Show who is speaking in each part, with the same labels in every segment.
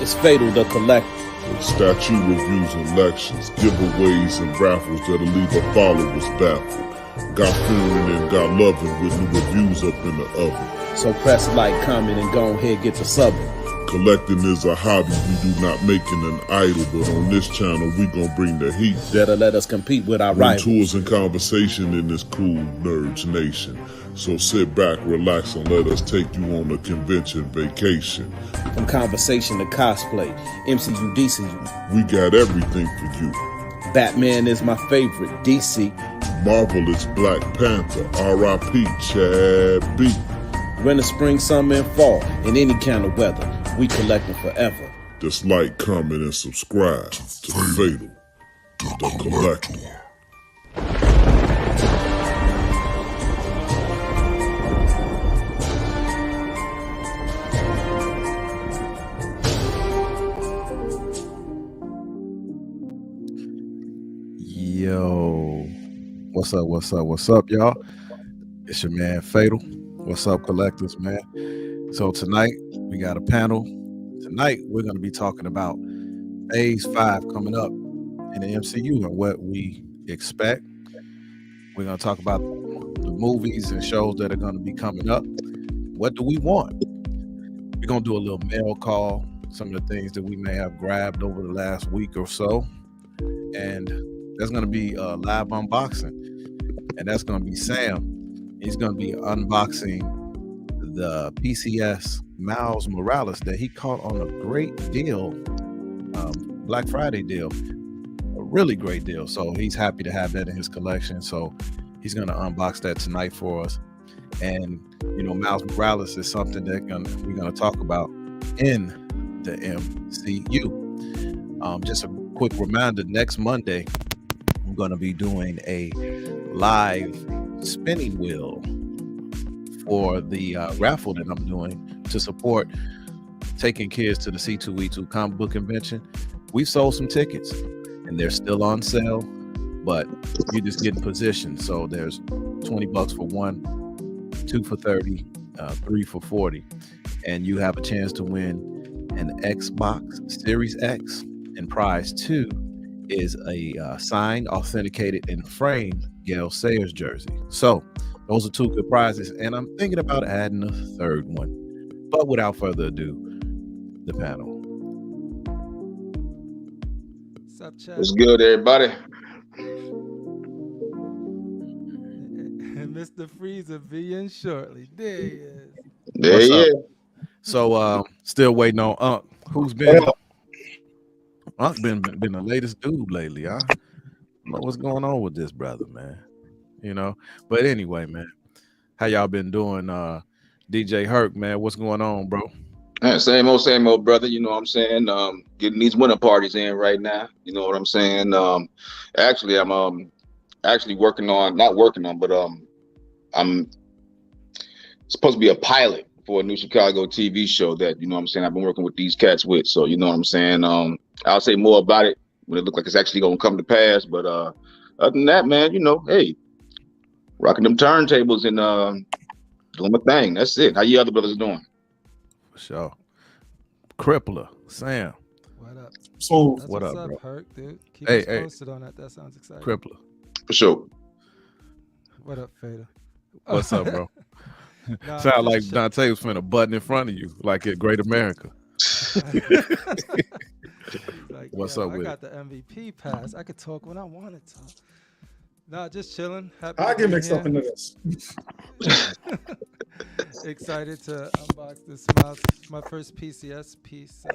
Speaker 1: It's Fatal the Collector.
Speaker 2: With statue reviews, elections, giveaways, and raffles that'll leave our followers baffled. Got fearing and got loving with new reviews up in the oven.
Speaker 1: So press like, comment, and go ahead get to subbing.
Speaker 2: Collecting is a hobby, we do not make it an idol, but on this channel we gon' bring the heat.
Speaker 1: That'll let us compete with our rivals.
Speaker 2: Tours and conversation in this KoolNerdz nation. So sit back, relax, and let us take you on a convention vacation.
Speaker 1: From conversation to cosplay, MCU, DCU.
Speaker 2: We got everything for you.
Speaker 1: Batman is my favorite, DC.
Speaker 2: Marvel is Black Panther, R.I.P. Chad B.
Speaker 1: Winter, spring, summer, and fall, in any kind of weather, we collecting forever.
Speaker 2: Just like, comment, and subscribe to the Fatal, the Collector.
Speaker 3: Yo, what's up, y'all? It's your man Fatal. What's up, collectors, man? So tonight we got a panel. Tonight we're going to be talking about Phase 5 coming up in the MCU and what we expect. We're going to talk about the movies and shows that are going to be coming up. What do we want? We're going to do a little mail call, some of the things that we may have grabbed over the last week or so. And there's going to be a live unboxing. And that's going to be Sam. He's going to be unboxing the PCS Miles Morales that he caught on a great deal, Black Friday deal, a really great deal. So he's happy to have that in his collection. So he's going to unbox that tonight for us. And, you know, Miles Morales is something that we're going to talk about in the MCU. Just a quick reminder, next Monday, I'm going to be doing a live spinning wheel for the raffle that I'm doing to support taking kids to the C2E2 comic book convention. We've sold some tickets and they're still on sale, but you just get in position. So there's $20 for one, 2 for 30, 3 for 40, and you have a chance to win an Xbox Series X, and prize 2 is a signed, authenticated, and framed Gale Sayers jersey. So those are 2 good prizes, and I'm thinking about adding a 3rd one. But without further ado, the panel.
Speaker 4: What's up, Chad?
Speaker 5: What's good, everybody?
Speaker 4: And Mr. Freezer being shortly. There he is.
Speaker 5: There he is.
Speaker 3: So still waiting on Unc. Who's been? Unc's been the latest dude lately. I don't know what's going on with this brother, man. You know, but anyway, man, how y'all been doing? DJ Herc, man, what's going on, bro?
Speaker 5: Yeah, same old, brother. You know what I'm saying? Getting these winter parties in right now. You know what I'm saying? Actually, I'm actually not working on, but I'm supposed to be a pilot for a new Chicago TV show that, you know what I'm saying, I've been working with these cats with. So, you know what I'm saying? I'll say more about it when it looks like it's actually going to come to pass. But other than that, man, you know, hey, rocking them turntables and doing my thing. That's it. How you other brothers doing?
Speaker 3: For sure. Crippler, Sam.
Speaker 4: What up?
Speaker 6: So
Speaker 3: what up, bro?
Speaker 4: Herc, dude? Keep
Speaker 3: Hey,
Speaker 4: us posted on that. That sounds exciting.
Speaker 3: Crippler.
Speaker 5: For sure.
Speaker 4: What up, Fader?
Speaker 3: What's up, bro?
Speaker 4: Nah,
Speaker 3: Sound like Dante was finna button in front of you, like at Great America.
Speaker 4: Like,
Speaker 3: What's
Speaker 4: yo,
Speaker 3: up with
Speaker 4: I got the MVP pass. I could talk when I wanted to. Nah, just chilling. Happy
Speaker 6: I
Speaker 4: to
Speaker 6: get
Speaker 4: be
Speaker 6: mixed
Speaker 4: here.
Speaker 6: up into this.
Speaker 4: Excited to unbox this my first PCS piece. So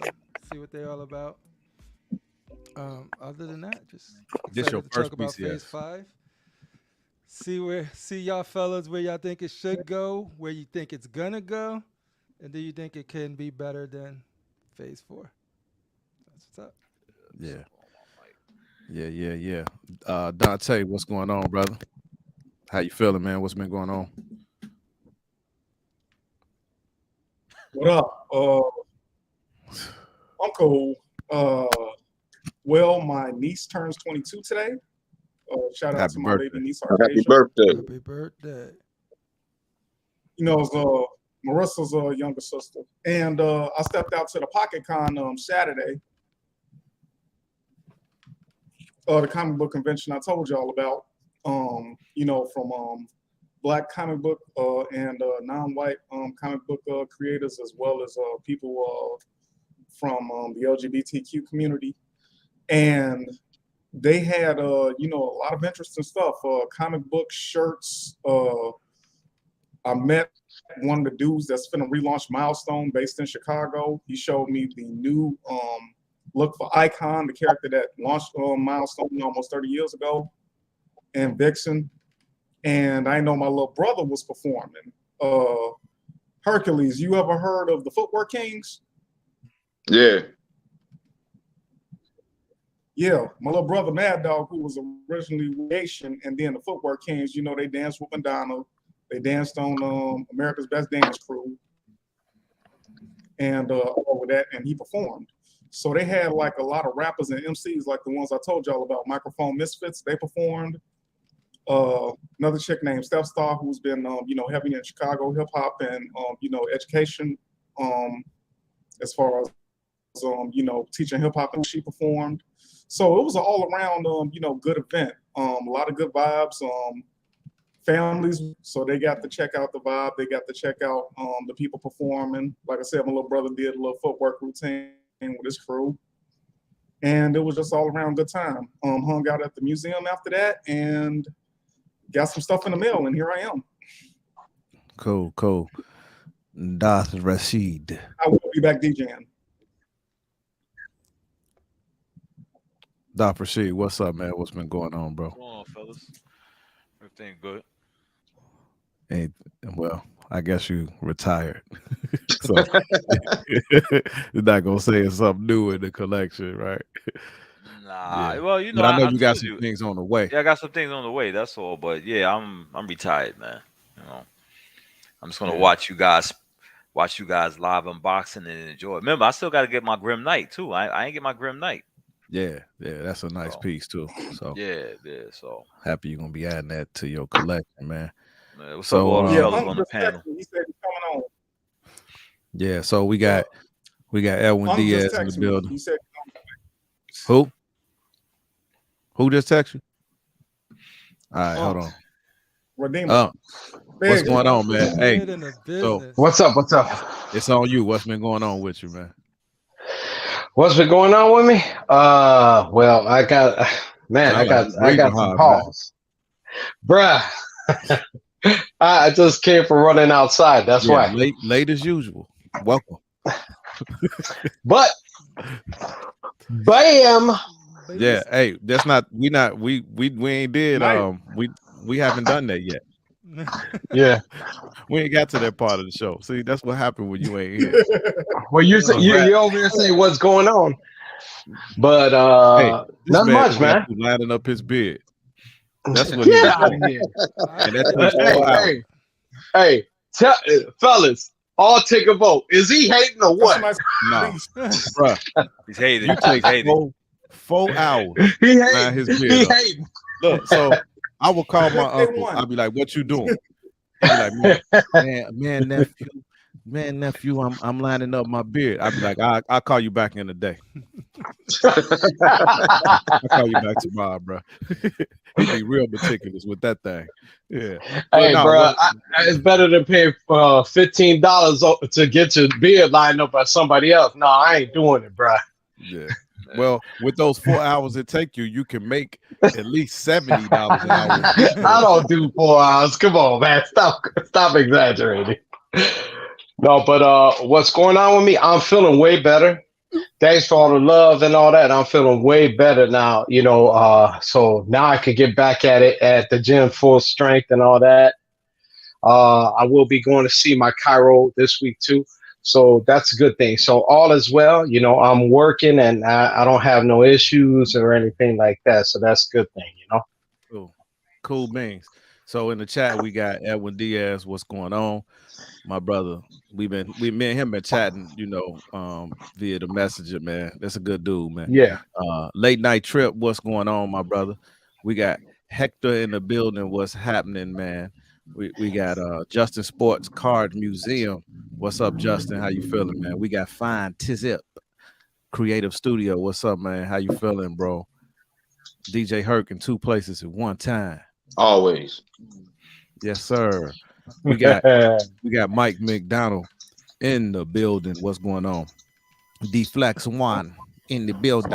Speaker 4: see what they're all about. Other than that, just
Speaker 3: This your
Speaker 4: excited to
Speaker 3: first
Speaker 4: talk about
Speaker 3: PCS.
Speaker 4: Phase 5. See y'all fellas where y'all think it should go, where you think it's gonna go, and do you think it can be better than Phase 4? That's what's up.
Speaker 3: Yeah. Dante, what's going on, brother? How you feeling, man? What's been going on?
Speaker 6: What up? I'm cool. Well, my niece turns 22 today. Shout out
Speaker 3: Happy
Speaker 6: to my
Speaker 3: birthday.
Speaker 6: baby niece.
Speaker 5: Happy birthday.
Speaker 4: Happy birthday.
Speaker 6: You know, Marissa's younger sister. And I stepped out to the Pocket Con Saturday. The comic book convention I told y'all about, from Black comic book and non-white comic book creators, as well as people from the LGBTQ community. And they had, a lot of interesting stuff, comic book shirts. I met one of the dudes that's finna relaunch Milestone based in Chicago. He showed me the new look for Icon, the character that launched Milestone almost 30 years ago, and Vixen. And I know my little brother was performing. Hercules, you ever heard of the Footwork Kings?
Speaker 5: Yeah.
Speaker 6: Yeah, my little brother Mad Dog, who was originally Asian, and then the Footwork Kings, they danced with Madonna. They danced on America's Best Dance Crew and all of that, and he performed. So they had like a lot of rappers and MCs like the ones I told y'all about, Microphone Misfits, they performed. Another chick named Steph Star, who's been, heavy in Chicago hip hop and, education, as far as, teaching hip hop, and she performed. So it was an all around, good event. A lot of good vibes. Families, so they got to check out the vibe. They got to check out the people performing. Like I said, my little brother did a little footwork routine with his crew, and it was just all around good time. Hung out at the museum after that, and got some stuff in the mail, and here I am.
Speaker 3: Cool. Darth Rashid.
Speaker 6: I will be back DJing.
Speaker 3: Darth Rashid, what's up, man? What's been going on, bro?
Speaker 7: What's going on, fellas? Everything good?
Speaker 3: Hey, well, I guess you retired. So you're not gonna say it's something new in the collection, right?
Speaker 7: Nah.
Speaker 3: Yeah.
Speaker 7: Well,
Speaker 3: But I know you got
Speaker 7: told
Speaker 3: some things on the way.
Speaker 7: Yeah, I got some things on the way. That's all. But yeah, I'm retired, man. I'm just gonna watch you guys live unboxing and enjoy it. Remember, I still got to get my Grim Knight too. I ain't get my Grim Knight.
Speaker 3: Yeah, that's a nice piece too. So
Speaker 7: yeah. So
Speaker 3: happy you're gonna be adding that to your collection, man.
Speaker 7: What's up, all the fellas on the panel?
Speaker 6: He said he's coming on.
Speaker 3: Yeah, so we got Edwin Diaz in the building.
Speaker 6: He said,
Speaker 3: Who just texted you? All right, hold on.
Speaker 6: Redeemer.
Speaker 3: What's going on, man? Hey,
Speaker 4: so
Speaker 8: what's up?
Speaker 3: It's on you. What's been going on with you, man?
Speaker 8: What's been going on with me? Well, I got some calls, bruh. I just came from running outside. That's why.
Speaker 3: Late as usual. Welcome.
Speaker 8: But bam.
Speaker 3: Yeah. Hey, that's not. We ain't did. We haven't done that yet.
Speaker 8: Yeah.
Speaker 3: We ain't got to that part of the show. See, that's what happened when you ain't here.
Speaker 8: Well, you over here saying what's going on, but not much, man.
Speaker 3: Lining up his beard. That's what.
Speaker 8: Get out of here.
Speaker 3: And that's
Speaker 8: hey, fellas, all take a vote. Is he hating or what?
Speaker 3: No, bruh.
Speaker 7: He's hating.
Speaker 3: You take 4 hours.
Speaker 8: He hating.
Speaker 3: His beard
Speaker 8: He
Speaker 3: up.
Speaker 8: hating.
Speaker 3: Look, so I will call my uncle. I'll be like, "What you doing?" I'll be like, man, nephew, I'm lining up my beard. I'll be like, I'll call you back in the day. I'll call you back tomorrow, bro. He be real meticulous with that thing. Yeah.
Speaker 8: Hey, bro, it's better than paying $15 to get your beard lined up by somebody else. No, I ain't doing it, bro.
Speaker 3: Yeah. Well, with those 4 hours it take you, you can make at least $70 an hour.
Speaker 8: I don't do 4 hours. Come on, man. Stop exaggerating. No, but what's going on with me? I'm feeling way better. Thanks for all the love and all that. I'm feeling way better now, so now I can get back at it at the gym full strength and all that. I will be going to see my chiro this week too. So that's a good thing. So all is well, I'm working and I don't have no issues or anything like that. So that's a good thing,
Speaker 3: Cool beans. So in the chat, we got Edwin Diaz. What's going on? My brother, me and him been chatting, via the messenger, man. That's a good dude, man.
Speaker 8: Yeah.
Speaker 3: Late night trip. What's going on, my brother? We got Hector in the building. What's happening, man? We got Justin Sports Card Museum. What's up, Justin? How you feeling, man? We got Fine Tizip Creative Studio. What's up, man? How you feeling, bro? DJ Herc in 2 places at one time.
Speaker 5: Always.
Speaker 3: Yes, sir. We got Mike McDonald in the building. What's going on? Deflex One in the building.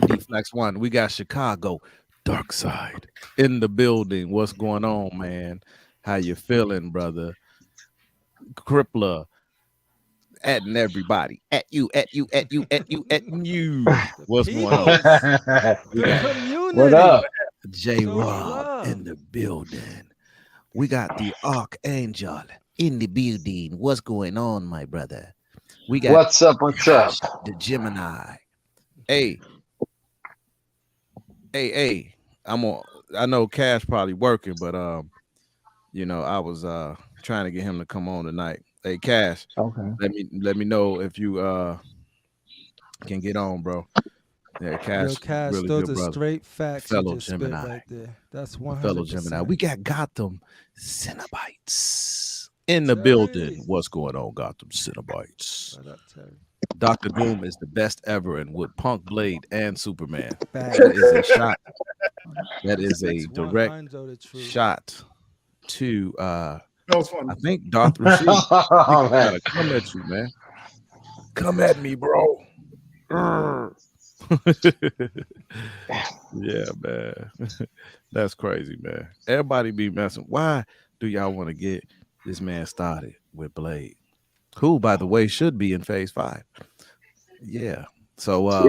Speaker 3: Deflex One. We got Chicago Dark Side in the building. What's going on, man? How you feeling, brother? Crippler adding everybody at you. What's going on? We got
Speaker 4: Community.
Speaker 8: What up?
Speaker 3: J
Speaker 4: Show
Speaker 3: Rob
Speaker 4: love.
Speaker 3: in the building. We got the Archangel in the building. What's going on, my brother? We got
Speaker 8: What's up? What's up?
Speaker 3: the Gemini. Hey. I know Cash probably working, but you know, I was trying to get him to come on tonight. Hey, Cash.
Speaker 8: Okay.
Speaker 3: Let me know if you can get on, bro. Yeah, Cash.
Speaker 4: Yo, Cash,
Speaker 3: really
Speaker 4: those
Speaker 3: good
Speaker 4: are
Speaker 3: brother.
Speaker 4: straight facts
Speaker 3: Fellow
Speaker 4: you just spit
Speaker 3: Gemini.
Speaker 4: right there. That's 100%.
Speaker 3: Fellow Gemini. We got Gotham Cinnabites in the building. What's going on, Gotham Cinnabites?
Speaker 4: What up, Terry?
Speaker 3: Dr. Doom is the best ever and with Punk Blade and Superman.
Speaker 4: Bad.
Speaker 3: That is a shot. That is a
Speaker 4: That's
Speaker 3: direct
Speaker 4: 100 true.
Speaker 3: shot to
Speaker 6: That was fun.
Speaker 3: I think Darth Rashid.
Speaker 8: Oh, man.
Speaker 3: Come at you, man. Come at me, bro. Yeah, man. That's crazy, man. Everybody be messing. Why do y'all want to get this man started with Blade? Who, by the way, should be in phase 5. Yeah. So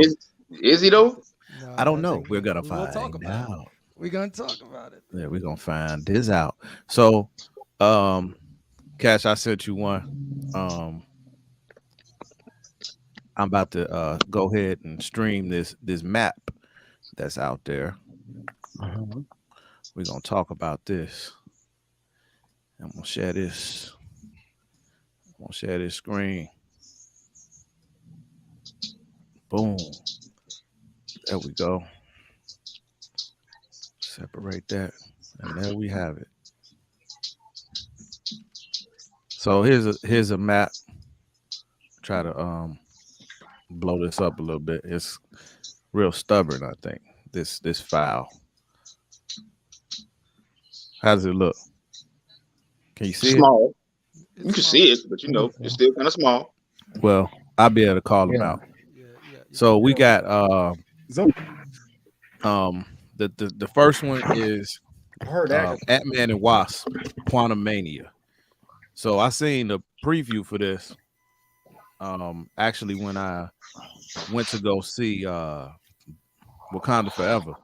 Speaker 5: Is he though?
Speaker 4: No,
Speaker 3: I don't
Speaker 4: I
Speaker 3: know.
Speaker 4: think
Speaker 3: We're gonna
Speaker 4: we'll
Speaker 3: find
Speaker 4: talk about
Speaker 3: out.
Speaker 4: it. We're gonna talk about it.
Speaker 3: Yeah, we're gonna find this out. So Cash, I sent you one. I'm about to go ahead and stream this map that's out there. We're gonna talk about this. I'm gonna share this. I'm gonna share this screen. Boom. There we go. Separate that, and there we have it. So here's a map. Try to blow this up a little bit. It's real stubborn, I think. This file. How does it look? Can you see
Speaker 5: Small.
Speaker 4: It's
Speaker 5: You can
Speaker 4: small.
Speaker 5: see it, but you know, it's still kind of small.
Speaker 3: it? Well, I'll be able to call them out.
Speaker 4: Yeah.
Speaker 3: So we got
Speaker 6: So,
Speaker 3: the first one is
Speaker 6: I heard that.
Speaker 3: Ant-Man and Wasp, Quantum Mania. So I seen the preview for this. Actually, when I went to go see Wakanda Forever,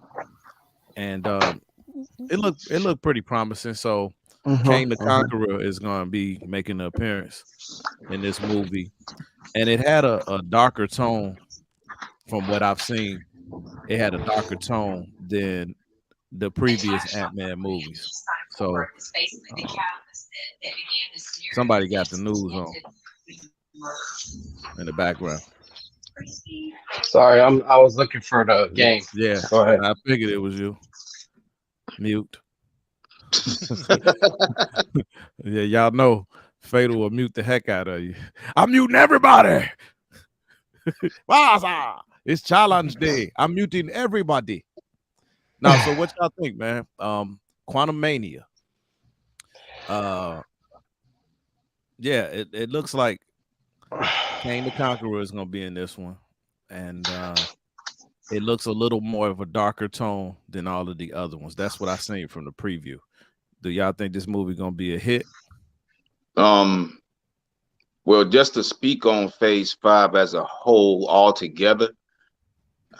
Speaker 3: and it looked pretty promising. So Kane the Conqueror is going to be making an appearance in this movie, and it had a darker tone from what I've seen. It had a darker tone than the previous Ant-Man movies. So somebody got the news on in the background.
Speaker 8: Sorry, I was looking for the game.
Speaker 3: Yeah,
Speaker 8: Go ahead.
Speaker 3: I figured it was you. Mute. Yeah, y'all know Fatal will mute the heck out of you. I'm muting everybody. It's challenge day. I'm muting everybody. Now, so what y'all think, man? Quantum Mania. Yeah, it looks like Kane the Conqueror is gonna be in this one, and it looks a little more of a darker tone than all of the other ones. That's what I seen from the preview. Do y'all think this movie gonna be a hit?
Speaker 5: Well, just to speak on phase 5 as a whole altogether,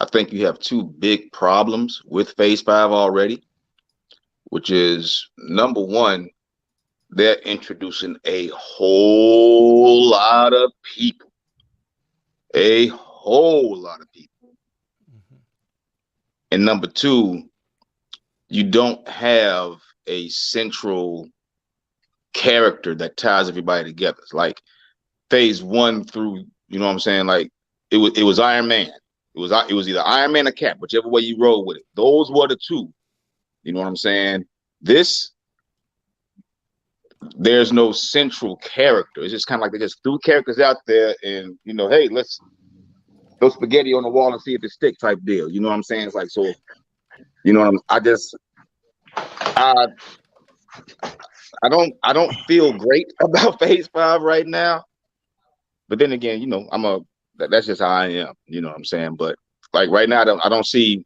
Speaker 5: I think you have 2 big problems with phase 5 already, which is number one, they're introducing a whole lot of people. A whole lot of people. And number 2, you don't have a central character that ties everybody together. It's like phase 1 through, you know what I'm saying? Like it was Iron Man. It was either Iron Man or Cap, whichever way you roll with it. Those were the 2. You know what I'm saying? This there's no central character. It's just kind of like they just threw characters out there, and hey, let's throw spaghetti on the wall and see if it sticks type deal. You know what I'm saying? It's like, so I don't feel great about Phase 5 right now. But then again, that's just how I am. You know what I'm saying? But like right now, I don't see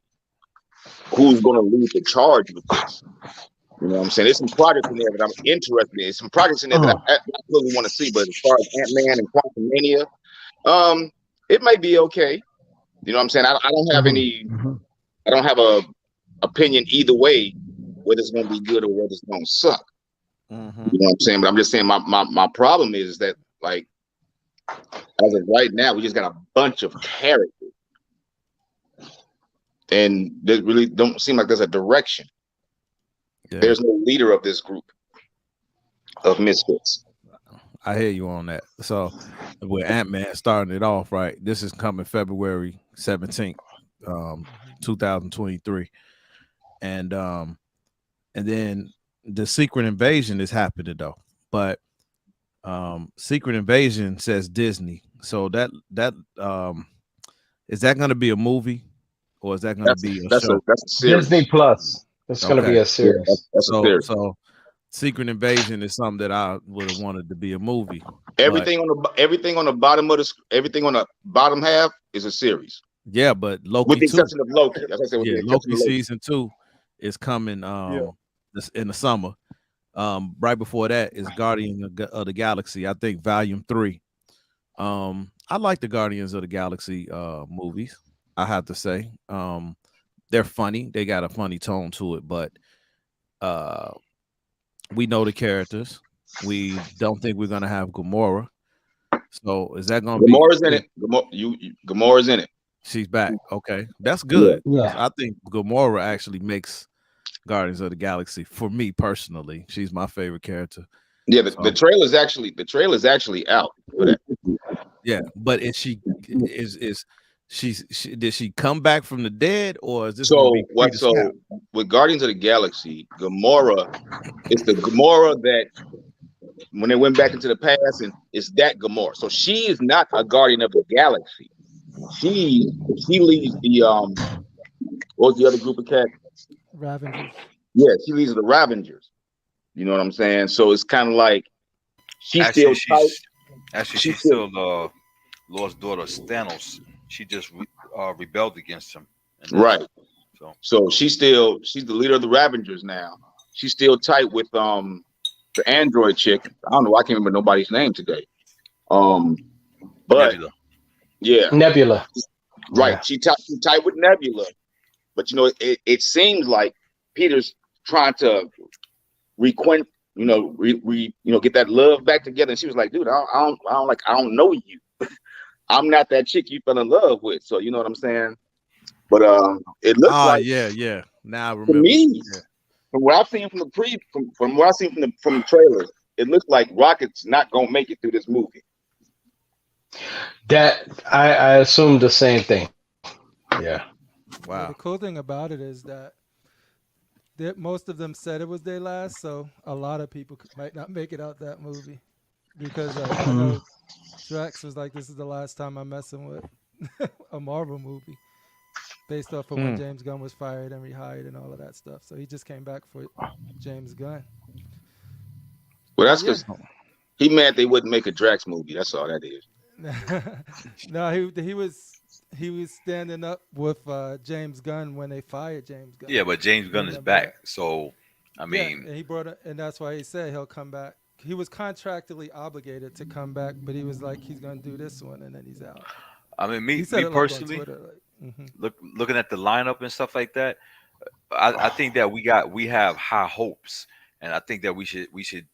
Speaker 5: who's going to lead the charge with this. You know what I'm saying? There's some projects in there that I'm interested in. There's some projects in there that I really want to see. But as far as Ant-Man and Quantumania, it might be okay. You know what I'm saying? I don't have any. I don't have a opinion either way, whether it's going to be good or whether it's going to suck. You know what I'm saying? But I'm just saying my problem is that, like, as of right now, we just got a bunch of characters, and there really don't seem like there's a direction. Yeah. There's no leader of this group of misfits.
Speaker 3: I hear you on that. So with Ant-Man starting it off, right? This is coming February 17th, 2023. And then the Secret Invasion is happening though. But Secret Invasion says Disney. So that is that gonna be a movie or is that gonna be a show?
Speaker 5: That's a series.
Speaker 8: Disney Plus. It's gonna be a series.
Speaker 5: That's a series.
Speaker 3: So Secret Invasion is something that I would have wanted to be a movie.
Speaker 5: Everything on the bottom half is a series.
Speaker 3: Yeah, but Loki,
Speaker 5: with the exception of Loki. That's what I said,
Speaker 3: Loki season 2 is coming in the summer. Right before that is Guardians of the Galaxy. I think Volume 3. I like the Guardians of the Galaxy movies. I have to say, they're funny. They got a funny tone to it, but we know the characters. We don't think we're gonna have Gamora. So is that gonna
Speaker 5: Gamora's in it? Gamora's in it.
Speaker 3: She's back. Okay, that's good.
Speaker 8: Yeah.
Speaker 3: I think Gamora actually makes Guardians of the Galaxy for me personally. She's my favorite character.
Speaker 5: Yeah, the trailer's actually out for that.
Speaker 3: Yeah, but did she come back from the dead, or is this
Speaker 5: with Guardians of the Galaxy, Gamora is the Gamora that when they went back into the past, and it's that Gamora. So she is not a Guardian of the Galaxy. She leads the what was the other group of cats?
Speaker 4: Ravengers.
Speaker 5: Yeah, she leads the Ravengers. You know what I'm saying? So it's kind of like she's still
Speaker 7: Lord's daughter Thanos. She just rebelled against him.
Speaker 5: Right. So she's the leader of the Ravengers now. She's still tight with the android chick. I don't know. I can't remember nobody's name today. But
Speaker 7: Nebula.
Speaker 5: Yeah,
Speaker 8: Nebula.
Speaker 5: Right. Yeah. She tight with Nebula. But it seems like Peter's trying to get that love back together. And she was like, dude, I don't know you. I'm not that chick you fell in love with. So you know what I'm saying? But it looks like
Speaker 3: yeah. Now I remember.
Speaker 5: For me, from what I've seen from the trailers, it looks like Rocket's not gonna make it through this movie.
Speaker 8: That I assumed the same thing. Yeah.
Speaker 3: Wow.
Speaker 4: Well, the cool thing about it is that most of them said it was their last, so a lot of people might not make it out that movie because I know Drax was like, "This is the last time I'm messing with a Marvel movie," based off of when James Gunn was fired and rehired and all of that stuff. So he just came back for James Gunn.
Speaker 5: Well, that's because he mad they wouldn't make a Drax movie. That's all that is.
Speaker 4: No, he was standing up with James Gunn when they fired James Gunn.
Speaker 7: Yeah, but James Gunn is back, so I mean,
Speaker 4: and he brought it, and that's why he said he'll come back. He was contractually obligated to come back, but he was like, he's gonna do this one, and then he's out.
Speaker 7: I mean, me personally, looking at the lineup and stuff like that, I think that we have high hopes, and I think that we should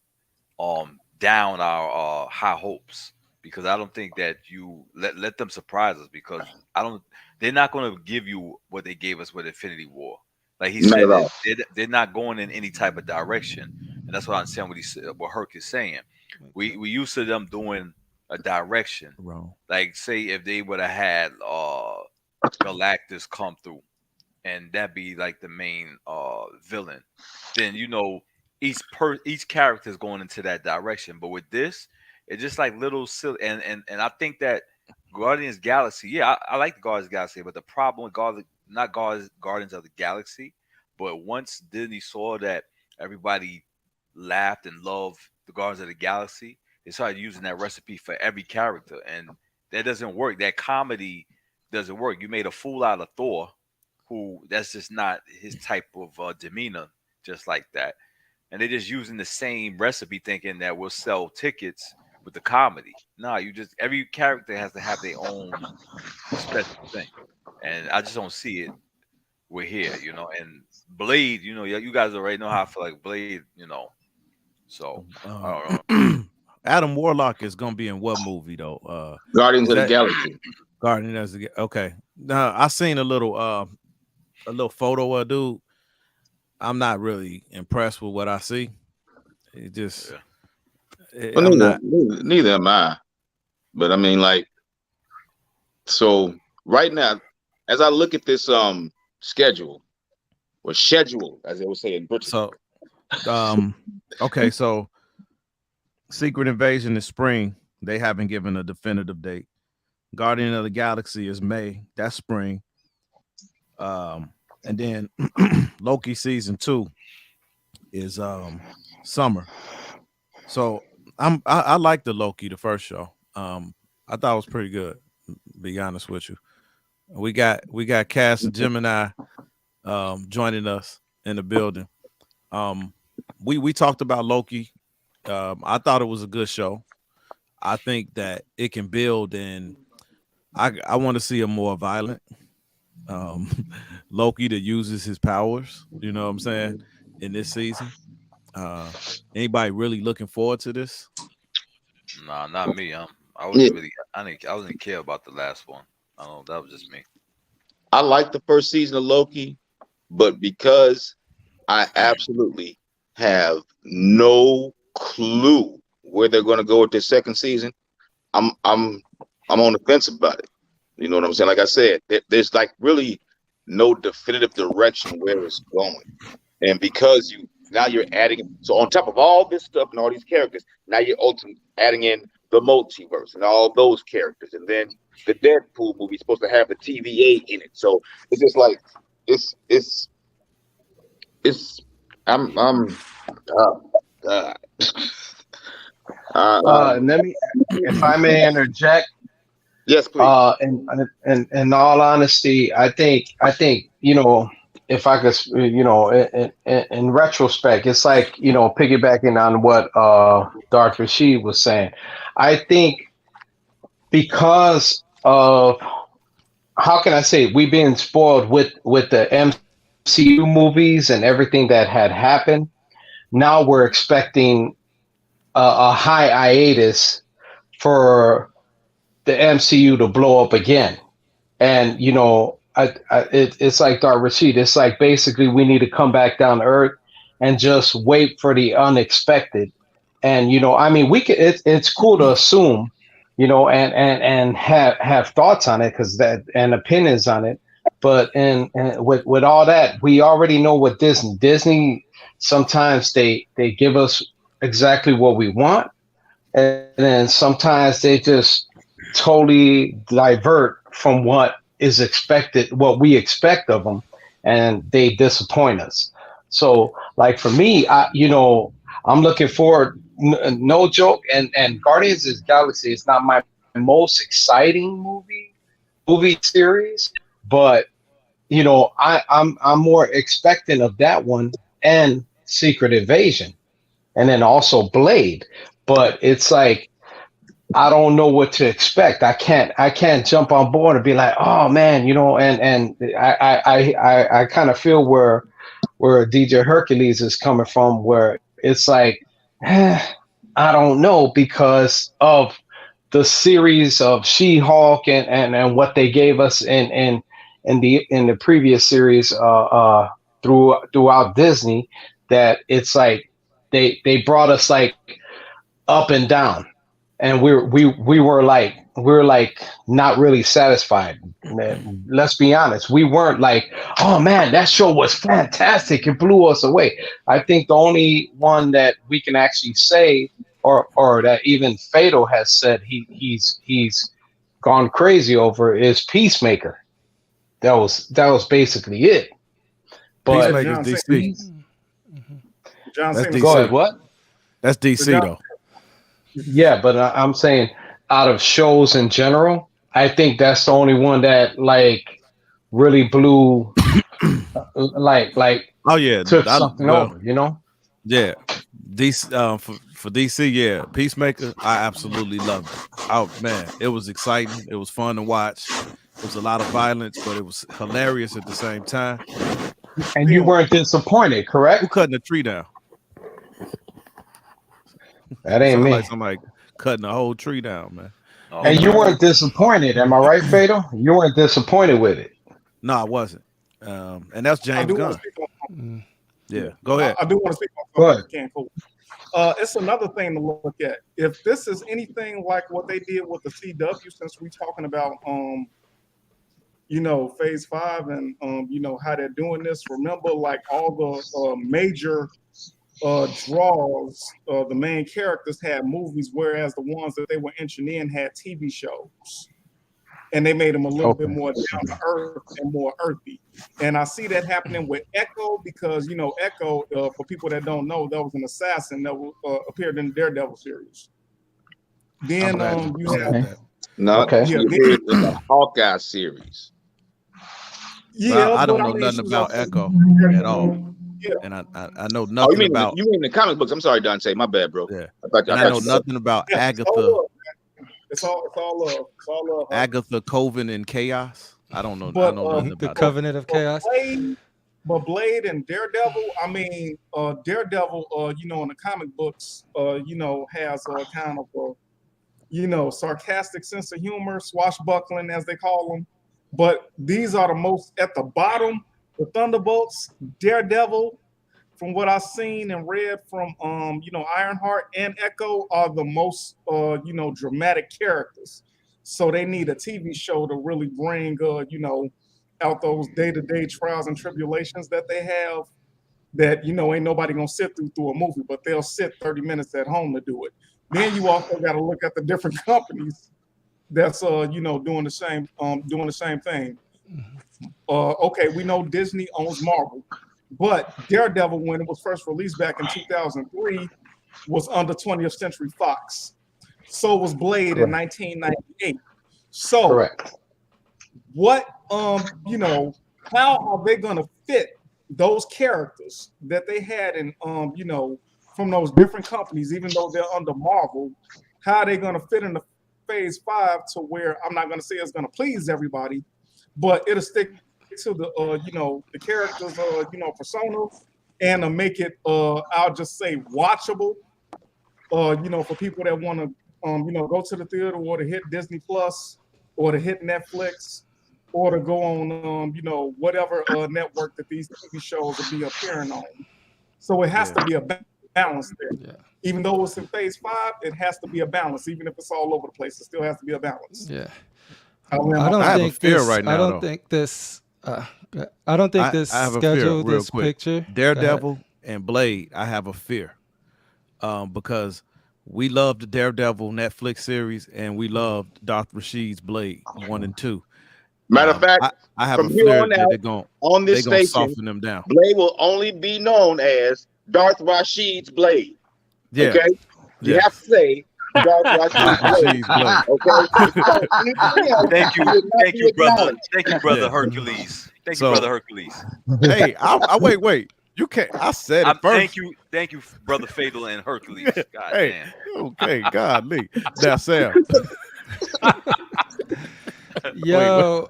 Speaker 7: down our high hopes. Because I don't think that you let them surprise us, because they're not going to give you what they gave us with Infinity War. Like he said, they're not going in any type of direction, and that's what I understand what Herc is saying. We used to them doing a direction.
Speaker 3: Wrong.
Speaker 7: Like say if they would have had Galactus come through, and that be like the main villain, then each character is going into that direction. But with this, it's just like little silly, and I think that Guardians Galaxy, yeah, I like the Guardians Galaxy, but the problem with Guardians of the Galaxy, but once Disney saw that everybody laughed and loved the Guardians of the Galaxy, they started using that recipe for every character, and that doesn't work. That comedy doesn't work. You made a fool out of Thor, who that's just not his type of demeanor, just like that. And they're just using the same recipe, thinking that we'll sell tickets with the comedy. No, you just every character has to have their own special thing, and I just don't see it. We're here, and Blade, you guys already know how I feel like Blade, So I don't know.
Speaker 3: Adam Warlock is gonna be in what movie though?
Speaker 5: Guardians of the Galaxy.
Speaker 3: Guardians of the okay. Now I seen a little photo of a dude. I'm not really impressed with what I see. It just
Speaker 5: Well, neither am I. But I mean, like, so right now, as I look at this schedule, or schedule, as they would say in Britain.
Speaker 3: So okay, so Secret Invasion is spring. They haven't given a definitive date. Guardian of the Galaxy is May. That's spring. And then Loki season 2 is summer. So I like the Loki, the first show. I thought it was pretty good, to be honest with you. We got Cass and Gemini joining us in the building. We talked about Loki. I thought it was a good show. I think that it can build, and I want to see a more violent Loki that uses his powers, you know what I'm saying, in this season. Anybody really looking forward to this?
Speaker 7: Nah, not me. I didn't care about the last one. I don't know, that was just me.
Speaker 5: I like the first season of Loki, but because I absolutely have no clue where they're going to go with this second season, I'm on the fence about it. You know what I'm saying? Like I said, there's like really no definitive direction where it's going, and because you're adding, so on top of all this stuff and all these characters, now you're ultimately adding in the multiverse and all those characters, and then the Deadpool movie is supposed to have the TVA in it. So it's just like I'm God.
Speaker 8: Let me, if I may interject.
Speaker 5: Yes, please.
Speaker 8: In all honesty, I think if I could, in retrospect, it's like piggybacking on what Dr. Rashid was saying. I think because of, how can I say, we've been spoiled with the MCU movies and everything that had happened. Now we're expecting a high hiatus for the MCU to blow up again. And, it's like Dr. Rashid. It's like basically we need to come back down to earth and just wait for the unexpected. And, we could, it's cool to assume, and have thoughts on it and opinions on it. But and with all that, we already know what Disney sometimes they give us exactly what we want. And then sometimes they just totally divert from what is expected, what we expect of them, and they disappoint us. So like for me, I'm looking forward, no joke, and Guardians of the Galaxy is not my most exciting movie series, but I'm more expectant of that one and Secret Invasion, and then also Blade. But it's like I don't know what to expect. I can't jump on board and be like, oh man, and I kind of feel where DJ Hercules is coming from, where it's like, I don't know, because of the series of She-Hulk and what they gave us in the previous series throughout Disney, that it's like they brought us like up and down. And we were like we're like not really satisfied. Let's be honest. We weren't like, oh man, that show was fantastic. It blew us away. I think the only one that we can actually say, or that even Fatal has said he's gone crazy over, is Peacemaker. That was basically it. But
Speaker 3: Peacemaker's DC.
Speaker 6: John
Speaker 3: That's
Speaker 6: Cena.
Speaker 3: DC.
Speaker 8: go ahead, what?
Speaker 3: That's DC though.
Speaker 8: Yeah, but I'm saying out of shows in general, I think that's the only one that like really blew, like
Speaker 3: Oh yeah,
Speaker 8: took something over, you know?
Speaker 3: Yeah, DC for DC. Yeah, Peacemaker. I absolutely loved it. Oh man, it was exciting. It was fun to watch. It was a lot of violence, but it was hilarious at the same time.
Speaker 8: And you weren't disappointed,
Speaker 3: Who
Speaker 8: correct?
Speaker 3: cutting a tree down?
Speaker 8: That ain't
Speaker 3: Sound
Speaker 8: me.
Speaker 3: like somebody cutting a whole tree down, man.
Speaker 7: Oh,
Speaker 8: And you weren't disappointed, am I right, Fatal? You weren't disappointed with it.
Speaker 3: No, I wasn't. And that's
Speaker 6: I
Speaker 3: James
Speaker 6: do want
Speaker 3: Gunn.
Speaker 6: to speak on.
Speaker 3: Yeah, go ahead.
Speaker 6: I do want to speak
Speaker 8: Go
Speaker 6: on
Speaker 8: ahead.
Speaker 6: something. Cool. It's another thing to look at. If this is anything like what they did with the CW, since we're talking about phase 5 and how they're doing this. Remember, like all the major draws, the main characters had movies, whereas the ones that they were inching in had TV shows. And they made them a little bit more down to earth and more earthy. And I see that happening with Echo because, Echo, for people that don't know, that was an assassin that appeared in the Daredevil series. Then you have
Speaker 3: that.
Speaker 5: No,
Speaker 8: Okay.
Speaker 5: you did in the Hawkeye series.
Speaker 3: Well, I don't
Speaker 6: but
Speaker 3: know
Speaker 6: mean,
Speaker 3: nothing
Speaker 6: she was
Speaker 3: about
Speaker 6: also-
Speaker 3: Echo at all,
Speaker 6: Yeah.
Speaker 3: and I know
Speaker 5: Oh,
Speaker 3: nothing about.
Speaker 5: you mean the comic books? I'm sorry, Dante. My bad, bro.
Speaker 3: Yeah,
Speaker 5: I thought,
Speaker 3: and I know nothing about
Speaker 6: Yeah,
Speaker 3: Agatha.
Speaker 6: It's all love. It's all love.
Speaker 3: Agatha Coven and Chaos. I don't know.
Speaker 6: But,
Speaker 3: I know nothing
Speaker 4: The
Speaker 3: about that.
Speaker 4: Covenant of Chaos.
Speaker 6: Blade and Daredevil, I mean, Daredevil, in the comic books, has a kind of a, sarcastic sense of humor, swashbuckling, as they call them. But these are the most at the bottom. The Thunderbolts, Daredevil, from what I've seen and read from, Ironheart and Echo, are the most, dramatic characters. So they need a TV show to really bring, out those day-to-day trials and tribulations that they have that, ain't nobody going to sit through a movie, but they'll sit 30 minutes at home to do it. Then you also got to look at the different companies that's, doing the same thing. Okay, we know Disney owns Marvel, but Daredevil, when it was first released back in 2003, was under 20th Century Fox. So was Blade in 1998. So
Speaker 8: Correct.
Speaker 6: what, how are they going to fit those characters that they had in, from those different companies, even though they're under Marvel, how are they going to fit into phase 5 to where I'm not going to say it's going to please everybody, but it'll stick to the, the characters, persona, and to make it, I'll just say watchable, for people that want to, go to the theater or to hit Disney Plus or to hit Netflix or to go on, whatever network that these TV shows will be appearing on. So it has to be a balance there.
Speaker 4: Yeah.
Speaker 6: Even though it's in phase 5, it has to be a balance. Even if it's all over the place, it still has to be a balance.
Speaker 4: Yeah.
Speaker 6: I
Speaker 3: I have a fear right now,
Speaker 4: I don't
Speaker 3: though.
Speaker 4: think this. I don't think this
Speaker 3: I have a fear,
Speaker 4: schedule,
Speaker 3: real
Speaker 4: this
Speaker 3: quick.
Speaker 4: picture.
Speaker 3: Daredevil and Blade, I have a fear, because we loved the Daredevil Netflix series and we loved Dr. Rashid's Blade 1 and 2.
Speaker 5: Matter of fact,
Speaker 3: I have a
Speaker 5: from here
Speaker 3: fear
Speaker 5: on
Speaker 3: that
Speaker 5: out,
Speaker 3: they're going
Speaker 5: on this
Speaker 3: to
Speaker 5: station,
Speaker 3: soften them down.
Speaker 5: Blade will only be known as Darth Rashid's Blade.
Speaker 3: Yeah.
Speaker 5: Okay? You
Speaker 3: Yeah.
Speaker 5: have to say Darth Rashid's Blade. Okay?
Speaker 7: Thank you, brother. Thank you, brother
Speaker 3: Yeah.
Speaker 7: Hercules. Thank
Speaker 3: So-
Speaker 7: you, brother Hercules.
Speaker 3: Hey, I wait. You can't. I said it first.
Speaker 7: Thank you, brother Fatal and Hercules. God
Speaker 3: Hey,
Speaker 7: damn.
Speaker 3: okay, godly. Now, Sam.
Speaker 4: Yo,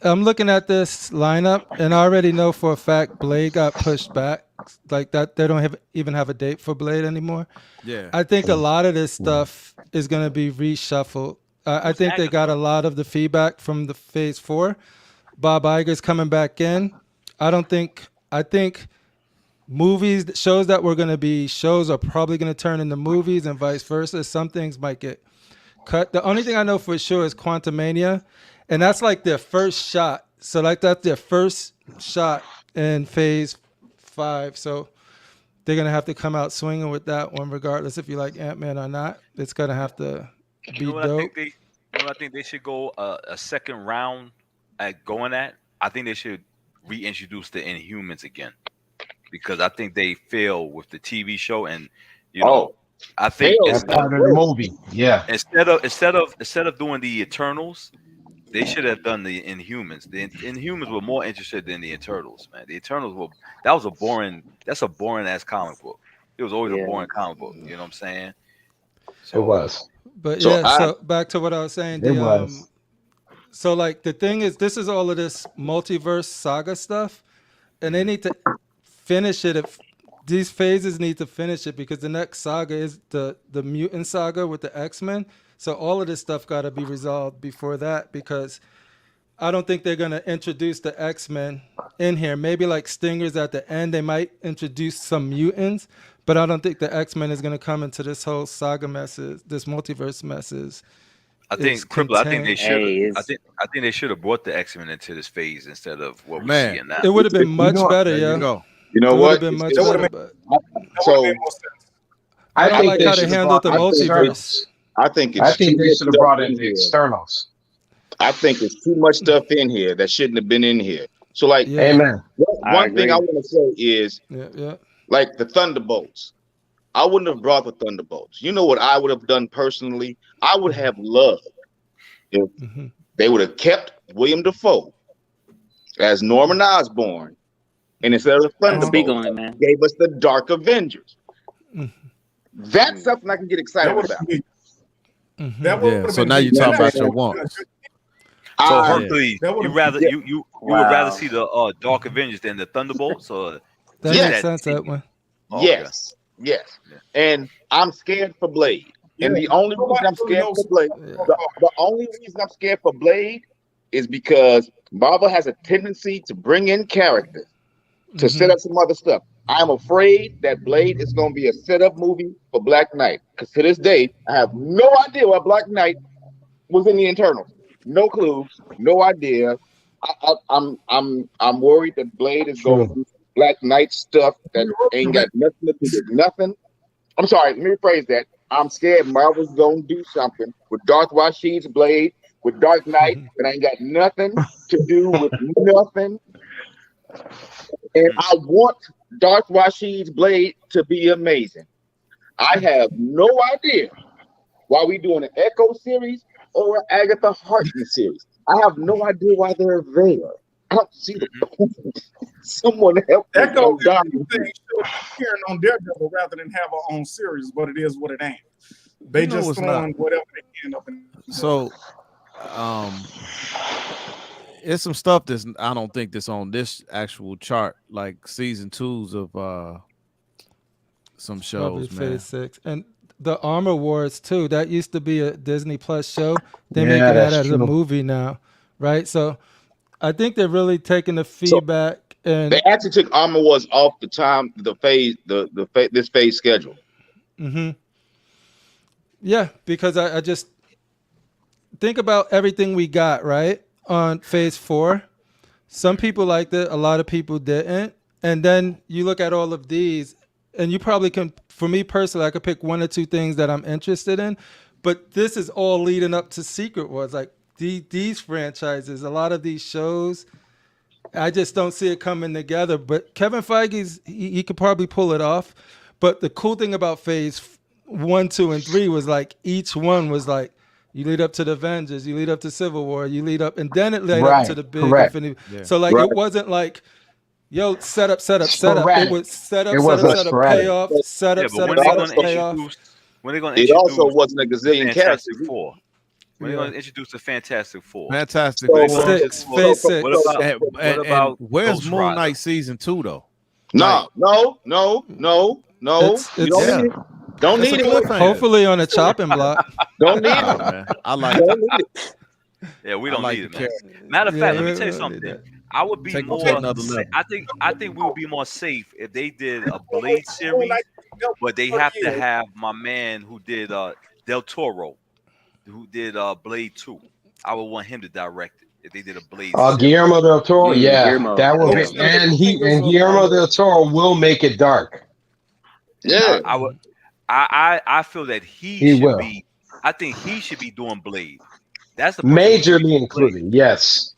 Speaker 4: I'm looking at this lineup, and I already know for a fact Blade got pushed back. Like that, they don't even have a date for Blade anymore.
Speaker 3: Yeah.
Speaker 4: I think a lot of this stuff is going to be reshuffled. I think they got a lot of the feedback from the phase 4. Bob Iger's coming back in. I think shows that were going to be shows are probably going to turn into movies and vice versa. Some things might get cut. The only thing I know for sure is Quantumania, and that's like their first shot. So like that's their first shot in Phase 5. So they're gonna have to come out swinging with that one, regardless if you like Ant-Man or not. It's gonna have to be
Speaker 7: You know what
Speaker 4: dope.
Speaker 7: I think they should go a second round at going at. I think they should reintroduce the Inhumans again because I think they failed with the TV show, and you know, I think
Speaker 8: That's part of the movie. Yeah.
Speaker 7: instead of doing the Eternals, they should have done the Inhumans. The Inhumans were more interested than the Eternals, man. The Eternals were that's a boring ass comic book. It was always a boring comic book. You know what I'm saying?
Speaker 8: It was.
Speaker 4: But
Speaker 5: So
Speaker 4: yeah, so back to what I was saying.
Speaker 8: It was.
Speaker 4: So like the thing is, this is all of this multiverse saga stuff, and they need to finish it. If these phases need to finish it, because the next saga is the mutant saga with the X-Men. So all of this stuff got to be resolved before that, because I don't think they're gonna introduce the X-Men in here. Maybe like Stingers at the end, they might introduce some mutants, but I don't think the X-Men is gonna come into this whole saga messes, this multiverse messes.
Speaker 7: I think Cripple. I think they should. I think they should have brought the X-Men into this phase instead of what we're
Speaker 3: Man,
Speaker 7: seeing now.
Speaker 4: It would have been much better,
Speaker 3: There
Speaker 4: yeah.
Speaker 3: you go.
Speaker 5: You know
Speaker 4: It would
Speaker 5: what?
Speaker 4: have been much
Speaker 5: It would've
Speaker 4: better,
Speaker 5: been-
Speaker 4: but
Speaker 5: So
Speaker 4: I don't like how they
Speaker 8: should have
Speaker 4: handled the
Speaker 8: brought the
Speaker 4: multiverse.
Speaker 8: Externals.
Speaker 5: I think
Speaker 8: I
Speaker 5: it's
Speaker 8: think
Speaker 5: too
Speaker 8: they
Speaker 5: much
Speaker 8: should have
Speaker 5: stuff
Speaker 8: brought
Speaker 5: in
Speaker 8: in the
Speaker 5: here.
Speaker 8: externals.
Speaker 5: I think it's too much stuff in here that shouldn't have been in here. So like,
Speaker 4: Yeah.
Speaker 8: Amen.
Speaker 5: one thing I want to say is
Speaker 4: Yeah.
Speaker 5: like the Thunderbolts. I wouldn't have brought the Thunderbolts. You know what I would have done personally? I would have loved if
Speaker 4: Mhm.
Speaker 5: they would have kept William Dafoe as Norman Osborn, and instead of the
Speaker 9: Speak
Speaker 5: Thunderbolts,
Speaker 9: on it, man.
Speaker 5: gave us the Dark Avengers.
Speaker 4: Mhm.
Speaker 5: That's something I can get excited about.
Speaker 4: Mhm.
Speaker 3: Yeah. So now you're talking about your wants.
Speaker 7: So
Speaker 5: I-
Speaker 7: Hercules,
Speaker 6: That would've-
Speaker 7: you rather
Speaker 5: Yeah.
Speaker 7: you would rather see the Dark Avengers than the Thunderbolts, or
Speaker 4: That
Speaker 5: Yeah.
Speaker 4: makes sense, that one.
Speaker 7: Oh, okay.
Speaker 5: Yes, yes. And I'm scared for Blade. And the only reason I'm scared for Blade, the only reason I'm scared for Blade is because Marvel has a tendency to bring in characters to set up some other stuff. I'm afraid that Blade is going to be a setup movie for Black Knight. Because to this day, I have no idea why Black Knight was in the Internals. No clue, no idea. I'm worried that Blade is going to do Black Knight stuff that ain't got nothing to do with nothing. I'm sorry, let me rephrase that. I'm scared Marvel's going to do something with Darth Rashid's Blade, with Dark Knight, that ain't got nothing to do with nothing. And I want Darth Rashid's Blade to be amazing. I have no idea why we doing an Echo series or an Agatha Harkness series. I have no idea why they're there. I don't see the point. Someone help me.
Speaker 6: Echo
Speaker 5: I'm dying.
Speaker 6: appearing on Daredevil rather than have our own series, but it is what it ain't. They
Speaker 3: You know
Speaker 6: just
Speaker 3: it's
Speaker 6: throwing
Speaker 3: not.
Speaker 6: whatever they can up in.
Speaker 3: So, it's some stuff that's I don't think that's on this actual chart, like season 2s of some
Speaker 4: Probably
Speaker 3: shows, man.
Speaker 4: Phase 6. And the Armor Wars too. That used to be a Disney Plus show. They're
Speaker 8: Yeah,
Speaker 4: making that
Speaker 8: that's
Speaker 4: as a
Speaker 8: true.
Speaker 4: movie now, right? So I think they're really taking the feedback and
Speaker 5: They actually took Armor Wars off the time this phase schedule.
Speaker 4: yeah, because I just think about everything we got right on Phase 4. Some people liked it, a lot of people didn't. And then you look at all of these, and you probably can, for me personally, I could pick one or two things that I'm interested in. But this is all leading up to Secret Wars. Like these franchises, a lot of these shows, I just don't see it coming together. But Kevin Feige's, he could probably pull it off. But the cool thing about Phase 1, 2, and 3 was like each one was like, you lead up to the Avengers, you lead up to Civil War, you lead up, and then it led up to the big Infinity.
Speaker 3: Yeah.
Speaker 4: So like it wasn't like, yo, set up.
Speaker 8: Sporadic.
Speaker 4: It was set up,
Speaker 8: It
Speaker 4: set
Speaker 8: wasn't
Speaker 4: up,
Speaker 8: sporadic.
Speaker 4: payoff, set
Speaker 7: Yeah,
Speaker 4: up,
Speaker 7: but
Speaker 4: set
Speaker 7: when
Speaker 4: up,
Speaker 7: they
Speaker 4: set
Speaker 7: gonna
Speaker 4: up, payoff.
Speaker 7: introduce when they gonna
Speaker 5: It
Speaker 7: introduce
Speaker 5: also wasn't a gazillion
Speaker 7: Fantastic
Speaker 5: characters.
Speaker 7: Four? When they
Speaker 4: Yeah.
Speaker 7: gonna introduce the Fantastic Four?
Speaker 3: Fantastic.
Speaker 5: So,
Speaker 3: Four.
Speaker 4: Six, Phase 6.
Speaker 7: What about
Speaker 3: And,
Speaker 7: what
Speaker 3: and
Speaker 7: about
Speaker 3: where's
Speaker 7: Ghost
Speaker 3: Moon
Speaker 7: Rider?
Speaker 3: Knight season 2 though?
Speaker 5: No.
Speaker 4: It's-
Speaker 5: You don't need it. Don't
Speaker 3: That's
Speaker 5: need
Speaker 3: a
Speaker 5: it.
Speaker 3: cliffhanger.
Speaker 4: Hopefully on a chopping block.
Speaker 5: Don't need
Speaker 3: Nah,
Speaker 5: it.
Speaker 3: man. I like
Speaker 5: Don't need it.
Speaker 7: Yeah, we
Speaker 3: I
Speaker 7: don't
Speaker 3: like
Speaker 7: need it,
Speaker 3: the
Speaker 7: man.
Speaker 3: character.
Speaker 7: Matter of
Speaker 4: Yeah,
Speaker 7: fact, let me
Speaker 4: we
Speaker 7: tell you
Speaker 4: don't need
Speaker 7: something.
Speaker 4: that.
Speaker 7: I would be
Speaker 3: Take it
Speaker 7: more.
Speaker 3: to another level.
Speaker 7: I think we would be more safe if they did a Blade series, but they have to have my man who did Del Toro who did Blade 2. I would want him to direct it if they did a Blade.
Speaker 8: Guillermo del Toro, yeah,
Speaker 5: Guillermo.
Speaker 8: that would be,
Speaker 6: Yeah.
Speaker 8: and Guillermo del Toro will make it dark.
Speaker 5: Yeah.
Speaker 7: I would. I feel that he should
Speaker 8: will.
Speaker 7: be. I think he should be doing Blade. That's the
Speaker 8: Majorly included. Yes.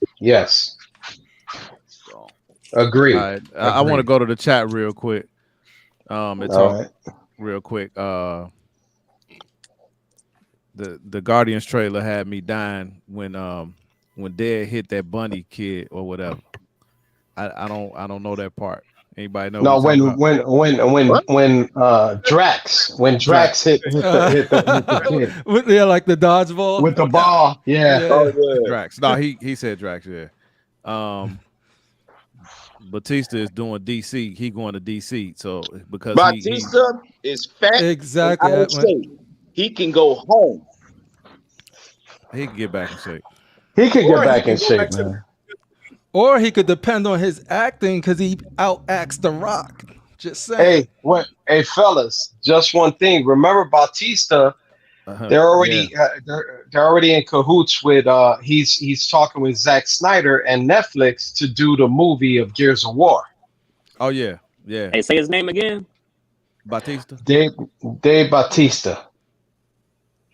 Speaker 7: So,
Speaker 8: Agree.
Speaker 3: All right, I want to go to the chat real quick. And talk real quick. The Guardians trailer had me dying when Dad hit that bunny kid or whatever. I don't know that part. Anybody know?
Speaker 8: No, when Drax hit the kid
Speaker 4: Yeah, like the dodgeball
Speaker 8: with the ball. Yeah.
Speaker 5: Oh, yeah.
Speaker 3: Drax. No, he said Drax. Yeah. Batista is doing DC. He going to DC. So because
Speaker 5: Batista is fat.
Speaker 4: Exactly.
Speaker 5: I would say he can go home.
Speaker 3: he can get back in shape.
Speaker 8: He could
Speaker 6: Or
Speaker 8: get back
Speaker 6: he
Speaker 8: in
Speaker 6: can go
Speaker 8: shape,
Speaker 6: back to-
Speaker 8: man.
Speaker 4: Or he could depend on his acting because he outacts The Rock. Just saying.
Speaker 8: Hey, fellas, just one thing. Remember Batista? They're already they're already in cahoots with he's talking with Zack Snyder and Netflix to do the movie of Gears of War.
Speaker 3: Oh yeah.
Speaker 9: Hey, say his name again.
Speaker 3: Batista.
Speaker 8: Dave Batista.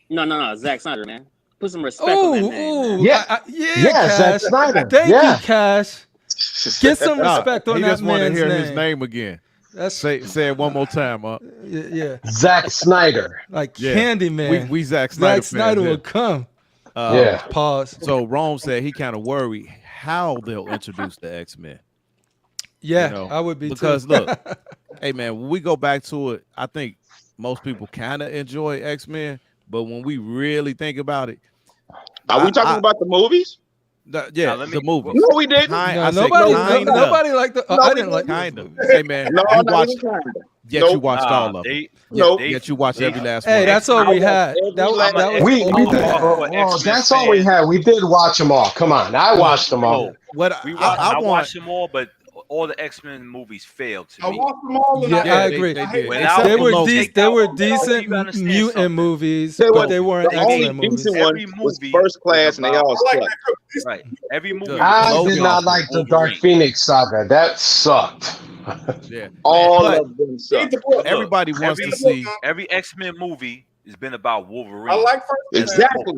Speaker 9: No, Zack Snyder, man. Put some respect on that name. Man.
Speaker 8: Yeah, Zack
Speaker 4: Cash.
Speaker 8: Snyder.
Speaker 4: Thank
Speaker 8: Yeah.
Speaker 4: you, Cash. Get some respect on
Speaker 3: He
Speaker 4: that
Speaker 3: just want to
Speaker 4: man's
Speaker 3: hear
Speaker 4: name.
Speaker 3: his name again.
Speaker 4: That's
Speaker 3: Say it one more time, huh?
Speaker 4: yeah.
Speaker 8: Zack Snyder.
Speaker 4: Like
Speaker 3: Yeah.
Speaker 4: Candyman.
Speaker 3: We Zack Snyder.
Speaker 4: Zack Snyder
Speaker 3: fans,
Speaker 4: will come.
Speaker 8: Yeah.
Speaker 4: Pause.
Speaker 3: So Rome said he kind of worried how they'll introduce the X-Men.
Speaker 4: Yeah,
Speaker 3: You know,
Speaker 4: I would be
Speaker 3: because
Speaker 4: too.
Speaker 3: look, hey man, when we go back to it, I think most people kind of enjoy X-Men, but when we really think about it,
Speaker 5: Are we talking about the movies?
Speaker 3: the movie.
Speaker 5: No, we didn't.
Speaker 4: Nobody liked the. I didn't like
Speaker 3: kind of. Hey man,
Speaker 5: No,
Speaker 3: you
Speaker 5: not
Speaker 3: watched.
Speaker 5: even kinda.
Speaker 3: Yet
Speaker 5: Nope.
Speaker 3: you watched all of them. Yet you watched every last one.
Speaker 4: Hey, that's all we had. That was
Speaker 8: We did. That's all we had. We did watch them all. Come on, I watched them all.
Speaker 7: I watched them all, but all the X-Men movies failed to me.
Speaker 6: I watched them all.
Speaker 4: Yeah, I agree. They were decent mutant movies, but they weren't
Speaker 5: The only
Speaker 4: X-Men movies.
Speaker 5: decent one was First Class, and they all sucked.
Speaker 7: Right. Every movie.
Speaker 8: I did not like the Dark Phoenix saga. That sucked.
Speaker 3: Yeah.
Speaker 5: All of them suck.
Speaker 3: Everybody wants to see.
Speaker 7: Every X-Men movie has been about Wolverine.
Speaker 6: I like First Class.
Speaker 5: Exactly.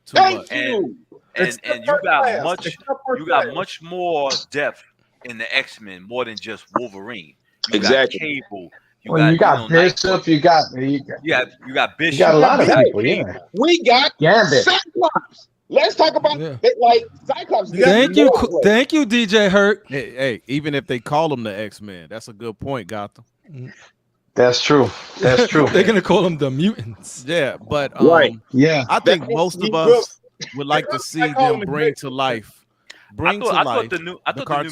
Speaker 5: Thank you.
Speaker 7: And you got much more depth in the X-Men, more than just Wolverine. You got Cable.
Speaker 8: You got Bishop. You got
Speaker 7: Bishop.
Speaker 8: You got a lot of people. Yeah.
Speaker 5: We got
Speaker 8: Gambit.
Speaker 5: Cyclops. Let's talk about Cyclops.
Speaker 4: Thank you, DJ Hurt.
Speaker 3: Hey, even if they call them the X-Men, that's a good point, Gotham.
Speaker 8: That's true. That's true.
Speaker 4: They're gonna call them the mutants.
Speaker 3: Yeah, but
Speaker 8: yeah,
Speaker 3: I think most of us would like to see them bring to life. I thought the New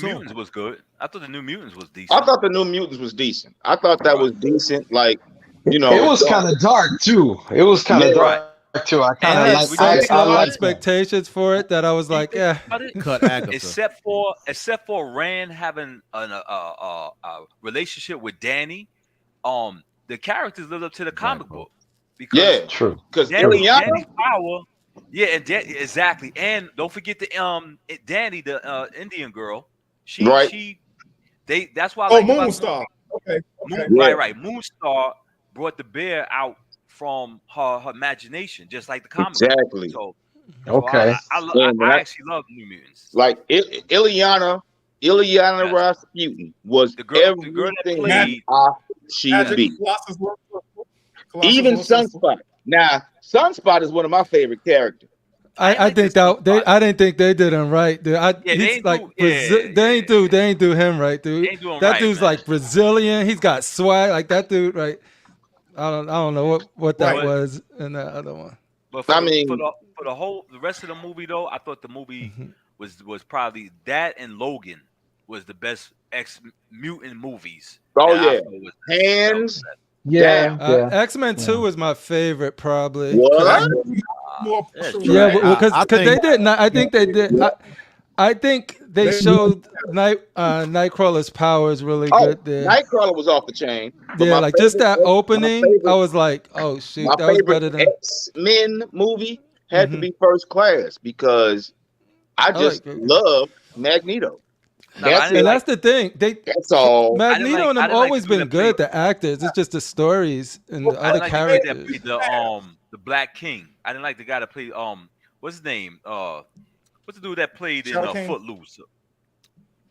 Speaker 7: Mutants was good. I thought the New Mutants was decent.
Speaker 5: I thought the New Mutants was decent. I thought that was decent. Like, you know,
Speaker 8: it was kind of dark too. It was kind of dark too. I kind of
Speaker 4: like low expectations for it that I was like, yeah.
Speaker 3: Cut Agatha.
Speaker 7: Except for Rand having a relationship with Danny, the characters lived up to the comic book. Because,
Speaker 8: true.
Speaker 5: Because
Speaker 7: Danny's power. Yeah, and exactly. And don't forget the Danny, the Indian girl. That's why I like
Speaker 6: Moonstar. Okay.
Speaker 7: Right. Moonstar brought the bear out from her imagination, just like the comic.
Speaker 5: Exactly.
Speaker 7: So
Speaker 8: okay.
Speaker 7: I actually love New Mutants.
Speaker 5: Like Ileana Rasputin was the girl that played she be. Even Sunspot. Now, Sunspot is one of my favorite characters.
Speaker 4: I think that I didn't think they did him right, dude. They ain't do him right, dude. That dude's like Brazilian. He's got swag, like that dude, right? I don't know what that was in that other one.
Speaker 7: But for the rest of the movie though, I thought the movie was probably that and Logan was the best Mutant movies.
Speaker 5: Oh yeah, hands.
Speaker 8: Yeah.
Speaker 4: X-Men 2 was my favorite, probably.
Speaker 5: What?
Speaker 4: Because they did. I think they did. I think they showed Nightcrawler's powers really good there.
Speaker 5: Nightcrawler was off the chain.
Speaker 4: Yeah, like just that opening, I was like, oh shoot, that was better than
Speaker 5: X-Men movie had to be first class because I just
Speaker 4: like it.
Speaker 5: love Magneto.
Speaker 7: No, I didn't
Speaker 4: And
Speaker 7: like-
Speaker 4: that's the thing.
Speaker 5: That's all.
Speaker 4: Magneto and them
Speaker 7: I didn't like
Speaker 4: always
Speaker 7: the dude
Speaker 4: been
Speaker 7: that played-
Speaker 4: good. The actors. It's just the stories and the
Speaker 7: I
Speaker 4: other
Speaker 7: didn't like the guy that
Speaker 4: characters.
Speaker 7: played the Black King. I didn't like the guy that played what's his name? What's the dude that played in
Speaker 6: Shadow King?
Speaker 7: Footloose?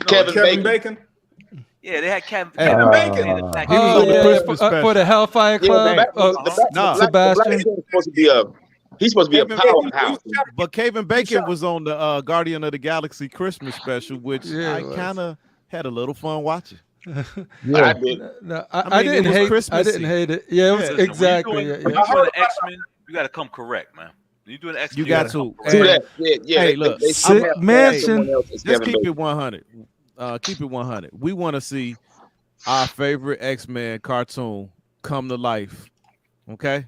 Speaker 5: Kevin Bacon.
Speaker 7: Yeah, they had Kevin
Speaker 6: Kevin Bacon.
Speaker 7: Bacon. in Black
Speaker 3: He was
Speaker 7: King.
Speaker 3: on the Christmas
Speaker 4: for
Speaker 3: special.
Speaker 4: the Hellfire Club.
Speaker 3: Nah.
Speaker 5: The Black King is supposed to be he's supposed to be a
Speaker 6: Kevin Bacon.
Speaker 5: powerhouse.
Speaker 3: But Kevin Bacon was on the Guardian of the Galaxy Christmas special, which
Speaker 4: Yeah, it
Speaker 3: I
Speaker 4: was.
Speaker 3: kind of had a little fun watching.
Speaker 5: I did.
Speaker 4: No,
Speaker 3: I
Speaker 4: I
Speaker 3: mean,
Speaker 4: didn't
Speaker 3: it was
Speaker 4: hate. I
Speaker 3: Christmassy.
Speaker 4: didn't hate it. Yeah, it was
Speaker 3: Yeah.
Speaker 4: exactly.
Speaker 7: When
Speaker 4: Yeah,
Speaker 7: you're
Speaker 4: yeah.
Speaker 7: doing the X-Men, you got to come correct, man. When you're doing the X-Men,
Speaker 3: You got
Speaker 7: gotta come
Speaker 3: to.
Speaker 7: correct.
Speaker 5: Do
Speaker 3: And-
Speaker 5: that. Yeah.
Speaker 3: Hey,
Speaker 5: they-
Speaker 3: look,
Speaker 5: they
Speaker 4: Sick
Speaker 5: have
Speaker 4: Mansion.
Speaker 5: someone else as
Speaker 3: Let's
Speaker 5: Kevin
Speaker 3: keep
Speaker 5: Bacon.
Speaker 3: it 100. Keep it 100. We want to see our favorite X-Men cartoon come to life, okay?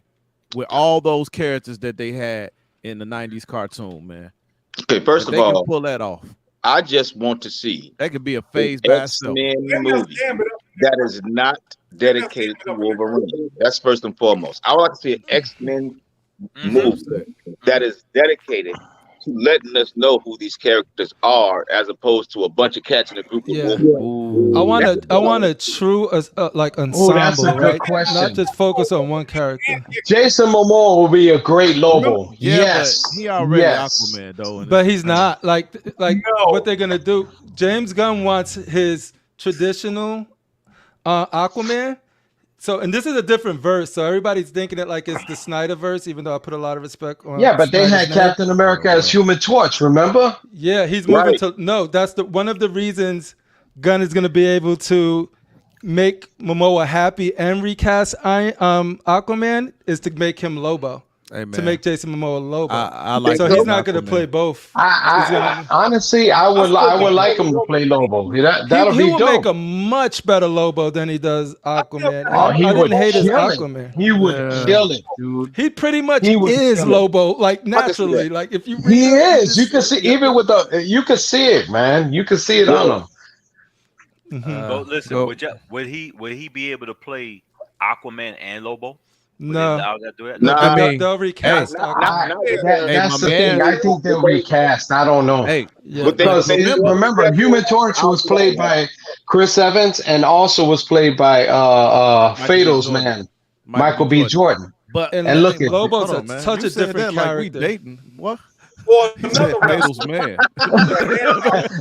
Speaker 3: With all those characters that they had in the 90s cartoon, man.
Speaker 5: Okay, first
Speaker 3: If
Speaker 5: of
Speaker 3: they can
Speaker 5: all,
Speaker 3: pull that off.
Speaker 5: I just want to see
Speaker 3: That could be a
Speaker 5: an
Speaker 3: phase by itself.
Speaker 5: X-Men movie that is not dedicated to Wolverine. That's first and foremost. I would like to see an X-Men movie that is dedicated to letting us know who these characters are, as opposed to a bunch of cats in a group of
Speaker 4: Yeah.
Speaker 5: Wolverine.
Speaker 4: I want a true like
Speaker 8: Ooh, that's
Speaker 4: ensemble,
Speaker 8: a good
Speaker 4: right?
Speaker 8: question.
Speaker 4: Not just focus on one character.
Speaker 8: Jason Momoa will be a great Lobo.
Speaker 3: Yeah,
Speaker 8: Yes.
Speaker 3: but he already
Speaker 8: Yes.
Speaker 3: Aquaman, though. and
Speaker 4: But
Speaker 3: it's-
Speaker 4: he's not like what they're gonna do. James Gunn wants his traditional Aquaman. So, and this is a different verse. So everybody's thinking it like it's the Snyderverse, even though I put a lot of respect on.
Speaker 8: Yeah, but they had
Speaker 4: Snyder's name.
Speaker 8: Captain America as Human Torch, remember?
Speaker 4: Yeah, he's moving
Speaker 5: Right.
Speaker 4: to no. That's one of the reasons Gunn is going to be able to make Momoa happy and recast Aquaman is to make him Lobo.
Speaker 3: Hey, man.
Speaker 4: To make Jason Momoa Lobo.
Speaker 3: I like
Speaker 4: so
Speaker 3: that
Speaker 4: he's not going to
Speaker 3: Aquaman.
Speaker 4: play both.
Speaker 8: Honestly, I would like him to play Lobo. That'll
Speaker 4: he
Speaker 8: be
Speaker 4: will
Speaker 8: dope.
Speaker 4: make a much better Lobo than he does Aquaman.
Speaker 8: Oh, he
Speaker 4: I
Speaker 8: would
Speaker 4: didn't hate his
Speaker 8: kill it.
Speaker 4: Aquaman.
Speaker 8: He would kill it, dude.
Speaker 4: He pretty much
Speaker 8: He would
Speaker 4: is
Speaker 8: kill it.
Speaker 4: Lobo, like naturally. Like if you
Speaker 8: He
Speaker 4: read
Speaker 8: is. You can see even with you can see it, man. You can see it on him.
Speaker 7: But listen,
Speaker 4: go-
Speaker 7: would he be able to play Aquaman and Lobo? Would
Speaker 4: No.
Speaker 7: they allow that to do that?
Speaker 5: Nah,
Speaker 3: I mean,
Speaker 4: they'll recast.
Speaker 8: That's the
Speaker 3: my
Speaker 8: thing.
Speaker 3: man.
Speaker 8: I think they'll recast. I don't know.
Speaker 3: Hey,
Speaker 4: Yeah.
Speaker 5: But
Speaker 8: Because remember, Human Torch was played by Chris Evans and also was played by Fatal's
Speaker 3: Jordan.
Speaker 8: man, Michael B. Jordan.
Speaker 3: But
Speaker 4: and
Speaker 8: look at-
Speaker 4: Lobo's
Speaker 3: hold on, man.
Speaker 4: such
Speaker 3: You
Speaker 4: a
Speaker 3: said
Speaker 4: different
Speaker 3: that
Speaker 4: character.
Speaker 3: like we dating. What?
Speaker 6: Well,
Speaker 3: He said Fatal's man.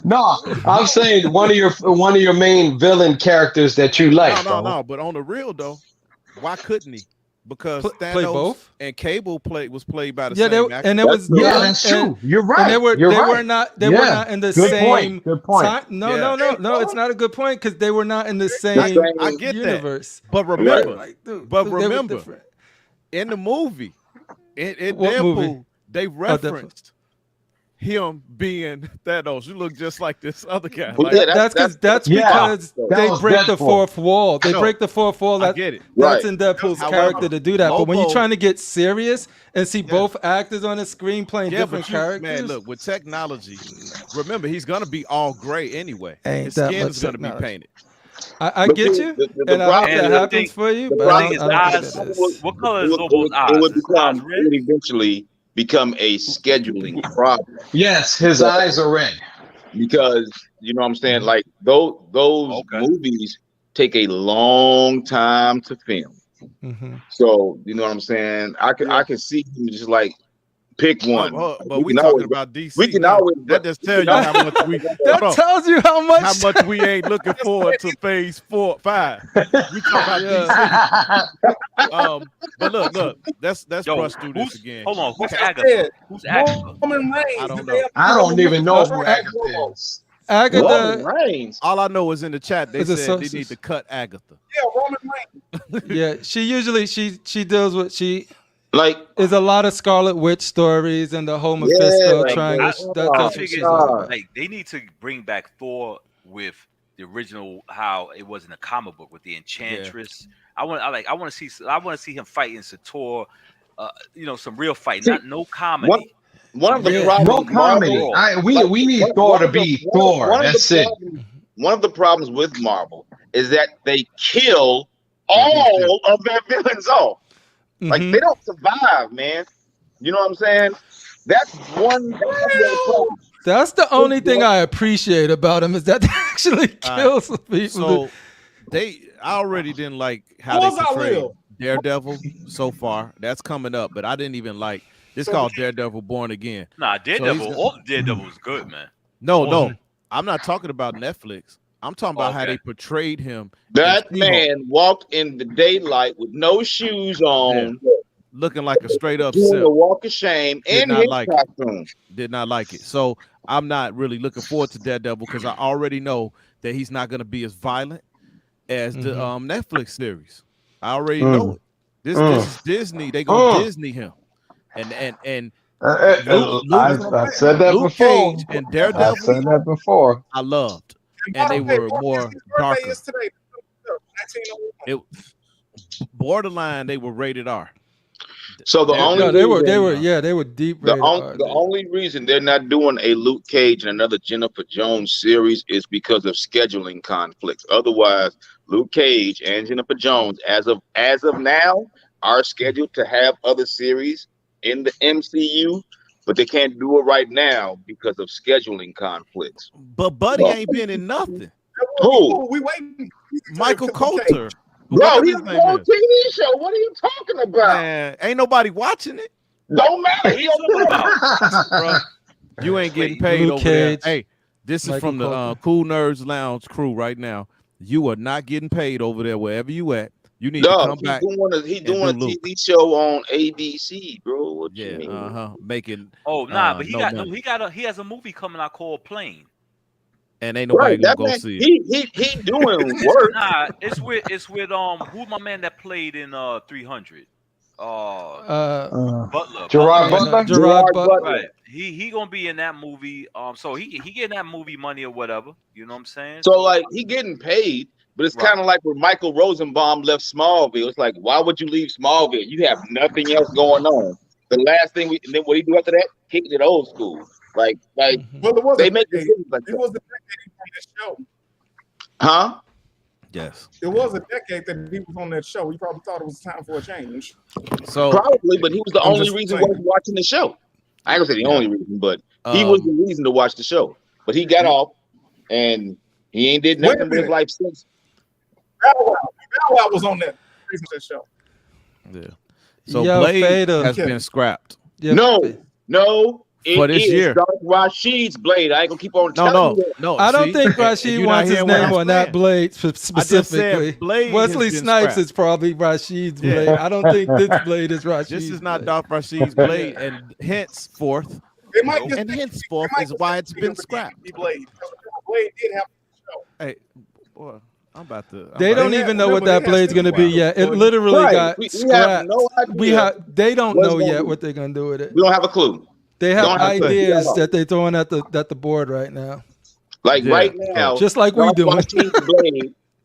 Speaker 8: No, I'm saying one of your main villain characters that you like.
Speaker 3: No. But on the real though, why couldn't he? Because
Speaker 4: Play
Speaker 3: Thanos
Speaker 4: both?
Speaker 3: and Cable was played by the
Speaker 4: Yeah,
Speaker 3: same actor.
Speaker 4: and it was
Speaker 8: Yeah, that's true.
Speaker 4: and-
Speaker 8: You're right.
Speaker 4: And they were
Speaker 8: You're right.
Speaker 4: were not they were
Speaker 8: Yeah.
Speaker 4: not in the
Speaker 8: Good
Speaker 4: same
Speaker 8: point. Good point.
Speaker 4: time. No,
Speaker 3: Yeah.
Speaker 4: no, it's not a good point because they were not in the same
Speaker 3: I get that.
Speaker 4: universe.
Speaker 3: But remember,
Speaker 4: Like, dude,
Speaker 3: but
Speaker 4: they were
Speaker 3: remember,
Speaker 4: different.
Speaker 3: in the movie, in
Speaker 4: What
Speaker 3: Deadpool,
Speaker 4: movie?
Speaker 3: they
Speaker 4: Deadpool.
Speaker 3: referenced him being Thanos. You look just like this other guy.
Speaker 5: Well,
Speaker 3: Like,
Speaker 5: yeah,
Speaker 4: That's
Speaker 8: Yeah,
Speaker 4: because
Speaker 8: that
Speaker 4: they
Speaker 8: was
Speaker 4: break the
Speaker 8: Deadpool.
Speaker 4: fourth wall. They
Speaker 3: I know.
Speaker 4: break the fourth wall.
Speaker 3: I
Speaker 4: That,
Speaker 3: get it.
Speaker 4: That's
Speaker 5: Right.
Speaker 4: in Deadpool's
Speaker 3: However,
Speaker 4: character to do that. But when you're
Speaker 3: Lobo-
Speaker 4: trying to get serious and see both actors on the screen playing
Speaker 3: Yeah,
Speaker 4: different
Speaker 3: but you,
Speaker 4: characters,
Speaker 3: man, look, with technology, remember, he's going to be all gray anyway.
Speaker 4: Ain't
Speaker 3: His
Speaker 4: that
Speaker 3: skin
Speaker 4: much
Speaker 3: is going to be
Speaker 4: technology.
Speaker 3: painted.
Speaker 4: I
Speaker 5: But
Speaker 4: get
Speaker 5: see,
Speaker 4: you,
Speaker 5: the
Speaker 4: and I hope
Speaker 5: problem-
Speaker 4: that
Speaker 7: and the
Speaker 4: happens
Speaker 7: thing-
Speaker 4: for you.
Speaker 5: the
Speaker 4: But
Speaker 5: problem
Speaker 4: I
Speaker 7: His
Speaker 4: don't
Speaker 7: eyes.
Speaker 4: think it is.
Speaker 7: What color is
Speaker 5: It
Speaker 7: Lobo's eyes?
Speaker 5: would
Speaker 7: His
Speaker 5: become,
Speaker 7: eyes
Speaker 5: it
Speaker 7: red?
Speaker 5: would eventually become a scheduling problem
Speaker 8: Yes, his eyes are red.
Speaker 5: because you know what I'm saying. Like those
Speaker 7: Okay.
Speaker 5: movies take a long time to film.
Speaker 4: Mhm.
Speaker 5: So you know what I'm saying. I can see you just like pick one.
Speaker 3: But we
Speaker 5: can
Speaker 3: talking
Speaker 5: always-
Speaker 3: about DC.
Speaker 5: we can
Speaker 3: now.
Speaker 5: always-
Speaker 3: That just tell you how much we
Speaker 4: That
Speaker 3: hold on.
Speaker 4: tells you how much.
Speaker 3: we ain't looking forward to phase 4, 5. We talking about DC. But look, let's
Speaker 7: Yo,
Speaker 3: brush through this
Speaker 7: who's,
Speaker 3: again.
Speaker 7: hold on, who's
Speaker 6: Like I
Speaker 7: Agatha?
Speaker 6: said,
Speaker 7: Who's Agatha?
Speaker 6: Roman Reigns.
Speaker 3: I don't know.
Speaker 8: I don't even know who Agatha is.
Speaker 5: Roman
Speaker 4: Agatha,
Speaker 5: Reigns.
Speaker 3: All I know is in the chat they
Speaker 4: Is it
Speaker 3: said they
Speaker 4: so-
Speaker 3: need to cut Agatha.
Speaker 6: Yeah, Roman Reigns.
Speaker 4: yeah, she usually she deals with she
Speaker 5: Like
Speaker 4: is a lot of Scarlet Witch stories and the whole Mephisto
Speaker 5: like,
Speaker 4: triangle. That's
Speaker 7: I
Speaker 4: what
Speaker 7: figured
Speaker 4: she's all about.
Speaker 7: like they need to bring back Thor with the original how it was in the comic book with the Enchantress. I want to see him fighting Sator. Some real fight,
Speaker 5: See,
Speaker 7: not no comedy.
Speaker 5: one of the
Speaker 4: Yeah.
Speaker 5: problems.
Speaker 8: No
Speaker 5: with Marvel-
Speaker 8: comedy. We need Thor to be Thor.
Speaker 5: one of the
Speaker 8: That's it.
Speaker 5: problems- One of the problems with Marvel is that they kill all of their villains off. Like
Speaker 4: Mhm.
Speaker 5: they don't survive, man. You know what I'm saying? That's one.
Speaker 4: That's the only thing I appreciate about him is that they actually kill some people.
Speaker 3: So I already didn't like how they portrayed Daredevil so far. That's coming up, but I didn't even like this called Daredevil Born Again.
Speaker 7: Nah, Daredevil, all the Daredevil was good, man.
Speaker 3: No, I'm not talking about Netflix. I'm talking about how they portrayed him.
Speaker 5: That man walked in the daylight with no shoes on,
Speaker 3: looking like a straight up
Speaker 5: doing
Speaker 3: simp.
Speaker 5: a walk of shame in his costume.
Speaker 3: Did not like it. So I'm not really looking forward to Daredevil because I already know that he's not going to be as violent as the Netflix series. I already know it. This is Disney. They gonna Disney him, and
Speaker 8: I said that
Speaker 3: Luke
Speaker 8: before.
Speaker 3: Cage and Daredevil.
Speaker 8: I said that before.
Speaker 3: I loved, and they were more darker. Borderline, they were rated R.
Speaker 5: So the only
Speaker 4: they were deep.
Speaker 5: The only reason they're not doing a Luke Cage and another Jennifer Jones series is because of scheduling conflicts. Otherwise, Luke Cage and Jennifer Jones, as of now, are scheduled to have other series in the MCU, but they can't do it right now because of scheduling conflicts.
Speaker 3: But Buddy ain't been in nothing.
Speaker 5: Who?
Speaker 6: We waiting.
Speaker 3: Michael Coulter.
Speaker 5: Bro, he's on a TV show. What are you talking about?
Speaker 3: Man, ain't nobody watching it.
Speaker 5: Don't matter. He on
Speaker 3: Bro, you ain't getting paid
Speaker 4: Luke
Speaker 3: over
Speaker 4: Cage,
Speaker 3: there. Hey, this is
Speaker 4: Michael
Speaker 3: from the KoolNerdz Lounge crew right now. You are not getting paid over there wherever you at. You need to come back.
Speaker 5: He's doing a TV show on ABC, bro. What you mean?
Speaker 3: Making.
Speaker 7: But he has a movie coming out called Plane.
Speaker 3: And ain't nobody gonna go see it.
Speaker 5: He doing work.
Speaker 7: Nah, it's with who's my man that played in 300? Butler.
Speaker 8: Gerard Butler.
Speaker 4: Gerard Butler.
Speaker 7: Right. He gonna be in that movie. So he getting that movie money or whatever. You know what I'm saying?
Speaker 5: So like he getting paid, but it's kind of like when Michael Rosenbaum left Smallville. It's like, why would you leave Smallville? You have nothing else going on. The last thing and then what do you do after that? Kick it old school. Like
Speaker 6: well,
Speaker 5: they make decisions like
Speaker 6: it was a decade on this show.
Speaker 5: Huh?
Speaker 3: Yes.
Speaker 6: It was a decade that he was on that show. He probably thought it was time for a change.
Speaker 3: So
Speaker 5: probably, but he was the only reason why he was watching the show. I ain't gonna say the only reason, but he was the reason to watch the show. But he got off, and he ain't did nothing with his life since.
Speaker 6: Bow Wow was on that show.
Speaker 3: Yeah. So Blade has been scrapped.
Speaker 5: No.
Speaker 3: For this year,
Speaker 5: Dark Rashid's Blade. I ain't gonna keep on telling you.
Speaker 3: No.
Speaker 4: I don't think Rashid wants his name on that Blade specifically.
Speaker 3: Blade
Speaker 4: Wesley Snipes is probably Rashid's Blade. I don't think this Blade is Rashid's.
Speaker 3: This is not Dark Rashid's Blade, and henceforth is why it's been scrapped.
Speaker 6: Blade did have a show.
Speaker 3: Hey, boy. I'm about to.
Speaker 4: They don't even know what that Blade's gonna be yet. It literally got scrapped. They don't know yet what they're gonna do with it.
Speaker 5: We don't have a clue.
Speaker 4: They have ideas that they're throwing at the board right now.
Speaker 5: Like right now,
Speaker 4: just like we do.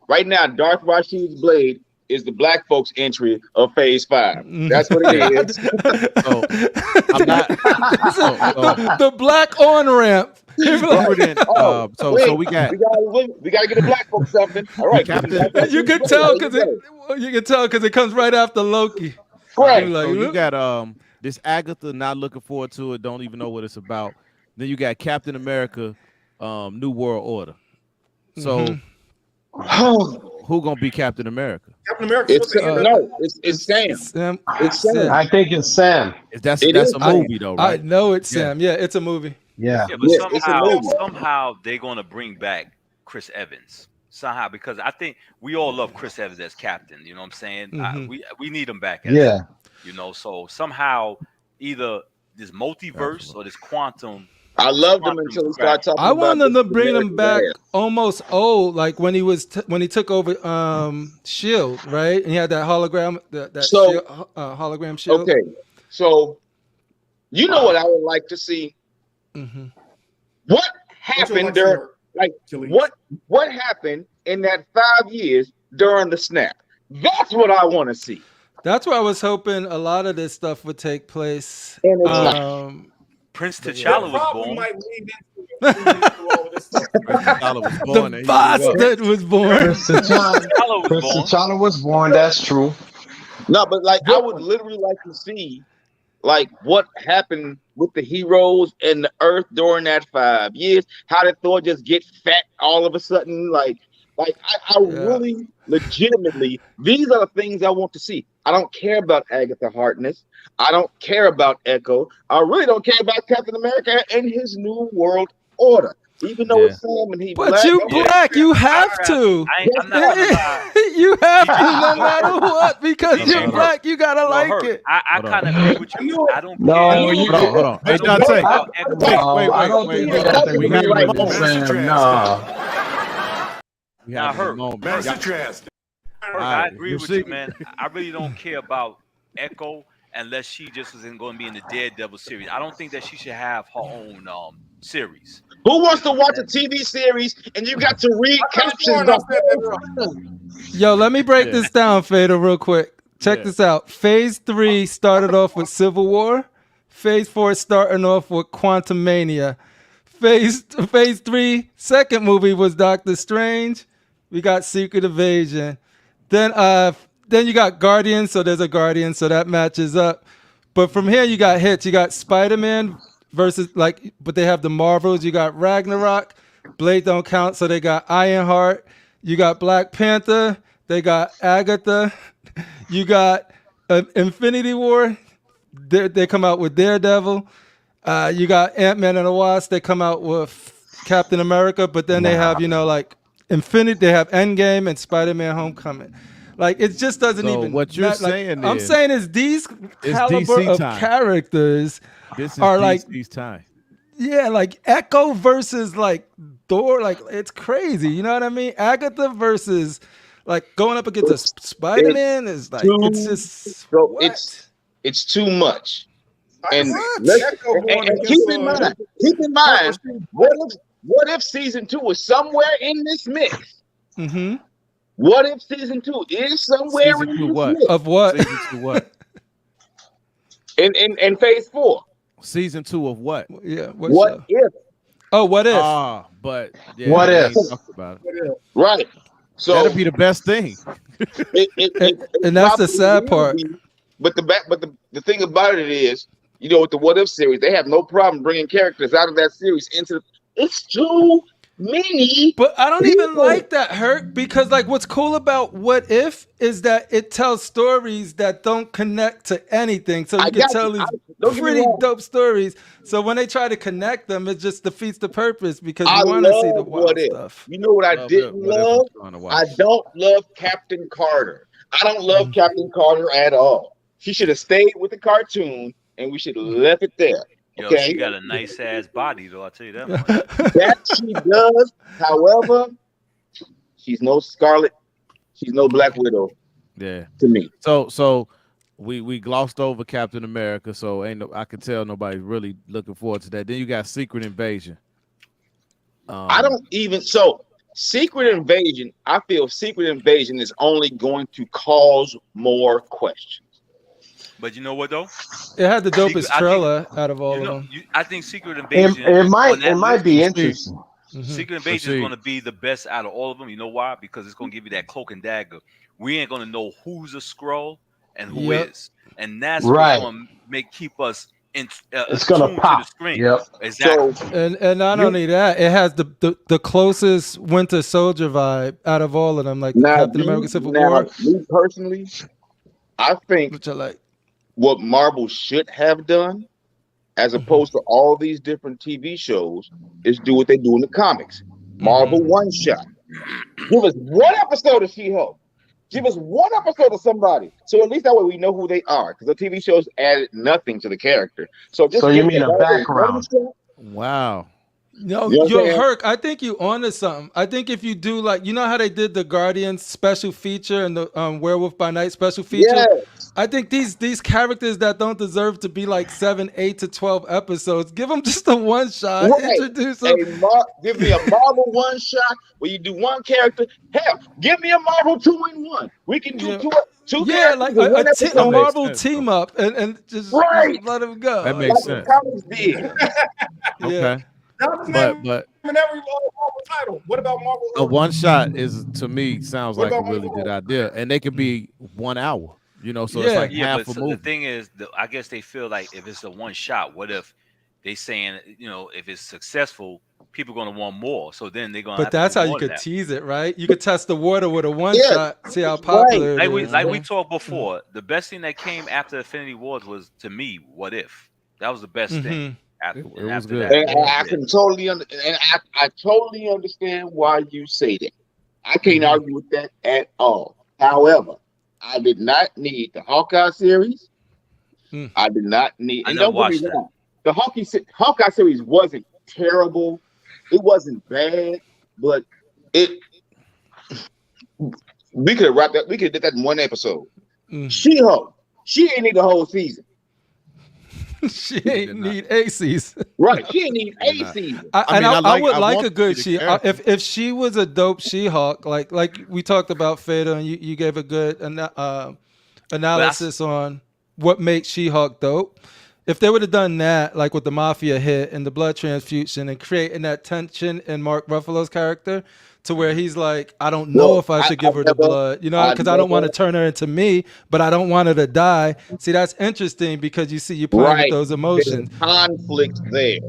Speaker 5: Right now, Darth Rashid's Blade is the black folks' entry of Phase 5. That's what it is.
Speaker 3: So, I'm not.
Speaker 4: The black on ramp.
Speaker 3: So we got
Speaker 5: to get the black folks something. All right,
Speaker 4: you can tell because it comes right after Loki.
Speaker 5: Right.
Speaker 3: So you got this Agatha, not looking forward to it. Don't even know what it's about. Then you got Captain America, New World Order. So who gonna be Captain America?
Speaker 6: Captain America.
Speaker 5: It's Sam. It's Sam.
Speaker 8: I think it's Sam.
Speaker 3: That's a movie though, right?
Speaker 4: I know it's Sam. Yeah, it's a movie.
Speaker 8: Yeah.
Speaker 7: But somehow they're gonna bring back Chris Evans. Somehow, because I think we all love Chris Evans as captain. You know what I'm saying? We need him back. You know, so somehow either this multiverse or this quantum.
Speaker 5: I loved him until he started talking.
Speaker 4: I wanted to bring him back almost old, like when he was when he took over Shield, right? And he had that hologram, hologram Shield.
Speaker 5: Okay, so you know what I would like to see? What happened during, what happened in that 5 years during the snap? That's what I want to see.
Speaker 4: That's where I was hoping a lot of this stuff would take place.
Speaker 7: Prince T'Challa was born.
Speaker 4: The bastard was born.
Speaker 8: Prince T'Challa was born. That's true.
Speaker 5: No, but like I would literally like to see like what happened with the heroes and the Earth during that 5 years. How did Thor just get fat all of a sudden? I really legitimately, these are the things I want to see. I don't care about Agatha Harkness. I don't care about Echo. I really don't care about Captain America and his New World Order. Even though it's Sam and he
Speaker 4: But
Speaker 5: black.
Speaker 4: you black, you have to.
Speaker 7: I'm not gonna lie.
Speaker 4: You have to no matter what, because you're black. You gotta like it.
Speaker 7: I kind of agree with you. I don't
Speaker 8: No,
Speaker 7: care.
Speaker 3: Hold on. Hey, Dante.
Speaker 8: I don't think you have to
Speaker 3: We
Speaker 8: agree
Speaker 3: got
Speaker 8: with
Speaker 3: a
Speaker 8: the
Speaker 3: moment.
Speaker 8: Sam. Nah.
Speaker 3: We have a
Speaker 7: Hurt.
Speaker 3: moment.
Speaker 7: I agree with you, man. I really don't care about Echo unless she just isn't going to be in the Daredevil series. I don't think that she should have her own series.
Speaker 5: Who wants to watch a TV series and you got to read captions?
Speaker 4: Yo, let me break this down, Fader, real quick. Check this out. Phase 3 started off with Civil War. Phase 4 starting off with Quantum Mania. Phase 3, second movie was Doctor Strange. We got Secret Invasion. Then you got Guardians, so there's a Guardian, so that matches up. But from here you got hits. You got Spider-Man versus but they have the Marvels. You got Ragnarok. Blade don't count, so they got Ironheart. You got Black Panther. They got Agatha. You got Infinity War. They come out with Daredevil. You got Ant-Man and the Wasp. They come out with Captain America, but then they have Infinity. They have Endgame and Spider-Man: Homecoming. It just doesn't even.
Speaker 3: What you're saying
Speaker 4: I'm saying is these caliber
Speaker 3: DC
Speaker 4: of
Speaker 3: time. Characters are DC's time.
Speaker 4: Yeah, Echo versus Thor. It's crazy. You know what I mean? Agatha versus going up against a Spider-Man is it's just
Speaker 5: it's too much. And keep in mind, what if season 2 is somewhere in this mix?
Speaker 4: Mm-hmm.
Speaker 5: What if season 2 is somewhere in this mix?
Speaker 4: Of what?
Speaker 3: Season 2 what?
Speaker 5: In phase 4.
Speaker 3: Season 2 of what?
Speaker 4: Yeah.
Speaker 5: What if?
Speaker 4: Oh, what if?
Speaker 3: But
Speaker 8: what if?
Speaker 3: About it.
Speaker 5: Right. So
Speaker 3: that'd be the best thing.
Speaker 4: And that's the sad part.
Speaker 5: But the thing about it is, with the What If series, they have no problem bringing characters out of that series into it's too many.
Speaker 4: But I don't even like that, Hurt, because what's cool about What If is that it tells stories that don't connect to anything. So you can tell these pretty dope stories. So when they try to connect them, it just defeats the purpose because you want to see the wild stuff.
Speaker 5: You know what I didn't love? I don't love Captain Carter. I don't love Captain Carter at all. She should have stayed with the cartoon and we should have left it there. Okay?
Speaker 7: Yo, she got a nice ass body, though. I'll tell you that much.
Speaker 5: That she does. However, she's no Scarlet. She's no Black Widow.
Speaker 3: Yeah.
Speaker 5: To me.
Speaker 3: So we glossed over Captain America. So I can tell nobody's really looking forward to that. Then you got Secret Invasion.
Speaker 5: I don't even Secret Invasion. I feel Secret Invasion is only going to cause more questions.
Speaker 7: But you know what though?
Speaker 4: It had the dopest trailer out of all of them.
Speaker 7: I think Secret Invasion.
Speaker 8: It might be interesting.
Speaker 7: Secret Invasion is going to be the best out of all of them. You know why? Because it's going to give you that cloak and dagger. We ain't going to know who's a Skrull and who is, and that's what's going to keep us in.
Speaker 8: It's going to pop.
Speaker 7: To the screen.
Speaker 8: Yep.
Speaker 7: Exactly.
Speaker 4: And not only that, it has the closest Winter Soldier vibe out of all of them, Captain America: Civil War.
Speaker 5: Me personally, I think
Speaker 4: which I like.
Speaker 5: What Marvel should have done, as opposed to all these different TV shows, is do what they do in the comics. Marvel one shot. Give us one episode of She-Hulk. Give us one episode of somebody. So at least that way we know who they are. Because the TV shows added nothing to the character. So
Speaker 8: you mean a background?
Speaker 3: Wow.
Speaker 4: No, yo, Herc, I think you onto something. I think if you do how they did the Guardians special feature and the Werewolf by Night special feature.
Speaker 5: Yes.
Speaker 4: I think these characters that don't deserve to be 7, 8 to 12 episodes, give them just a one shot.
Speaker 5: Right.
Speaker 4: Introduce them.
Speaker 5: Give me a Marvel one shot where you do one character. Hell, give me a Marvel 2-in-1. We can do two characters.
Speaker 4: A Marvel team up and just let them go.
Speaker 3: That makes sense. Okay. But
Speaker 6: in every Marvel title. What about Marvel?
Speaker 3: A one shot is to me sounds like a really good idea, and they could be 1 hour. You know, so it's like
Speaker 7: Yeah,
Speaker 3: half
Speaker 7: but
Speaker 3: a
Speaker 7: so
Speaker 3: movie.
Speaker 7: the thing is, I guess they feel like if it's a one shot, what if they saying, if it's successful, people gonna want more. So then they're gonna
Speaker 4: But
Speaker 7: have to
Speaker 4: that's
Speaker 7: do
Speaker 4: how you
Speaker 7: more than
Speaker 4: could
Speaker 7: that.
Speaker 4: tease it, right? You could test the water with a one
Speaker 5: Yeah,
Speaker 4: shot, see how
Speaker 5: right.
Speaker 4: popular it is.
Speaker 7: Like we
Speaker 4: man.
Speaker 7: talked before, the best thing that came after Infinity Wars was, to me, What If. That was the best thing.
Speaker 3: It was
Speaker 7: After
Speaker 3: good.
Speaker 7: that,
Speaker 5: And I can totally I totally understand why you say that. I can't argue with that at all. However, I did not need the Hawkeye series. I did not need,
Speaker 7: I
Speaker 5: and
Speaker 7: never
Speaker 5: don't get me
Speaker 7: watched that.
Speaker 5: wrong, the Hawkeye series wasn't terrible. It wasn't bad, but we could have wrapped that. We could have did that in one episode. She-Hulk, she ain't need the whole season.
Speaker 4: She ain't need a season.
Speaker 5: Right, she ain't need a season.
Speaker 4: I would like a
Speaker 3: want
Speaker 4: good
Speaker 3: the
Speaker 4: she.
Speaker 3: character.
Speaker 4: If she was a dope She-Hulk, like we talked about Fada, and you gave a good analysis on what makes She-Hulk dope. If they would have done that, like with the Mafia hit and the blood transfusion, and creating that tension in Mark Ruffalo's character, to where he's like, I don't know if I should give her the blood, because I don't want to turn her into me, but I don't want her to die. See, that's interesting because you playing with those emotions.
Speaker 5: There's conflict there.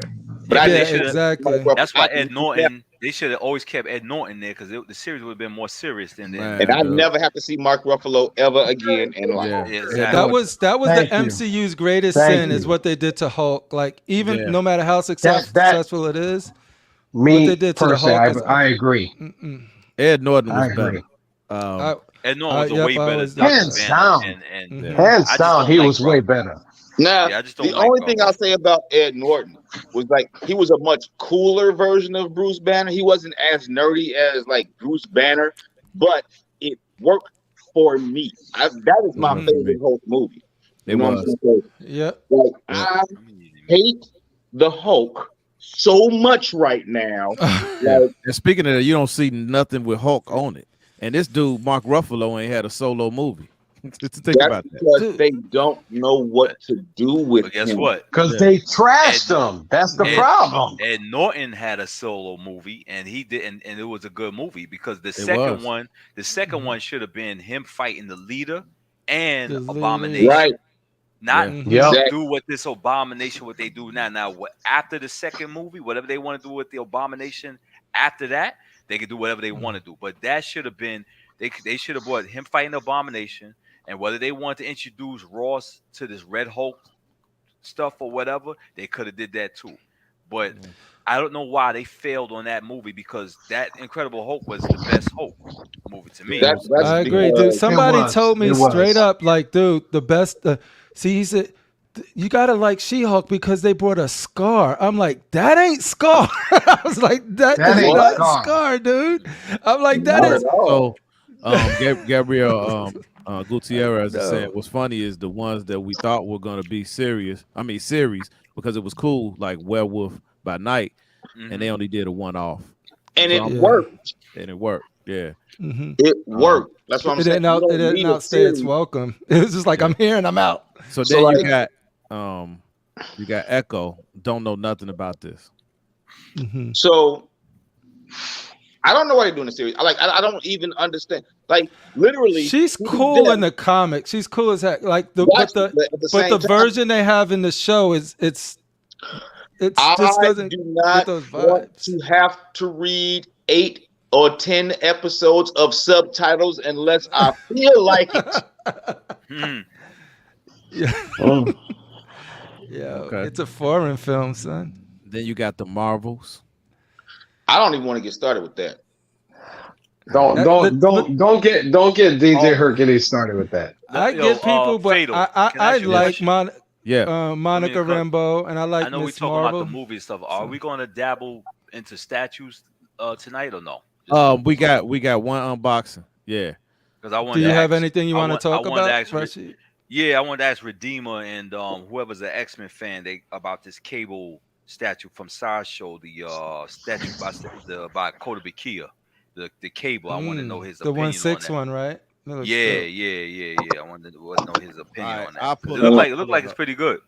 Speaker 5: But
Speaker 7: Yeah,
Speaker 4: exactly.
Speaker 7: That's why Ed Norton. They should have always kept Ed Norton there because the series would have been more serious than that.
Speaker 5: And I never have to see Mark Ruffalo ever again in life.
Speaker 7: Yeah, exactly.
Speaker 4: That was the MCU's greatest sin is what they did to Hulk. Like even no matter how successful it is, what they did to the Hulk.
Speaker 8: I agree.
Speaker 3: Ed Norton was
Speaker 8: agree.
Speaker 3: better.
Speaker 7: Ed Norton was a way better.
Speaker 8: Hands down. Hands down, he was way better.
Speaker 5: Now,
Speaker 7: I just don't
Speaker 5: the
Speaker 7: like
Speaker 5: only
Speaker 7: Rob.
Speaker 5: thing I'll say about Ed Norton was like he was a much cooler version of Bruce Banner. He wasn't as nerdy as like Bruce Banner, but it worked for me. That is my favorite Hulk movie.
Speaker 3: It was.
Speaker 5: Like, I hate the Hulk so much right now.
Speaker 3: And speaking of that, you don't see nothing with Hulk on it. And this dude, Mark Ruffalo, ain't had a solo movie. Just think about that.
Speaker 5: Because they don't know what to do with
Speaker 7: But guess
Speaker 5: him.
Speaker 7: what?
Speaker 8: Because they trashed him. That's the problem.
Speaker 7: Ed Norton had a solo movie, and he did, and it was a good movie because the second one should have been him fighting the leader and Abomination.
Speaker 5: Right.
Speaker 7: Not
Speaker 5: Exactly.
Speaker 7: do what this Abomination, what they do now. Now, after the second movie, whatever they want to do with the Abomination after that, they can do whatever they want to do. But that should have been, they should have brought him fighting the Abomination, and whether they want to introduce Ross to this Red Hulk stuff or whatever, they could have did that too. But I don't know why they failed on that movie because that Incredible Hulk was the best Hulk movie to me.
Speaker 4: I agree, dude. Somebody told me straight up, like, dude, the best. See, he said, you gotta like She-Hulk because they brought a Scar. I'm like, that ain't Scar. I was like, that is
Speaker 8: ain't
Speaker 4: not Scar, dude. I'm like, that is.
Speaker 3: So, Gabriel Gutierrez is saying what's funny is the ones that we thought were gonna be series because it was cool, like Werewolf by Night, and they only did a one-off,
Speaker 5: and it worked.
Speaker 3: And it worked, yeah.
Speaker 5: It worked. That's what I'm saying.
Speaker 4: It didn't outstay its welcome. It was just like, I'm here and I'm out.
Speaker 3: So then you got Echo. Don't know nothing about this.
Speaker 5: So I don't know why they're doing the series. I don't even understand. Like literally,
Speaker 4: she's cool in the comics. She's cool as heck. Like the version they have in the show is it just doesn't
Speaker 5: do not
Speaker 4: get those
Speaker 5: want
Speaker 4: vibes.
Speaker 5: to have to read 8 or 10 episodes of subtitles unless I feel like it.
Speaker 4: It's a foreign film, son.
Speaker 3: Then you got the Marvels.
Speaker 5: I don't even want to get started with that.
Speaker 8: Don't get DJ Hercules started with that.
Speaker 4: I get people, but
Speaker 7: Fatal.
Speaker 4: I like Monica
Speaker 7: Let me
Speaker 4: Rambeau, and I like
Speaker 7: I know we're
Speaker 4: Miss
Speaker 7: talking
Speaker 4: Marvel.
Speaker 7: about the movie stuff. Are we going to dabble into statues tonight or no?
Speaker 3: We got one unboxing. Yeah.
Speaker 7: Because I want.
Speaker 4: Do you have anything you want to talk about?
Speaker 7: I wanted to ask Redeemer and whoever's an X-Men fan about this Cable statue from Sideshow, the statue by Kota Bakia, the Cable. I want to know his opinion on that.
Speaker 4: The 1/6 one, right?
Speaker 7: Yeah. I wanted to know his opinion on that. It looked like it's pretty good.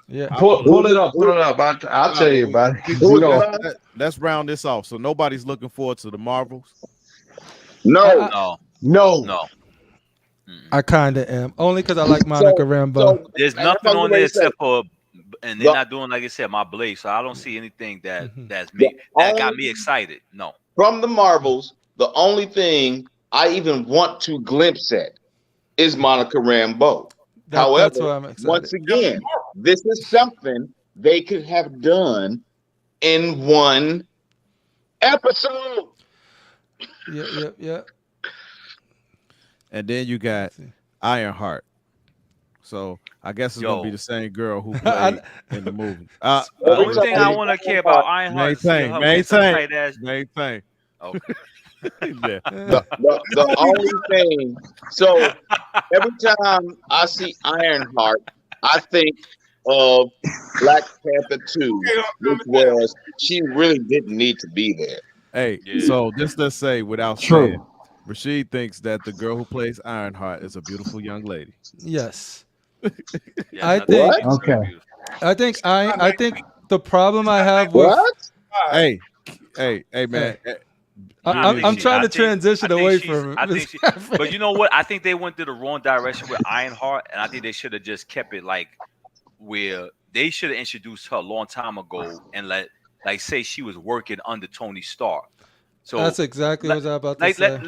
Speaker 4: Yeah,
Speaker 8: pull it up. I'll tell you about it.
Speaker 3: Let's round this off. So nobody's looking forward to the Marvels.
Speaker 5: No.
Speaker 4: I kind of am, only because I like Monica Rambeau.
Speaker 7: There's
Speaker 5: and that's
Speaker 7: nothing
Speaker 5: what
Speaker 7: on
Speaker 5: I'm
Speaker 7: there
Speaker 5: saying.
Speaker 7: except for, and they're not doing like I said, my Blade. So I don't see anything that's me that got me excited. No.
Speaker 5: From the Marvels, the only thing I even want to glimpse at is Monica Rambeau.
Speaker 4: That's
Speaker 5: However,
Speaker 4: why I'm excited.
Speaker 5: once again, this is something they could have done in one episode.
Speaker 4: Yeah.
Speaker 3: And then you got Ironheart. So I guess it's gonna be the same girl who played in the movie.
Speaker 7: The only thing I want to care about Ironheart is seeing her with some tight ass.
Speaker 3: Maintain.
Speaker 7: Okay.
Speaker 3: Yeah.
Speaker 5: The only thing. So every time I see Ironheart, I think of Black Panther 2, which was she really didn't need to be there.
Speaker 3: Hey, so just let's say without
Speaker 8: True.
Speaker 3: saying, Rashid thinks that the girl who plays Ironheart is a beautiful young lady.
Speaker 4: Yes.
Speaker 7: Yeah,
Speaker 4: I
Speaker 7: nothing
Speaker 4: think.
Speaker 7: is very
Speaker 8: Okay.
Speaker 7: beautiful.
Speaker 4: I think the problem I have with.
Speaker 5: What?
Speaker 3: Hey, man.
Speaker 4: I'm trying to transition away from
Speaker 7: I
Speaker 4: it.
Speaker 7: think but you know what? I think they went to the wrong direction with Ironheart, and I think they should have just kept it like where they should have introduced her a long time ago and say she was working under Tony Stark. So
Speaker 4: that's exactly what I was about to say.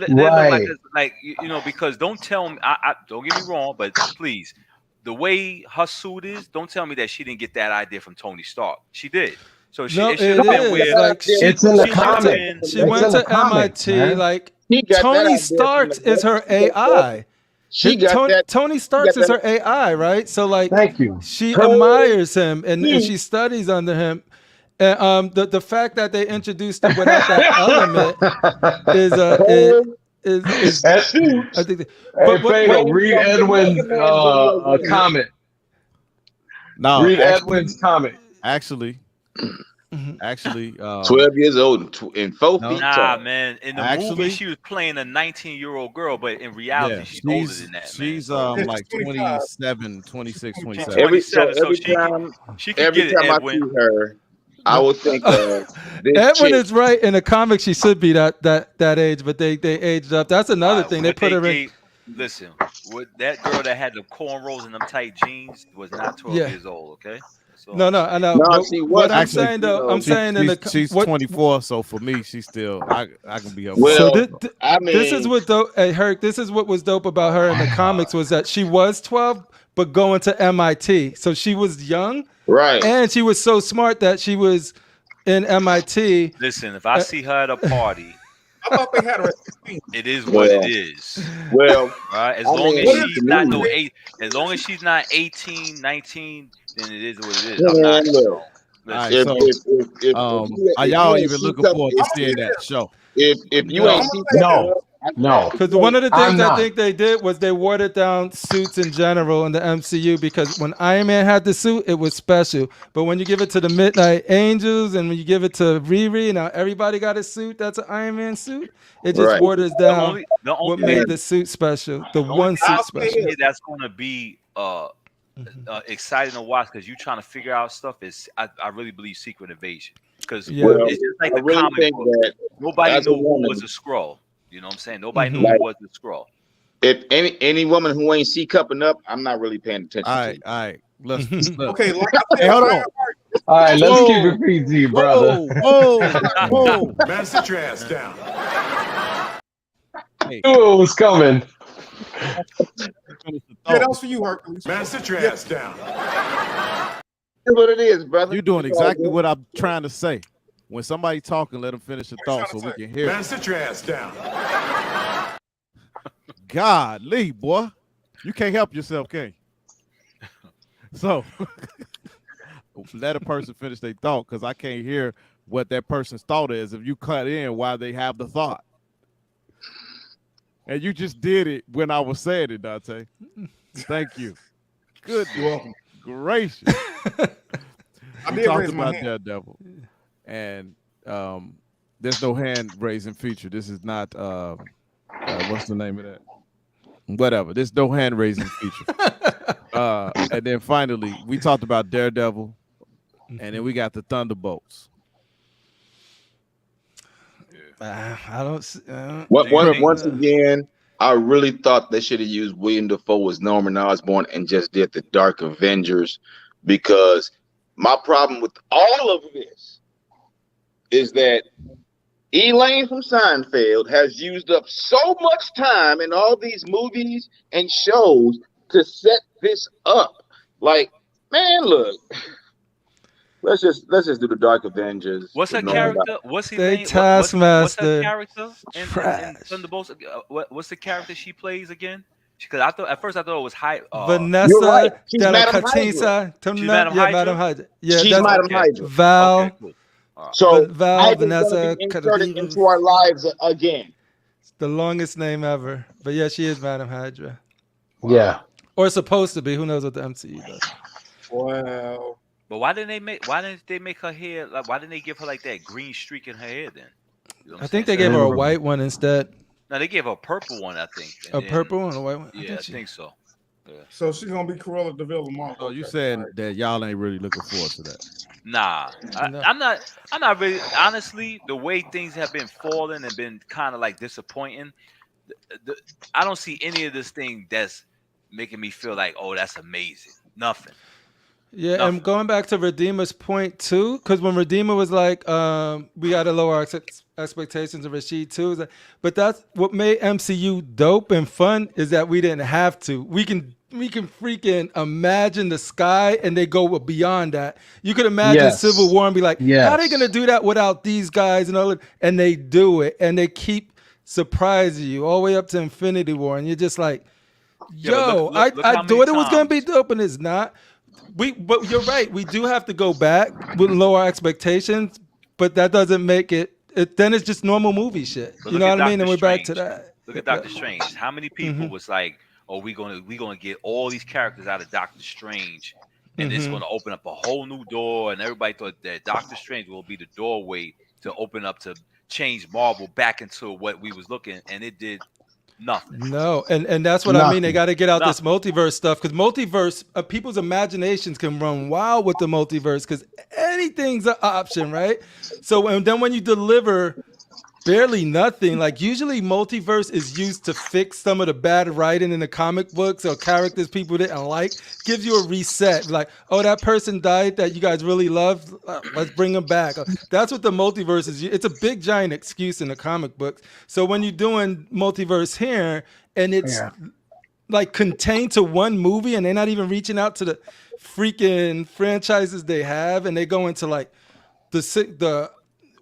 Speaker 7: Because don't tell me. I don't get me wrong, but please, the way her suit is, don't tell me that she didn't get that idea from Tony Stark. She did. So it should have been where
Speaker 4: like
Speaker 8: it's in the comic.
Speaker 4: She went to MIT.
Speaker 8: Man.
Speaker 4: Like Tony Starks is her AI. Tony Starks is her AI, right? So like,
Speaker 8: thank you.
Speaker 4: She admires him and she studies under him. And the fact that they introduced it without that element is I think.
Speaker 8: Read Edwin's comment.
Speaker 3: No,
Speaker 8: read Edwin's comment.
Speaker 3: Actually,
Speaker 5: 12 years old and 4 feet tall.
Speaker 7: Man. In the movie, she was playing a 19-year-old girl, but in reality, she's older than that.
Speaker 3: She's like 27, 26, 27.
Speaker 5: Every time I see her, I would think of this
Speaker 4: Edwin
Speaker 5: chick.
Speaker 4: is right. In the comics, she should be that age, but they aged up. That's another thing. They put her in.
Speaker 7: Listen, that girl that had the cornrows and them tight jeans was not 12 years old. Okay.
Speaker 4: No, I know.
Speaker 5: No, she was.
Speaker 4: What I'm saying though, I'm saying
Speaker 3: she's 24, so for me, she's still I can be her.
Speaker 5: Well,
Speaker 4: so this is what dope. Hey, Herc, this is what was dope about her in the comics was that she was 12, but going to MIT, so she was young,
Speaker 5: right?
Speaker 4: And she was so smart that she was in MIT.
Speaker 7: Listen, if I see her at a party.
Speaker 6: I thought they had her at 16.
Speaker 7: It is what it is.
Speaker 5: Well,
Speaker 7: right? As long as she's not 18, 19, then it is what it is.
Speaker 3: Are y'all even looking forward to seeing that show?
Speaker 5: If you ain't seen
Speaker 8: No.
Speaker 4: Because one of the things I think they did was they watered down suits in general in the MCU, because when Iron Man had the suit, it was special. But when you give it to the Midnight Angels and when you give it to Riri, now everybody got a suit that's an Iron Man suit, it just waters down what made the suit special. The one suit special.
Speaker 7: That's going to be exciting to watch because you're trying to figure out stuff. I really believe Secret Invasion. Because it's just like the comic book. Nobody knew who was a Skrull. You know what I'm saying? Nobody knew who was the Skrull.
Speaker 5: If any woman who ain't C-cupping up, I'm not really paying attention.
Speaker 3: All right. Let's
Speaker 6: okay.
Speaker 3: Hey, hold on.
Speaker 8: All right, let's keep it PG, brother.
Speaker 3: Whoa.
Speaker 10: Man, sit your ass down.
Speaker 3: Hey.
Speaker 8: Knew it was coming.
Speaker 6: Yeah, that was for you, Hercules.
Speaker 10: Man, sit your ass down.
Speaker 5: That's what it is, brother.
Speaker 3: You're doing exactly what I'm trying to say. When somebody talking, let them finish the thought so we can hear.
Speaker 10: Man, sit your ass down.
Speaker 3: Golly, boy. You can't help yourself, can you? So let a person finish their thought, because I can't hear what that person's thought is if you cut in while they have the thought. And you just did it when I was saying it, Dante. Thank you. Good. Gracious.
Speaker 6: I
Speaker 3: We talked about Daredevil. And there's no hand raising feature. This is not what's the name of that? Whatever. There's no hand raising feature. And then finally, we talked about Daredevil, and then we got the Thunderbolts.
Speaker 4: I don't.
Speaker 5: Once again, I really thought they should have used William Dafoe as Norman Osborn and just did the Dark Avengers, because my problem with all of this is that Elaine from Seinfeld has used up so much time in all these movies and shows to set this up. Like, man, look. Let's just do the Dark Avengers.
Speaker 7: What's her character? What's his
Speaker 4: They
Speaker 7: name? What's her
Speaker 4: Taskmaster.
Speaker 7: character? In Thunderbolts? What's the character she plays again? Because I thought at first it was
Speaker 4: Vanessa
Speaker 5: You're right. She's
Speaker 4: Della
Speaker 5: Madam
Speaker 4: Catisa.
Speaker 7: She's Madam
Speaker 4: Yeah,
Speaker 7: Hydra?
Speaker 4: Madam Hydra. Yeah,
Speaker 5: She's
Speaker 4: that's
Speaker 5: Madam
Speaker 7: okay.
Speaker 5: Hydra.
Speaker 4: Val.
Speaker 7: Okay, cool. All right.
Speaker 5: So
Speaker 4: Val,
Speaker 5: Hydra's
Speaker 4: Vanessa
Speaker 5: gonna be inserted
Speaker 4: Cadillo.
Speaker 5: into our lives again.
Speaker 4: The longest name ever. But yeah, she is Madam Hydra.
Speaker 8: Yeah.
Speaker 4: Or supposed to be. Who knows what the MCU does.
Speaker 6: Wow.
Speaker 7: But why didn't they make her hair like? Why didn't they give her like that green streak in her hair then? You know what
Speaker 4: I
Speaker 7: I'm
Speaker 4: think
Speaker 7: saying?
Speaker 4: they gave her a white one instead.
Speaker 7: No, they gave her a purple one, I think.
Speaker 4: A purple one, a white one?
Speaker 7: Yeah, I think so. Yeah.
Speaker 6: So she's gonna be Cruella de Vil tomorrow.
Speaker 3: So you saying that y'all ain't really looking forward to that?
Speaker 7: Nah,
Speaker 4: No.
Speaker 7: I'm not really. Honestly, the way things have been falling and been kind of like disappointing, I don't see any of this thing that's making me feel like, oh, that's amazing. Nothing.
Speaker 4: Yeah,
Speaker 7: Nothing.
Speaker 4: and going back to Redeemer's point too, because when Redeemer was like, we got to lower our expectations of Rashid too. Like, but that's what made MCU dope and fun, is that we didn't have to. We can freaking imagine the sky, and they go beyond that. You could imagine
Speaker 8: Yes.
Speaker 4: Civil War and be like,
Speaker 8: Yes.
Speaker 4: how are they gonna do that without these guys and all that? And they do it, and they keep surprising you all the way up to Infinity War, and you're just like,
Speaker 7: Yeah, but
Speaker 4: yo,
Speaker 7: look
Speaker 4: I
Speaker 7: how many
Speaker 4: thought it was gonna be
Speaker 7: times-
Speaker 4: dope, and it's not. But you're right. We do have to go back with lower expectations, but that doesn't make it. Then it's just normal movie shit.
Speaker 7: But
Speaker 4: You
Speaker 7: look
Speaker 4: know
Speaker 7: at
Speaker 4: what I mean? And we're
Speaker 7: Doctor
Speaker 4: back to
Speaker 7: Strange.
Speaker 4: that.
Speaker 7: Look at Doctor Strange. How many people
Speaker 4: Mhm.
Speaker 7: was like, "Oh, we gonna get all these characters out of Doctor Strange, and it's
Speaker 4: Mhm.
Speaker 7: gonna open up a whole new door." And everybody thought that Doctor Strange will be the doorway to open up to change Marvel back into what we was looking, and it did nothing.
Speaker 4: No, and that's what I mean. They
Speaker 8: Nothing.
Speaker 4: got to get out this
Speaker 7: Nothing.
Speaker 4: multiverse stuff, because multiverse, people's imaginations can run wild with the multiverse, because anything's an option, right? So and then when you deliver barely nothing, like usually multiverse is used to fix some of the bad writing in the comic books or characters people didn't like. Gives you a reset, like, oh, that person died that you guys really loved, let's bring them back. That's what the multiverse is. It's a big giant excuse in the comic books. So when you're doing multiverse here and it's like contained to one movie, and they're not even reaching out to the freaking franchises they have, and they go into like the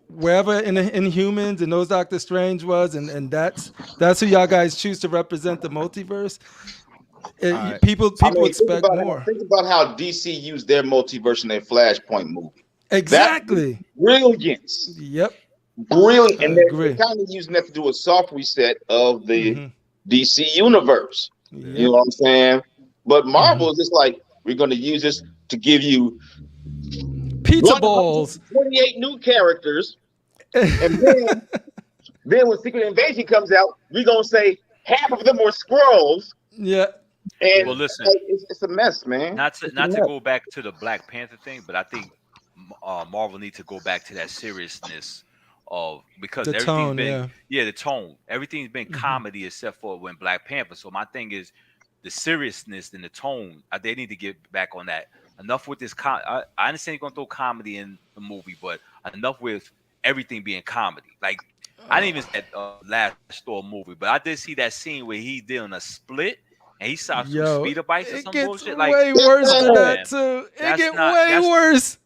Speaker 4: wherever in the Inhumans and those Doctor Strange was, and that's who y'all guys choose to represent the multiverse.
Speaker 3: right.
Speaker 4: People
Speaker 5: I mean,
Speaker 4: expect more.
Speaker 5: Think about how DC used their multiverse in their Flashpoint movie.
Speaker 4: Exactly.
Speaker 5: Brilliance.
Speaker 4: Yep.
Speaker 5: Brilliant.
Speaker 4: I
Speaker 5: And they're
Speaker 4: agree.
Speaker 5: kind of using that to do a soft reset of the
Speaker 4: Mhm.
Speaker 5: DC universe.
Speaker 4: Yep.
Speaker 5: You know what I'm saying? But Marvel is just like, we're going to use this to give you
Speaker 4: Pizza balls.
Speaker 5: 28 new characters. And then when Secret Invasion comes out, we're going to say half of them were Skrulls.
Speaker 4: Yeah.
Speaker 5: And
Speaker 7: Well, listen.
Speaker 5: it's a mess, man.
Speaker 7: Not to
Speaker 5: It's a mess.
Speaker 7: go back to the Black Panther thing, but I think Marvel needs to go back to that seriousness of, because
Speaker 4: The
Speaker 7: everything's
Speaker 4: tone,
Speaker 7: been
Speaker 4: yeah.
Speaker 7: the tone. Everything's been comedy except for when Black Panther. So my thing is the seriousness and the tone. They need to get back on that. Enough with this. I understand you're gonna throw comedy in the movie, but enough with everything being comedy. Like I didn't even see that last Thor movie, but I did see that scene where he's doing a split and he stops some speeder bikes or
Speaker 4: it
Speaker 7: some
Speaker 4: gets
Speaker 7: bullshit. Like
Speaker 4: way worse than
Speaker 7: come on,
Speaker 4: that
Speaker 7: man.
Speaker 4: too. It
Speaker 7: That's
Speaker 4: get
Speaker 7: not-
Speaker 4: way
Speaker 7: that's-
Speaker 4: worse.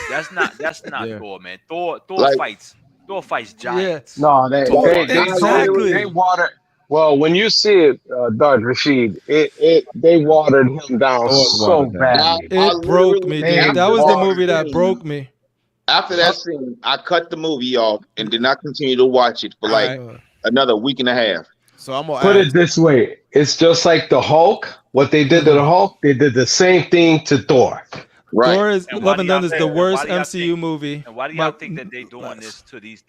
Speaker 7: That's not
Speaker 3: Yeah.
Speaker 7: Thor, man. Thor
Speaker 5: Like-
Speaker 7: fights giants.
Speaker 8: No, they
Speaker 4: Exactly.
Speaker 8: they watered. Well, when you see it, Dodge Rashid, they watered him down
Speaker 3: was
Speaker 8: so
Speaker 3: watered down.
Speaker 8: badly.
Speaker 4: It broke me,
Speaker 8: They
Speaker 4: dude. That was the
Speaker 8: are
Speaker 4: movie that
Speaker 5: getting-
Speaker 4: broke me.
Speaker 5: After that scene, I cut the movie off and did not continue to watch it for like
Speaker 4: Uh,
Speaker 5: another week and a half.
Speaker 3: So I'm gonna
Speaker 8: Put
Speaker 3: ask,
Speaker 8: it this way: it's just like the Hulk. What they did to the Hulk, they did the same thing to Thor.
Speaker 5: Right.
Speaker 4: Thor is
Speaker 7: And why
Speaker 4: Love
Speaker 7: do
Speaker 4: and
Speaker 7: y'all
Speaker 4: Thunder is
Speaker 7: think-
Speaker 4: the
Speaker 7: and
Speaker 4: worst
Speaker 7: why do y'all
Speaker 4: MCU
Speaker 7: think-
Speaker 4: movie.
Speaker 7: And why do y'all
Speaker 4: My-
Speaker 7: think that they doing
Speaker 4: less.
Speaker 7: this to these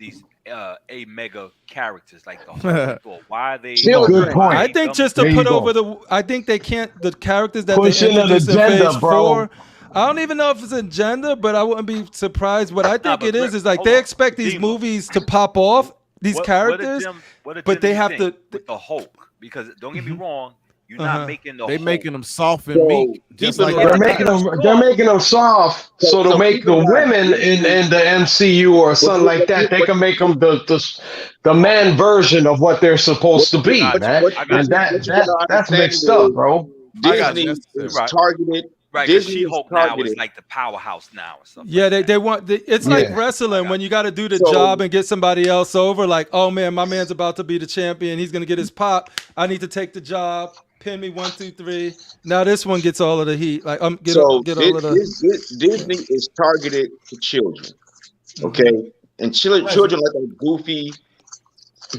Speaker 7: A mega characters like the Hulk and Thor? Why are they?
Speaker 8: Good point.
Speaker 4: I think just to
Speaker 8: There you
Speaker 4: put
Speaker 8: go.
Speaker 4: over the, I think they can't, the characters that
Speaker 8: Push
Speaker 4: they
Speaker 8: in an
Speaker 4: introduced in
Speaker 8: agenda,
Speaker 4: Phase
Speaker 8: bro.
Speaker 4: 4. I don't even know if it's agenda, but I wouldn't be surprised. What I think
Speaker 7: but
Speaker 4: it is
Speaker 7: Rick,
Speaker 4: like
Speaker 7: hold
Speaker 4: they
Speaker 7: on.
Speaker 4: expect these
Speaker 7: Demo.
Speaker 4: movies to pop off. these
Speaker 7: What
Speaker 4: characters,
Speaker 7: did
Speaker 4: but they
Speaker 7: Jimmy
Speaker 4: have
Speaker 7: think
Speaker 4: to.
Speaker 7: with the Hulk? Because don't get me
Speaker 4: Mhm.
Speaker 7: wrong, you're
Speaker 4: Uh-huh.
Speaker 7: not making the
Speaker 3: They
Speaker 7: Hulk.
Speaker 3: making them soft and
Speaker 5: So
Speaker 3: meek, just
Speaker 5: keep in
Speaker 3: like
Speaker 8: They're
Speaker 5: mind,
Speaker 8: making them soft, so to
Speaker 5: so
Speaker 8: make
Speaker 5: keep in
Speaker 8: the
Speaker 5: mind,
Speaker 8: women in the MCU or something like that, they can make them the man version of what they're supposed to be,
Speaker 7: Got you.
Speaker 8: man.
Speaker 7: I
Speaker 8: And
Speaker 7: got you.
Speaker 5: what you gotta
Speaker 8: that's
Speaker 5: understand
Speaker 8: mixed up,
Speaker 5: is
Speaker 8: bro.
Speaker 3: I got you.
Speaker 5: Disney
Speaker 3: That's
Speaker 5: is
Speaker 7: Right.
Speaker 5: targeted.
Speaker 7: Right, because
Speaker 5: Disney is
Speaker 7: She-Hulk now is
Speaker 5: targeted.
Speaker 7: like the powerhouse now and stuff.
Speaker 4: Yeah,
Speaker 7: like that.
Speaker 4: they want it's like
Speaker 8: Yeah.
Speaker 4: wrestling when you got to do the
Speaker 5: So-
Speaker 4: job and get somebody else over. Like, oh man, my man's about to be the champion. He's gonna get his pop. I need to take the job. Pin me 1, 2, 3. Now this one gets all of the heat. Like, get all of the.
Speaker 5: Disney is targeted to children. Okay, and children like a goofy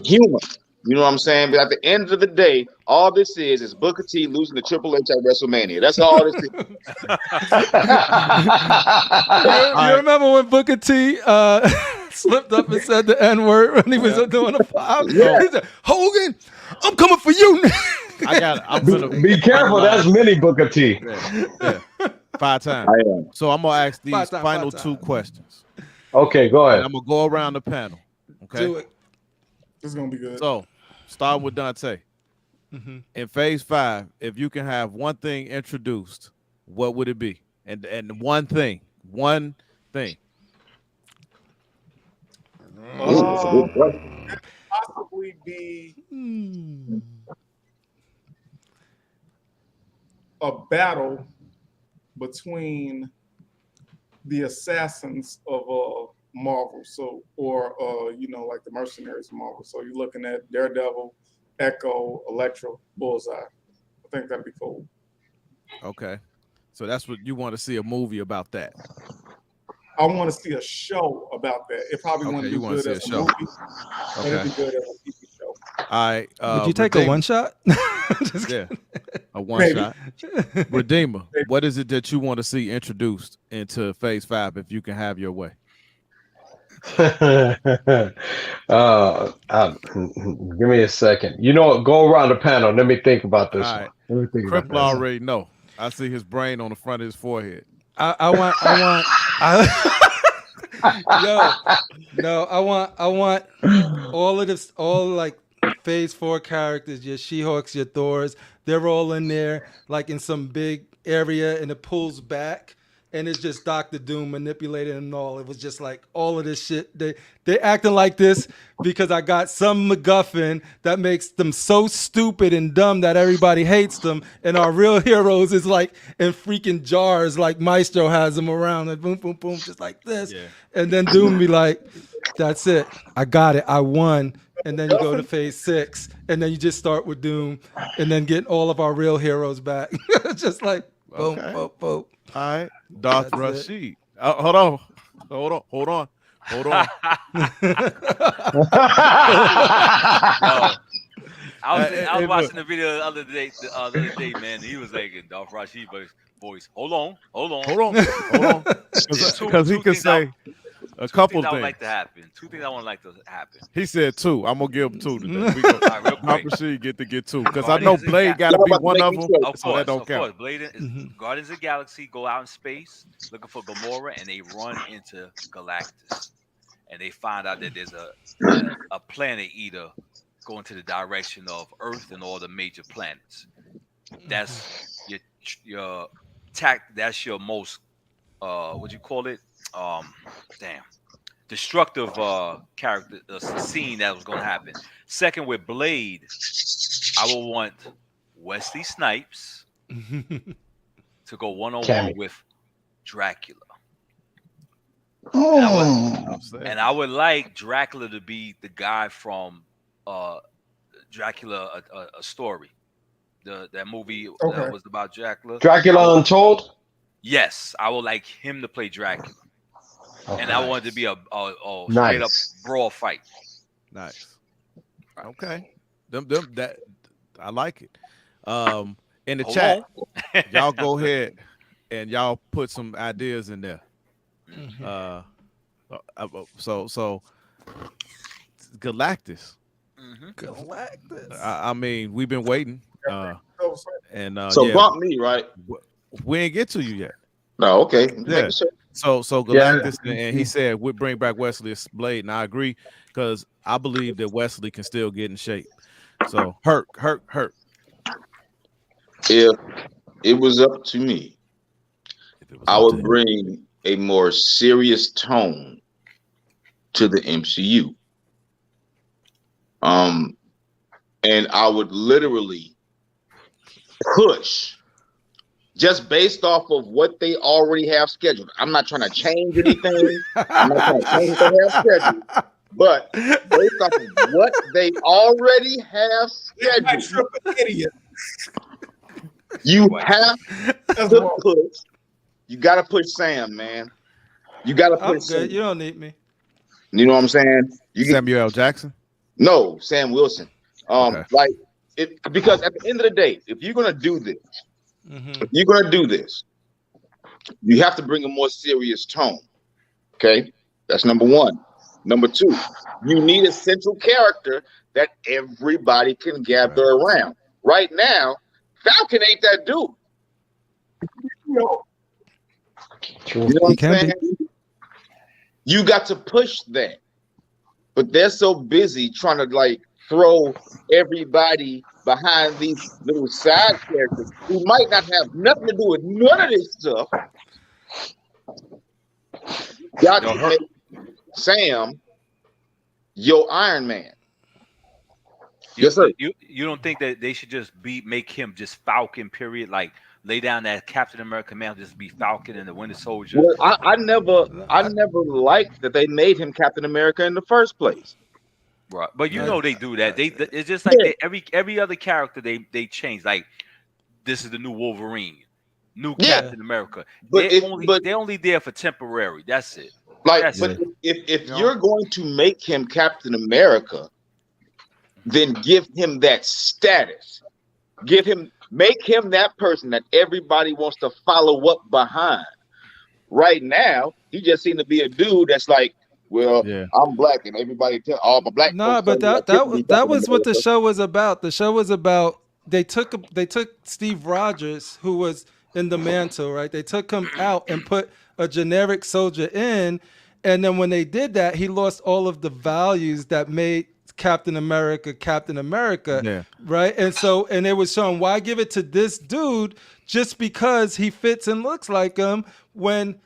Speaker 5: humor. You know what I'm saying? But at the end of the day, all this is Booker T losing to Triple H at WrestleMania. That's all this is.
Speaker 4: You remember when Booker T slipped up and said the N word when he was doing a pop?
Speaker 5: Yeah.
Speaker 4: He said, "Hogan, I'm coming for you."
Speaker 3: I'm gonna
Speaker 8: Be careful, that's mini Booker T.
Speaker 3: Yeah. 5 times.
Speaker 5: I am.
Speaker 3: So I'm gonna ask these
Speaker 4: 5 times,
Speaker 3: final
Speaker 4: 5
Speaker 3: 2
Speaker 4: times.
Speaker 3: questions.
Speaker 8: Okay, go
Speaker 3: And
Speaker 8: ahead.
Speaker 3: I'm gonna go around the panel. Okay.
Speaker 4: Do it.
Speaker 6: This is gonna be good.
Speaker 3: So starting with Dante. In phase 5, if you can have one thing introduced, what would it be? And one thing.
Speaker 5: That's a good question.
Speaker 6: Possibly be a battle between the assassins of Marvel, or like the mercenaries of Marvel. So you're looking at Daredevil, Echo, Elektra, Bullseye. I think that'd be cool.
Speaker 3: Okay. So that's what you want to see, a movie about that.
Speaker 6: I want to see a show about that. It probably
Speaker 3: Okay,
Speaker 6: wouldn't
Speaker 3: you
Speaker 6: do
Speaker 3: wanna
Speaker 6: good
Speaker 3: see
Speaker 6: as
Speaker 3: a
Speaker 6: a
Speaker 3: show.
Speaker 6: movie, but it'd
Speaker 3: Okay.
Speaker 6: be good as a TV show.
Speaker 3: All right.
Speaker 4: Would you take a
Speaker 3: Redeemer.
Speaker 4: one shot? Just
Speaker 3: Yeah.
Speaker 4: kidding.
Speaker 3: A one
Speaker 6: Maybe.
Speaker 3: shot. Redeemer, what is it that you want to see introduced into phase 5 if you can have your way?
Speaker 8: Give me a second. You know what? Go around the panel. Let me think about this
Speaker 3: All
Speaker 8: one.
Speaker 3: right.
Speaker 8: Let me think about
Speaker 3: Cripple
Speaker 8: this.
Speaker 3: already know. I see his brain on the front of his forehead.
Speaker 4: I want all of this, all like phase 4 characters, your She-Hulks, your Thors, they're all in there like in some big area and it pulls back and it's just Dr. Doom manipulating and all. It was just like all of this shit. They acting like this because I got some MacGuffin that makes them so stupid and dumb that everybody hates them. And our real heroes is like in freaking jars, like Maestro has them around and boom, boom, boom, just like this.
Speaker 3: Yeah.
Speaker 4: And then Doom be like, that's it. I got it. I won. And then you go to phase 6 and then you just start with Doom and then get all of our real heroes back. Just like boom,
Speaker 3: Okay.
Speaker 4: boom, boom.
Speaker 3: All right. Darth
Speaker 4: That's
Speaker 3: Rashid. Hold on.
Speaker 7: I was watching the video the other day, man. He was like in Darth Rashid voice. Hold on.
Speaker 3: Because he can say a couple
Speaker 7: things I would
Speaker 3: things.
Speaker 7: like to happen. 2 things I want like to happen.
Speaker 3: He said 2. I'm gonna give him 2 today. We go.
Speaker 7: All right, real
Speaker 3: Darth
Speaker 7: quick.
Speaker 3: Rashid get 2 because I know Blade got to be one of them,
Speaker 7: Of
Speaker 3: so that
Speaker 7: course,
Speaker 3: don't
Speaker 7: of
Speaker 3: count.
Speaker 7: course. Blade is Guardians of the Galaxy go out in space looking for Gamora, and they run into Galactus, and they find out that there's a planet eater going to the direction of Earth and all the major planets. That's your that's your most what you call it? Destructive character scene that was going to happen. Second, with Blade, I will want Wesley Snipes to go one-on-one with Dracula. And I would like Dracula to be the guy from Dracula, a story. That movie that was about Dracula.
Speaker 8: Dracula Untold?
Speaker 7: Yes, I would like him to play Dracula.
Speaker 8: Oh,
Speaker 7: and I want it to be a straight up brawl fight.
Speaker 3: Nice. Okay. That I like it. In the chat, y'all go ahead and y'all put some ideas in there. So Galactus.
Speaker 4: Galactus.
Speaker 3: I mean, we've been waiting.
Speaker 5: So bump me, right?
Speaker 3: We ain't get to you yet.
Speaker 5: No, okay.
Speaker 3: Yeah. So Galactus, and he said we bring back Wesley Blade, and I agree because I believe that Wesley can still get in shape. So hurt.
Speaker 5: If it was up to me, I would bring a more serious tone to the MCU. And I would literally push just based off of what they already have scheduled. I'm not trying to change anything. I'm not trying to change what they have scheduled. But based off of what they already have scheduled, you have to push. You got to push Sam, man. You got to push Sam.
Speaker 4: You don't need me.
Speaker 5: You know what I'm saying?
Speaker 3: Samuel L. Jackson?
Speaker 5: No, Sam Wilson. Because at the end of the day, if you're gonna do this, you have to bring a more serious tone. Okay, that's number one. Number two, you need a central character that everybody can gather around. Right now, Falcon ain't that dude. You know what I'm saying? You got to push that, but they're so busy trying to like throw everybody behind these little side characters who might not have nothing to do with none of this stuff. Got to make Sam your Iron Man. Yes, sir.
Speaker 7: You don't think that they should just make him just Falcon, period? Like lay down that Captain America man, just be Falcon and the Winter Soldier.
Speaker 5: Well, I never liked that they made him Captain America in the first place.
Speaker 7: Right, but you know they do that. It's just like every other character they change. Like this is the new Wolverine, new Captain America.
Speaker 5: But
Speaker 7: they're only there for temporary. That's it.
Speaker 5: If you're going to make him Captain America, then give him that status. Make him that person that everybody wants to follow up behind. Right now, he just seemed to be a dude that's like, well, I'm black, and everybody tell all my black.
Speaker 4: No, but that was what the show was about. The show was about they took Steve Rogers, who was in the mantle, right? They took him out and put a generic soldier in, and then when they did that, he lost all of the values that made Captain America, right? And it was showing, why give it to this dude just because he fits and looks like him when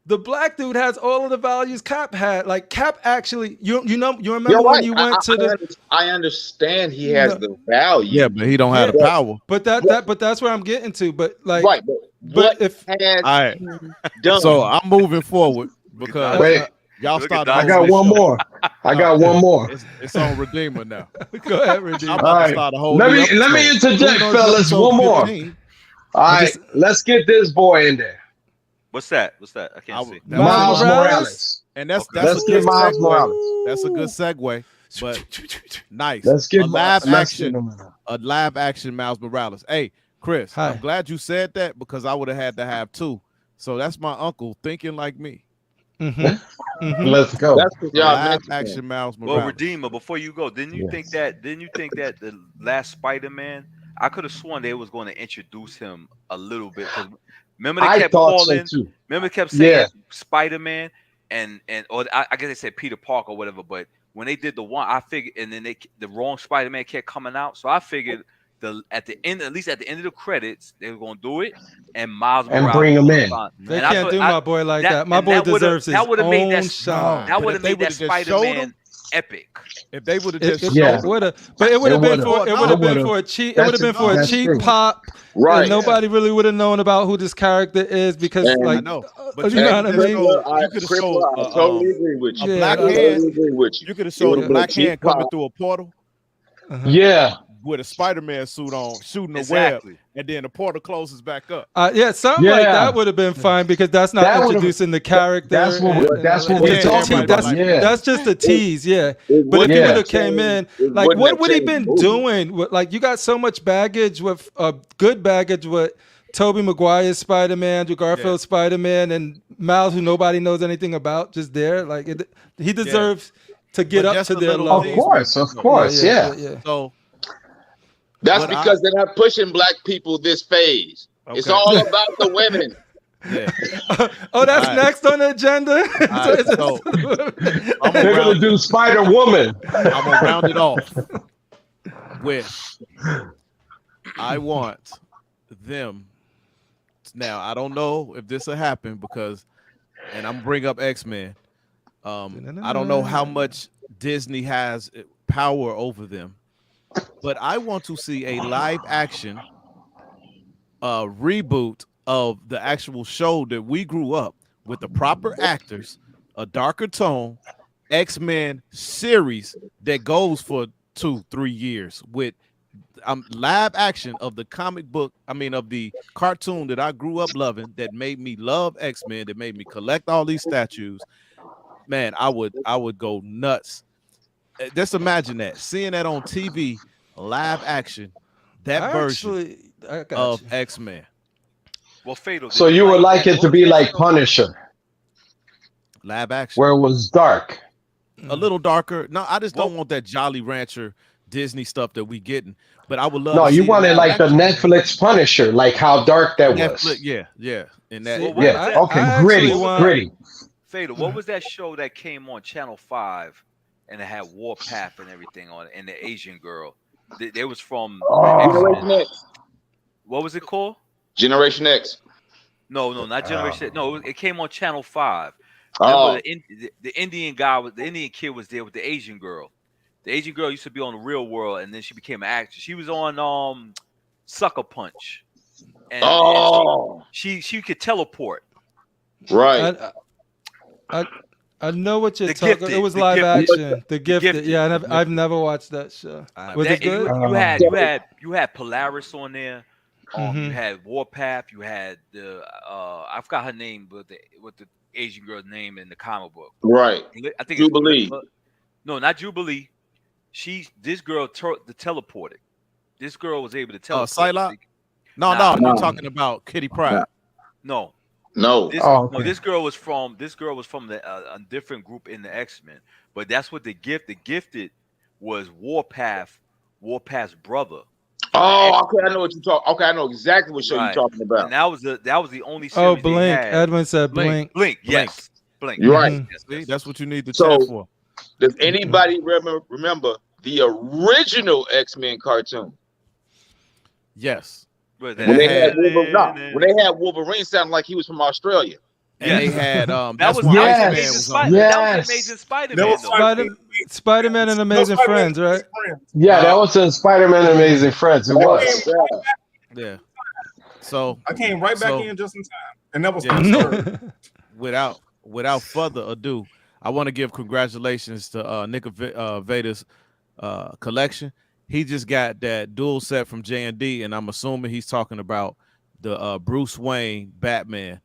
Speaker 4: the black dude has all of the values Cap had. Like Cap actually, you remember when you went to
Speaker 5: I understand he has the value.
Speaker 3: Yeah, but he don't have the power.
Speaker 4: But that's where I'm getting to. But like,
Speaker 5: right. But if
Speaker 3: done. So I'm moving forward because y'all started.
Speaker 8: I got one more.
Speaker 3: It's on Redeemer now.
Speaker 4: Go ahead, Redeemer.
Speaker 8: All right. Let me interject, fellas. One more. All right, let's get this boy in there.
Speaker 7: What's that? I can't see.
Speaker 8: Miles Morales.
Speaker 3: And let's
Speaker 8: get Miles Morales.
Speaker 3: That's a good segue. But nice.
Speaker 8: Let's get
Speaker 3: a live action Miles Morales. Hey, Chris,
Speaker 4: Hi.
Speaker 3: I'm glad you said that because I would have had to have two. So that's my uncle thinking like me.
Speaker 8: Let's go.
Speaker 5: That's what y'all
Speaker 3: live action Miles Morales.
Speaker 7: Well, Redeemer, before you go, didn't you think that the last Spider-Man, I could have sworn they was going to introduce him a little bit. Remember they kept calling. So remember, kept saying Spider-Man, or I guess they said Peter Parker or whatever. But when they did the one, I figured, and then the wrong Spider-Man kept coming out. So I figured at least at the end of the credits, they were gonna do it, and Miles Morales
Speaker 8: bring him in.
Speaker 4: They can't do my boy like that. My boy deserves his own shine.
Speaker 7: That would have made that Spider-Man epic.
Speaker 3: If they would have just
Speaker 4: but it would have been for a cheap. It would have been for a cheap pop.
Speaker 5: Right.
Speaker 4: And nobody really would have known about who this character is because,
Speaker 3: I know. But
Speaker 4: you know what I mean?
Speaker 3: You could have showed
Speaker 5: totally agree with you.
Speaker 3: A black hand. You could have showed a black hand coming through a portal.
Speaker 8: Yeah.
Speaker 3: With a Spider-Man suit on, shooting a web, and then the portal closes back up.
Speaker 4: Something like that would have been fine because that's not introducing the character.
Speaker 8: That's what we're talking about.
Speaker 4: That's just a tease, But if he would have came in, like, what would he been doing? Like, you got so much baggage with good baggage with Tobey Maguire's Spider-Man, Andrew Garfield's Spider-Man, and Miles, who nobody knows anything about, just there. Like, he deserves to get up to their level.
Speaker 8: Of course, yeah.
Speaker 3: So.
Speaker 5: That's because they're not pushing black people this phase. Okay. It's all about the women.
Speaker 3: Yeah.
Speaker 4: Oh, that's
Speaker 3: All right.
Speaker 4: next on the agenda.
Speaker 3: All right, so I'm
Speaker 8: They're
Speaker 3: gonna
Speaker 8: gonna do Spider Woman.
Speaker 3: I'm gonna round it off with I want them. Now I don't know if this will happen because, and I'm bring up X-Men. I don't know how much Disney has power over them, but I want to see a live action reboot of the actual show that we grew up with the proper actors, a darker tone, X-Men series that goes for 2-3 years with live action of the comic book, of the cartoon that I grew up loving, that made me love X-Men, that made me collect all these statues. Man, I would go nuts. Just imagine that, seeing that on TV, live action, that version of X-Men.
Speaker 7: Well, Fatal.
Speaker 8: So you would like it to be like
Speaker 7: show?
Speaker 8: Punisher,
Speaker 3: live action,
Speaker 8: where it was dark,
Speaker 3: a little darker. No, I just don't want that Jolly Rancher Disney stuff that we getting. But I would love.
Speaker 8: No,
Speaker 3: to
Speaker 8: you
Speaker 3: see
Speaker 8: wanted
Speaker 3: live
Speaker 8: like the
Speaker 3: action.
Speaker 8: Netflix Punisher, like how dark that
Speaker 3: Netflix,
Speaker 8: was.
Speaker 3: yeah. And that,
Speaker 7: Well,
Speaker 8: Yeah. Okay. Gritty. Gritty.
Speaker 7: Fatal. What was that show that came on Channel 5 and it had Warpath and everything on it, and the Asian girl? They was from
Speaker 5: Generation X.
Speaker 7: What was it called?
Speaker 5: Generation X.
Speaker 7: No, not Generation X. No, it came on Channel 5.
Speaker 5: Oh.
Speaker 7: The Indian guy, the Indian kid was there with the Asian girl. The Asian girl used to be on The Real World, and then she became an actress. She was on Sucker Punch. And she could teleport.
Speaker 5: Right.
Speaker 4: I know what you're
Speaker 7: The
Speaker 4: talking.
Speaker 7: Gifted,
Speaker 4: It was
Speaker 7: The
Speaker 4: live
Speaker 7: Gifted.
Speaker 4: action. The Gifted. Yeah, I've never watched that show. Was it good?
Speaker 7: You had Polaris on there. You
Speaker 4: Mhm.
Speaker 7: had Warpath. You had the I forgot her name, but what the Asian girl's name in the comic book.
Speaker 5: Right.
Speaker 7: I think
Speaker 5: Jubilee.
Speaker 7: No, not Jubilee. This girl teleported. This girl was able to teleport.
Speaker 3: Psylocke? No, you're talking about Kitty Pryde.
Speaker 7: No.
Speaker 5: No.
Speaker 7: This girl was from a different group in the X-Men. But that's what the Gifted was Warpath's brother.
Speaker 5: Oh, okay. I know what you're talking. Okay, I know exactly what show
Speaker 7: Right.
Speaker 5: you're talking about.
Speaker 7: And that was the only series.
Speaker 4: Oh,
Speaker 7: they
Speaker 4: Blink.
Speaker 7: had.
Speaker 4: Edwin said Blink.
Speaker 7: Blink. Yes. Blink.
Speaker 5: You're right.
Speaker 3: See, that's what you need to
Speaker 5: So-
Speaker 3: chat for.
Speaker 5: Does anybody remember the original X-Men cartoon?
Speaker 3: Yes.
Speaker 7: When
Speaker 5: When they had Wolverine sounding like he was from Australia.
Speaker 3: And they had
Speaker 7: that
Speaker 3: that's
Speaker 7: was
Speaker 3: why
Speaker 8: Yes.
Speaker 3: Iceman
Speaker 7: Amazing
Speaker 3: was on.
Speaker 7: Spider.
Speaker 8: Yes.
Speaker 7: That was Amazing Spider-Man. though.
Speaker 4: Spider-Man and Amazing Friends, right?
Speaker 8: Yeah, that was in Spider-Man and Amazing Friends. It was.
Speaker 3: Yeah. So
Speaker 6: I came right back
Speaker 3: So-
Speaker 6: in just in time, and that was
Speaker 3: Yeah.
Speaker 6: third.
Speaker 3: without further ado, I want to give congratulations to Nick Veda's collection. He just got that dual set from J&D, and I'm assuming he's talking about the Bruce Wayne Batman.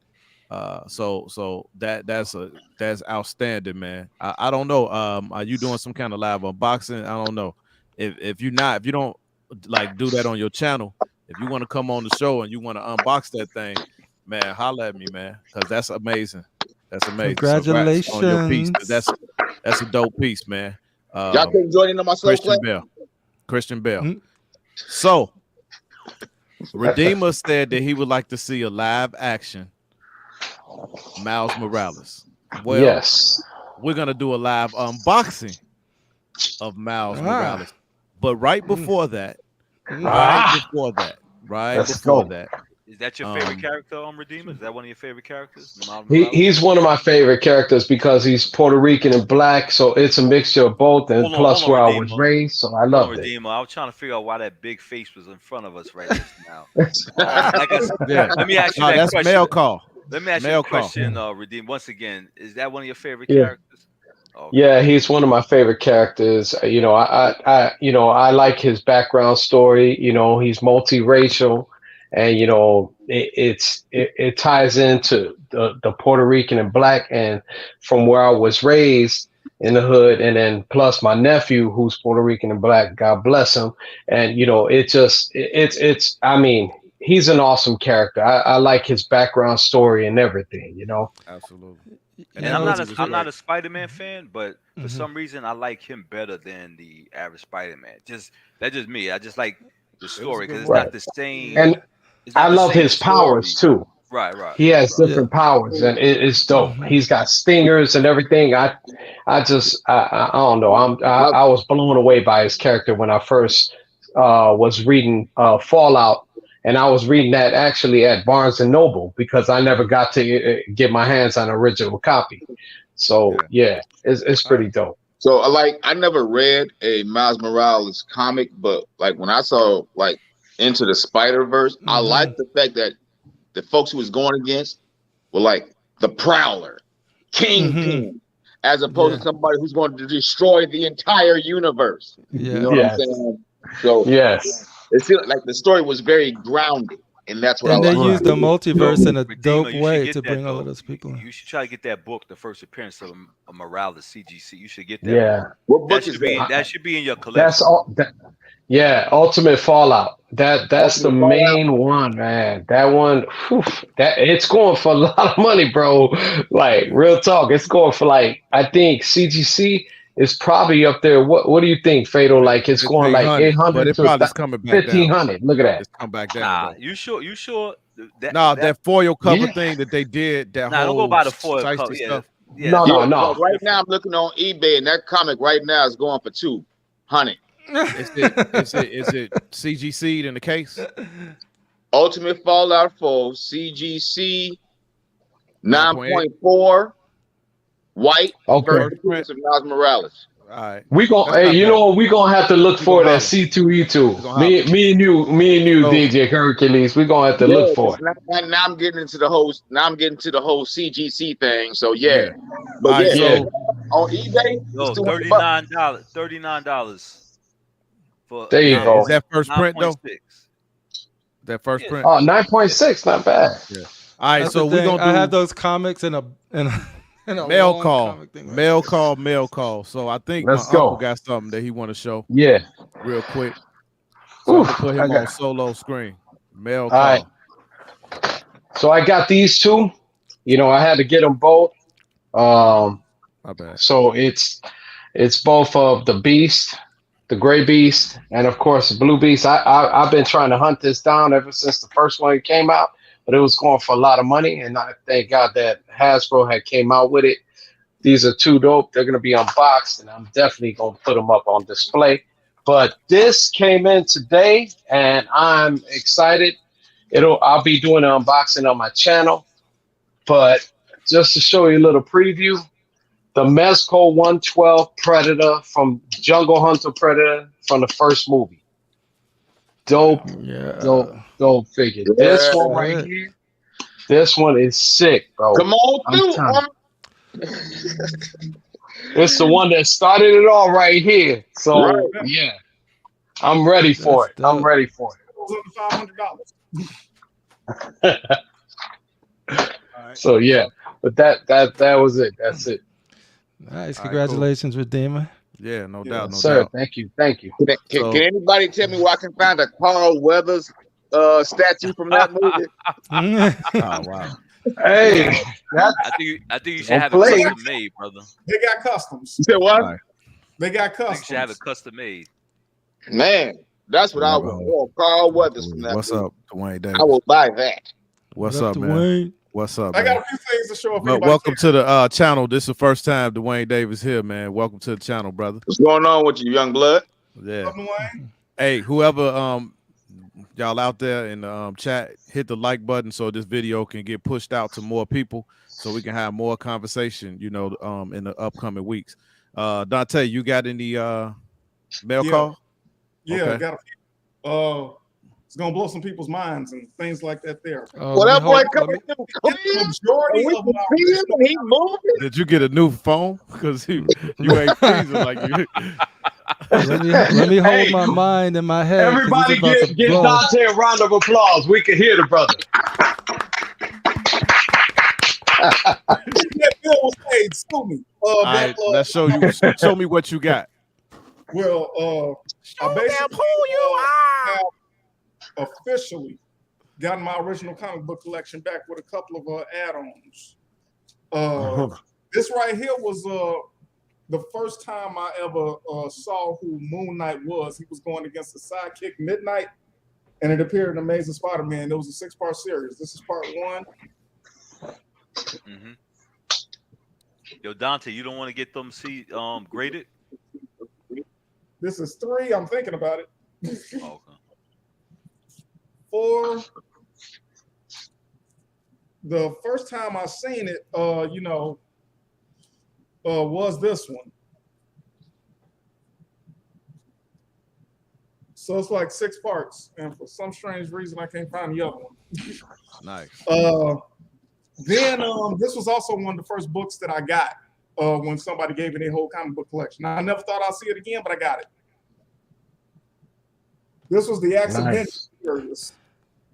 Speaker 3: So that's outstanding, man. I don't know. Are you doing some kind of live unboxing? I don't know. If you don't like do that on your channel, if you want to come on the show and you want to unbox that thing, man, holla at me, man, because that's amazing. That's amazing.
Speaker 4: Congratulations.
Speaker 3: Congrats on your piece, 'cause that's a dope piece, man.
Speaker 5: Y'all couldn't join in on my slow clap?
Speaker 3: Christian Bale. So Redeemer said that he would like to see a live action Miles Morales. Well,
Speaker 8: Yes.
Speaker 3: we're gonna do a live unboxing of Miles Morales. But right before that,
Speaker 8: Let's
Speaker 3: before
Speaker 8: go.
Speaker 3: that,
Speaker 7: Is that your favorite character on Redeemer? Is that one of your favorite characters?
Speaker 8: He's one of my favorite characters because he's Puerto Rican and black, so it's a mixture of both, and
Speaker 7: Hold on,
Speaker 8: plus
Speaker 7: hold on,
Speaker 8: where I
Speaker 7: Redeemer.
Speaker 8: was raised, so I
Speaker 7: Hold on,
Speaker 8: love it.
Speaker 7: Redeemer. I was trying to figure out why that big face was in front of us right just now. Let me ask you that
Speaker 3: that's
Speaker 7: question.
Speaker 3: mail call.
Speaker 7: Let me ask you
Speaker 3: Mail
Speaker 7: a
Speaker 3: call.
Speaker 7: question, Redeem. Once again, is that one of your favorite
Speaker 8: Yeah.
Speaker 7: characters? Okay.
Speaker 8: Yeah, he's one of my favorite characters. I like his background story. He's multiracial, and it ties into the Puerto Rican and black, and from where I was raised in the hood, and then plus my nephew who's Puerto Rican and black. God bless him. And he's an awesome character. I like his background story and everything.
Speaker 3: Absolutely.
Speaker 7: And I'm not a Spider-Man fan, but for some reason I like him better than the average Spider-Man. That's just me. I just like the story because it's
Speaker 8: Right.
Speaker 7: not the same.
Speaker 8: And
Speaker 7: it's not
Speaker 8: I
Speaker 7: the
Speaker 8: love
Speaker 7: same
Speaker 8: his powers
Speaker 7: story.
Speaker 8: too.
Speaker 7: Right.
Speaker 8: He has different powers, and it's dope. He's got stingers and everything. I don't know. I was blown away by his character when I first was reading Fallout, and I was reading that actually at Barnes and Noble because I never got to get my hands on an original copy. So yeah, it's pretty dope.
Speaker 5: So I never read a Miles Morales comic, but like when I saw like Into the Spider-Verse, I like the fact that the folks who was going against were like the Prowler, Kingpin, as opposed to somebody who's going to destroy the entire universe.
Speaker 4: Yeah.
Speaker 5: You know what I'm saying? So it feels like the story was very grounded, and that's what
Speaker 4: and
Speaker 5: I
Speaker 4: they
Speaker 5: like.
Speaker 4: used the multiverse in a
Speaker 7: Redeemer,
Speaker 4: dope
Speaker 7: you should
Speaker 4: way
Speaker 7: get
Speaker 4: to
Speaker 7: that,
Speaker 4: bring all
Speaker 7: though.
Speaker 4: of those people in.
Speaker 7: You should try to get that book, the first appearance of Morales CGC. You should get that.
Speaker 8: Yeah.
Speaker 5: What book is that?
Speaker 7: That should be in your collection.
Speaker 8: That's all. Ultimate Fallout. That's the main one, man. That one, that it's going for a lot of money, bro. Like real talk, it's going for like I think CGC is probably up there. What do you think, Fatal? Like it's going like 800,
Speaker 3: but it probably is coming back
Speaker 8: 1500. Look at that.
Speaker 3: It's come back down.
Speaker 7: Nah, you sure?
Speaker 3: That foil cover thing that they did. That whole
Speaker 7: don't go by the foil
Speaker 3: shiesty
Speaker 7: cover.
Speaker 3: stuff.
Speaker 8: No.
Speaker 5: Right now, I'm looking on eBay, and that comic right now is going for $200.
Speaker 3: Is it CGC'd in the case?
Speaker 5: Ultimate Fallout 4 CGC 9.4 white.
Speaker 8: Okay.
Speaker 5: First of Miles Morales.
Speaker 3: All right.
Speaker 8: We gonna, you know what? We gonna have to look for that C2E2. Me and you, DJ Hercules. We gonna have to look for it.
Speaker 5: Now I'm getting into the whole. CGC thing. So yeah, but
Speaker 3: right,
Speaker 5: so on eBay,
Speaker 7: No, $39. For
Speaker 8: there you go.
Speaker 3: Is that first print though? That first print.
Speaker 8: Oh, 9.6, not bad.
Speaker 3: Yeah. All right,
Speaker 4: That's
Speaker 3: so
Speaker 4: the
Speaker 3: we're
Speaker 4: thing.
Speaker 3: gonna do
Speaker 4: I have those comics in a
Speaker 3: mail
Speaker 4: long
Speaker 3: call.
Speaker 4: comic thing, right?
Speaker 3: Mail call. So I think
Speaker 8: Let's
Speaker 3: my
Speaker 8: go.
Speaker 3: uncle got something that he want to show.
Speaker 8: Yeah.
Speaker 3: Real quick. So I'm gonna put him on solo screen. Mail call.
Speaker 8: All right. So I got these two. You know, I had to get them both.
Speaker 3: My bad.
Speaker 8: So it's both of the Beast, the Gray Beast, and of course the Blue Beast. I've been trying to hunt this down ever since the first one came out, but it was going for a lot of money, and I thank God that Hasbro had came out with it. These are two dope. They're gonna be unboxed, and I'm definitely gonna put them up on display. But this came in today, and I'm excited. I'll be doing an unboxing on my channel, but just to show you a little preview. The Mezco 112 Predator from Jungle Hunter Predator from the first movie. Dope figure.
Speaker 5: Yeah.
Speaker 8: This one right here, this one is sick, bro.
Speaker 5: Come on through.
Speaker 8: It's the one that started it all right here. So yeah, I'm ready for it. I'm ready for it. So yeah, but that was it. That's it.
Speaker 4: Nice. Congratulations, Redeemer.
Speaker 3: Yeah, no doubt, no
Speaker 8: Sir,
Speaker 3: doubt.
Speaker 8: thank you.
Speaker 5: Can anybody tell me where I can find a Carl Weathers statue from that movie?
Speaker 3: Oh wow.
Speaker 8: Hey,
Speaker 7: I think you should have it custom made, brother.
Speaker 6: They got customs.
Speaker 5: You said what?
Speaker 3: Right.
Speaker 6: They got
Speaker 7: I think you
Speaker 6: customs.
Speaker 7: should have it custom made.
Speaker 5: Man, that's what I want. Carl Weathers from that
Speaker 3: What's
Speaker 5: movie.
Speaker 3: up, Dwayne Davis?
Speaker 5: I will buy that.
Speaker 3: What's
Speaker 4: What
Speaker 3: up, man?
Speaker 4: Dwayne?
Speaker 3: What's up,
Speaker 6: I
Speaker 3: man?
Speaker 6: got a few things to show. If
Speaker 3: Well,
Speaker 6: anybody
Speaker 3: welcome
Speaker 6: cares.
Speaker 3: to the channel. This is the first time Dwayne Davis here, man. Welcome to the channel, brother.
Speaker 5: What's going on with you, young blood?
Speaker 3: Yeah.
Speaker 6: Up, Dwayne?
Speaker 3: Hey, whoever y'all out there in the chat, hit the like button so this video can get pushed out to more people, so we can have more conversation. You know, in the upcoming weeks. Dante, you got any mail call?
Speaker 6: Yeah,
Speaker 3: Okay.
Speaker 6: got a few. It's gonna blow some people's minds and things like that. There.
Speaker 5: Well, that boy coming through clean.
Speaker 6: Majority of my
Speaker 5: He moving.
Speaker 3: Did you get a new phone? Because you ain't freezing like you.
Speaker 4: Let me hold my mind in my head. 'cause
Speaker 8: everybody
Speaker 4: it's about to
Speaker 8: get
Speaker 4: blow.
Speaker 8: Dante a round of applause. We can hear the brother.
Speaker 6: that bill was paid. Sue me.
Speaker 3: All right, let's show you. Show me what you got.
Speaker 6: Well, I basically have officially gotten my original comic book collection back with a couple of add-ons. This right here was the first time I ever saw who Moon Knight was. He was going against the sidekick Midnight. and it appeared in Amazing Spider-Man. It was a 6-part series. This is part 1.
Speaker 7: Mm-hmm. Yo, Dante, you don't want to get them graded?
Speaker 6: This is 3. I'm thinking about it.
Speaker 7: Okay.
Speaker 6: 4. The first time I seen it, was this one. So it's like 6 parts, and for some strange reason, I can't find the other one.
Speaker 3: Nice.
Speaker 6: Then this was also one of the first books that I got when somebody gave me their whole comic book collection. Now, I never thought I'd see it again, but I got it. This was the Accidental series.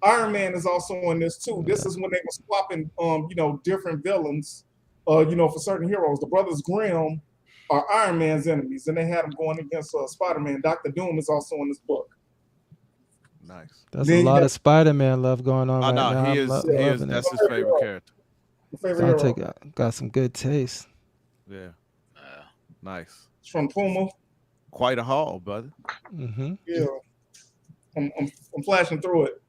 Speaker 6: Iron Man is also in this too. This is when they were swapping, different villains, for certain heroes. The Brothers Grimm are Iron Man's enemies, and they had them going against Spider-Man. Dr. Doom is also in this book.
Speaker 3: Nice.
Speaker 4: That's a lot of Spider-Man love going on right now.
Speaker 3: He is. That's his favorite character.
Speaker 4: Dante got some good taste.
Speaker 3: Yeah. Nice.
Speaker 6: It's from Puma.
Speaker 3: Quite a haul, brother.
Speaker 4: Mm-hmm.
Speaker 6: Yeah. I'm flashing through it.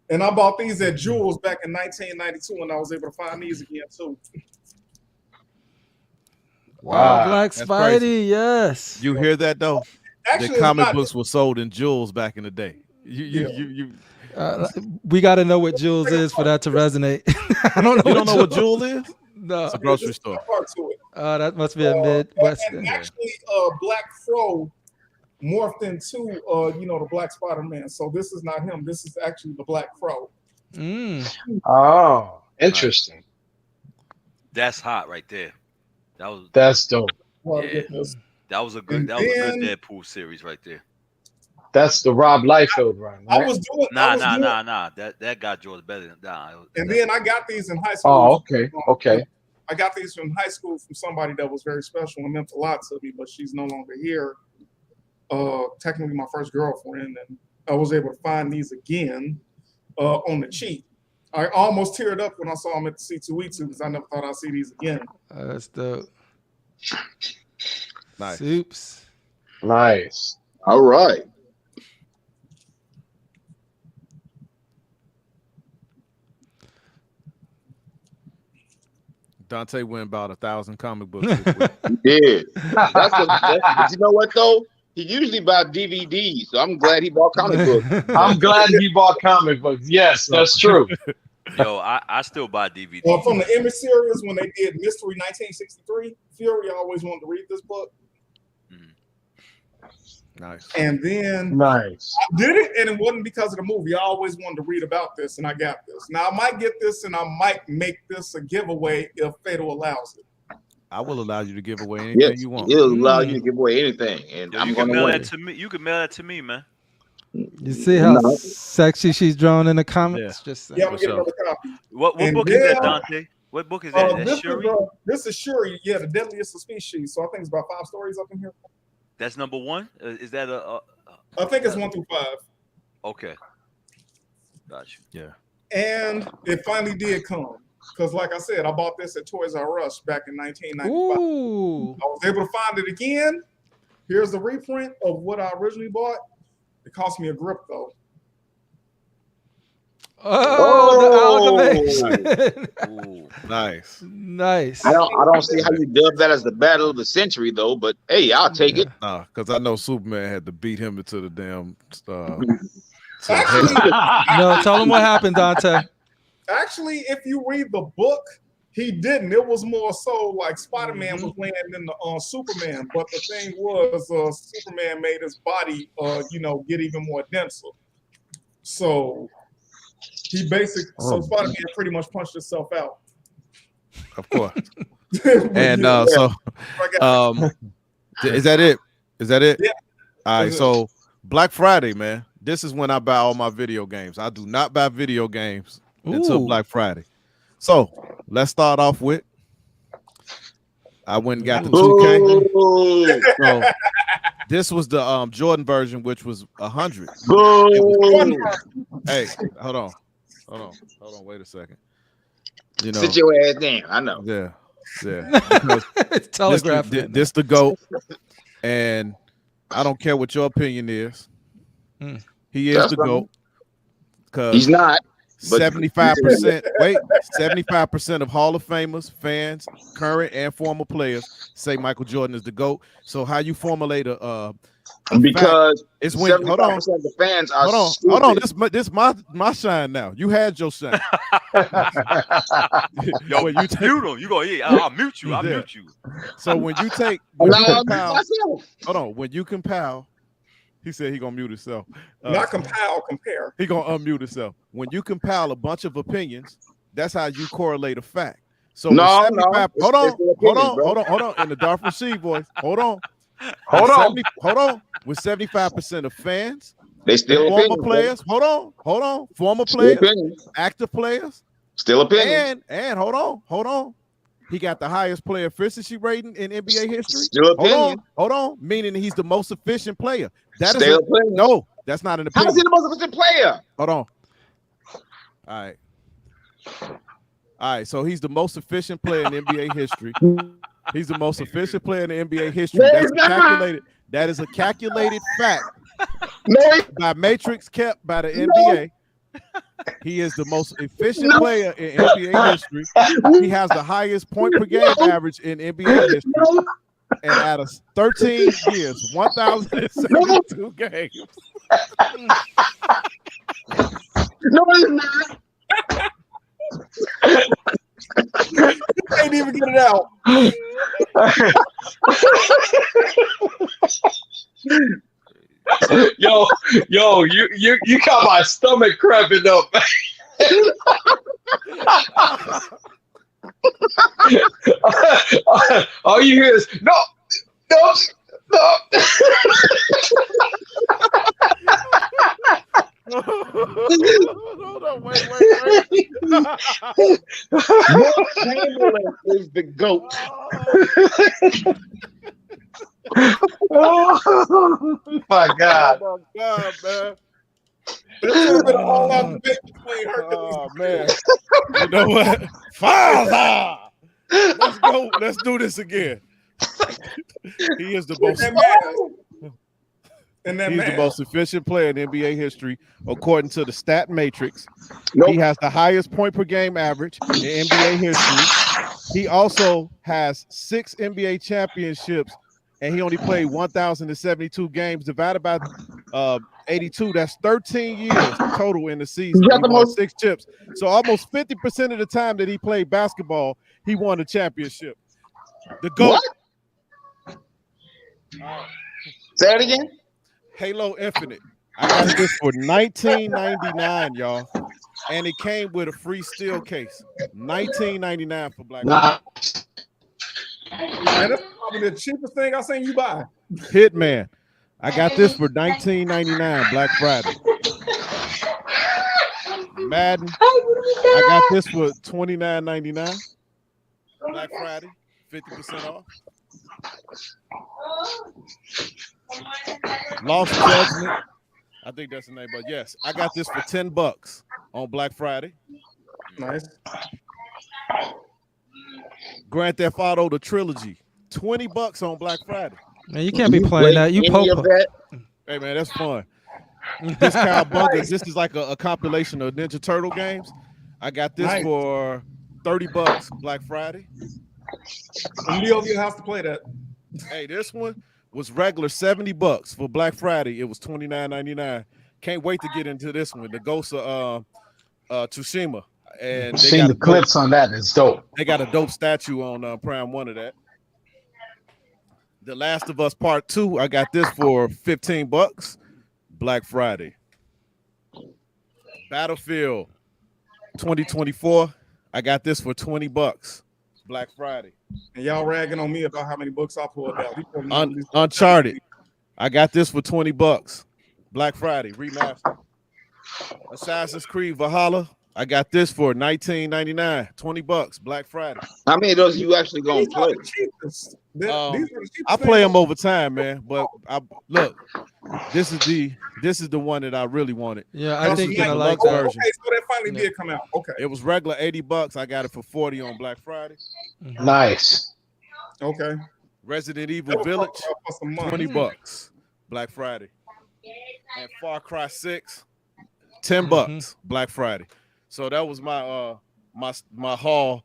Speaker 6: And I bought these at Jewel's back in 1992, and I was able to find these again too.
Speaker 4: Wow, Black Spidey, crazy. Yes.
Speaker 3: You hear that though?
Speaker 6: Actually,
Speaker 3: the comic books were sold in Jewel's back in the day.
Speaker 4: We got to know what Jewel's is for that to resonate. I don't know.
Speaker 3: You don't know what Jewel is?
Speaker 4: No,
Speaker 3: it's a grocery store.
Speaker 4: That must be a Midwestern.
Speaker 6: And actually, Black Crow morphed into the Black Spider-Man. So this is not him. This is actually the Black Crow.
Speaker 8: Oh, interesting.
Speaker 7: That's hot right there.
Speaker 8: That's dope.
Speaker 7: Yeah. That was a good Deadpool series right there.
Speaker 8: That's the Rob Liefeld run, right?
Speaker 6: I was doing
Speaker 7: Nah. That got George better than that.
Speaker 6: And then I got these in high school.
Speaker 8: Oh, okay.
Speaker 6: I got these from high school from somebody that was very special and meant a lot to me, but she's no longer here. Technically my first girlfriend, and I was able to find these again on the cheap. I almost teared up when I saw them at the C2E2 because I never thought I'd see these again.
Speaker 4: That's dope.
Speaker 3: Nice.
Speaker 4: Soups.
Speaker 8: Nice.
Speaker 5: All right.
Speaker 3: Dante went about 1,000 comic books this week.
Speaker 5: He did. But you know what though? He usually buys DVDs, so I'm glad he bought comic books.
Speaker 8: I'm glad he bought comic books. Yes, that's true.
Speaker 7: Yo, I still buy DVDs.
Speaker 6: Well, from the Image series, when they did Mystery 1963, Fury always wanted to read this book.
Speaker 3: Nice.
Speaker 6: And then
Speaker 8: nice.
Speaker 6: I did it, and it wasn't because of the movie. I always wanted to read about this, and I got this. Now, I might get this, and I might make this a giveaway if Fatal allows it.
Speaker 3: I will allow you to give away anything you want.
Speaker 5: He'll allow you to give away anything, and
Speaker 7: Yo,
Speaker 5: I'm
Speaker 7: you can
Speaker 5: going to
Speaker 7: mail
Speaker 5: win.
Speaker 7: that to me. You can mail that to me, man.
Speaker 4: You see how sexy she's drawn in the comics?
Speaker 3: Yeah.
Speaker 4: Just
Speaker 6: Yeah, I'm gonna get another copy.
Speaker 7: What
Speaker 6: And
Speaker 7: book is that, Dante? What book is that? That's Shuri?
Speaker 6: This is Shuri. Yeah, the deadliest of species. So I think it's about 5 stories up in here.
Speaker 7: That's number 1. Is that
Speaker 6: I think it's 1 through 5.
Speaker 7: Okay. Gotcha.
Speaker 3: Yeah.
Speaker 6: And it finally did come. Because like I said, I bought this at Toys R Us back in 1995.
Speaker 4: Ooh.
Speaker 6: I was able to find it again. Here's the reprint of what I originally bought. It cost me a grip though.
Speaker 4: Oh, the amalgamation.
Speaker 7: Ooh.
Speaker 3: Nice.
Speaker 4: Nice.
Speaker 5: I don't see how you dub that as the battle of the century though, but hey, I'll take it.
Speaker 3: Because I know Superman had to beat him into the damn.
Speaker 6: Actually,
Speaker 4: No, tell him what happened, Dante.
Speaker 6: actually, if you read the book, he didn't. It was more so like Spider-Man was landing in the Superman, but the thing was, Superman made his body, get even more denser. So he basically, Spider-Man pretty much punched himself out.
Speaker 3: Of course. And is that it? Is that it?
Speaker 6: Yeah.
Speaker 3: All right. So Black Friday, man. This is when I buy all my video games. I do not buy video games until Black Friday. So let's start off with. I went and got the 2K. So this was the Jordan version, which was 100. Hey, hold on. Wait a second. You know,
Speaker 5: Sit your ass down. I know.
Speaker 3: Yeah.
Speaker 4: Telegraph.
Speaker 3: This the GOAT, and I don't care what your opinion is. He is the GOAT.
Speaker 5: He's not.
Speaker 3: 75%. Wait, 75% of Hall of Famers, fans, current and former players say Michael Jordan is the GOAT. So how you formulate a
Speaker 5: because
Speaker 3: it's when
Speaker 5: 75% of the fans are
Speaker 3: hold on. This my shine now. You had your shine.
Speaker 7: Yo,
Speaker 3: when
Speaker 7: you mute him. You go, yeah, I'll mute you. I'll mute you.
Speaker 3: So when you compile, he said he gonna mute himself.
Speaker 6: Not compile, compare.
Speaker 3: He gonna unmute himself. When you compile a bunch of opinions, that's how you correlate a fact. So
Speaker 5: no.
Speaker 3: Hold on. In the Darth Rashid voice, hold on. With 75% of fans,
Speaker 5: they still
Speaker 3: former players. Hold on. Former players, active players,
Speaker 5: still opinions.
Speaker 3: And hold on. He got the highest player efficiency rating in NBA history.
Speaker 5: Still opinion.
Speaker 3: Hold on. Meaning he's the most efficient player. That
Speaker 5: still
Speaker 3: is no, that's not an opinion.
Speaker 5: How is he the most efficient player?
Speaker 3: Hold on. All right. So he's the most efficient player in NBA history. He's the most efficient player in the NBA history. That is a calculated fact by Matrix kept by the NBA. He is the most efficient player in NBA history. He has the highest point per game average in NBA history. And out of 13 years, 1,072 games.
Speaker 5: No, he's not.
Speaker 6: Can't even get it out.
Speaker 8: Yo, you got my stomach cramping up. All you hear is no.
Speaker 3: Hold on, wait.
Speaker 5: Chamberlain is the GOAT.
Speaker 8: Oh my God.
Speaker 3: Oh my God, man.
Speaker 6: Oh
Speaker 3: man. You know what? Father! Let's go. Let's do this again. He is the most the most efficient player in NBA history, according to the stat matrix. Nope. He has the highest point per game average in NBA history. He also has 6 NBA championships, and he only played 1,072 games divided by 82. That's 13 years total in the season. He won 6 chips. So almost 50% of the time that he played basketball, he won a championship. The GOAT.
Speaker 5: Say it again.
Speaker 3: Halo Infinite. I got this for $19.99, y'all. And it came with a free steel case. $19.99 for Black Friday.
Speaker 6: Man, that's probably the cheapest thing I seen you buy.
Speaker 3: Hitman. I got this for $19.99 Black Friday. Madden. I got this for $29.99 Black Friday. 50% off. Lost Judgment. I think that's the name, but yes, I got this for $10 on Black Friday.
Speaker 6: Nice.
Speaker 3: Grand Theft Auto the trilogy, $20 on Black Friday.
Speaker 4: Man, you can't be playing that. You poker.
Speaker 3: Hey man, that's fun. This Cowabunga, this is like a compilation of Ninja Turtle games. I got this for $30 Black Friday.
Speaker 6: I'm be over your house to play that.
Speaker 3: Hey, this one was regular $70 for Black Friday. It was $29.99. Can't wait to get into this one. The Ghost of Tsushima. And
Speaker 8: I've seen the clips on that. It's dope.
Speaker 3: They got a dope statue on Prime 1 of that. The Last of Us Part 2. I got this for $15 Black Friday. Battlefield 2024. I got this for $20 Black Friday.
Speaker 6: And y'all ragging on me about how many books I pulled out.
Speaker 3: Uncharted. I got this for $20 Black Friday remastered. Assassin's Creed Valhalla. I got this for $19.99, $20 Black Friday.
Speaker 5: How many of those you actually gonna play?
Speaker 3: I play them over time, man. But this is the one that I really wanted.
Speaker 4: Yeah, I think you're gonna like that
Speaker 6: version. Okay, so that finally did come out. Okay,
Speaker 3: it was regular $80. I got it for $40 on Black Friday.
Speaker 8: Nice.
Speaker 6: Okay.
Speaker 3: Resident Evil Village, $20 Black Friday, and Far Cry 6. $10 Black Friday. So that was my my haul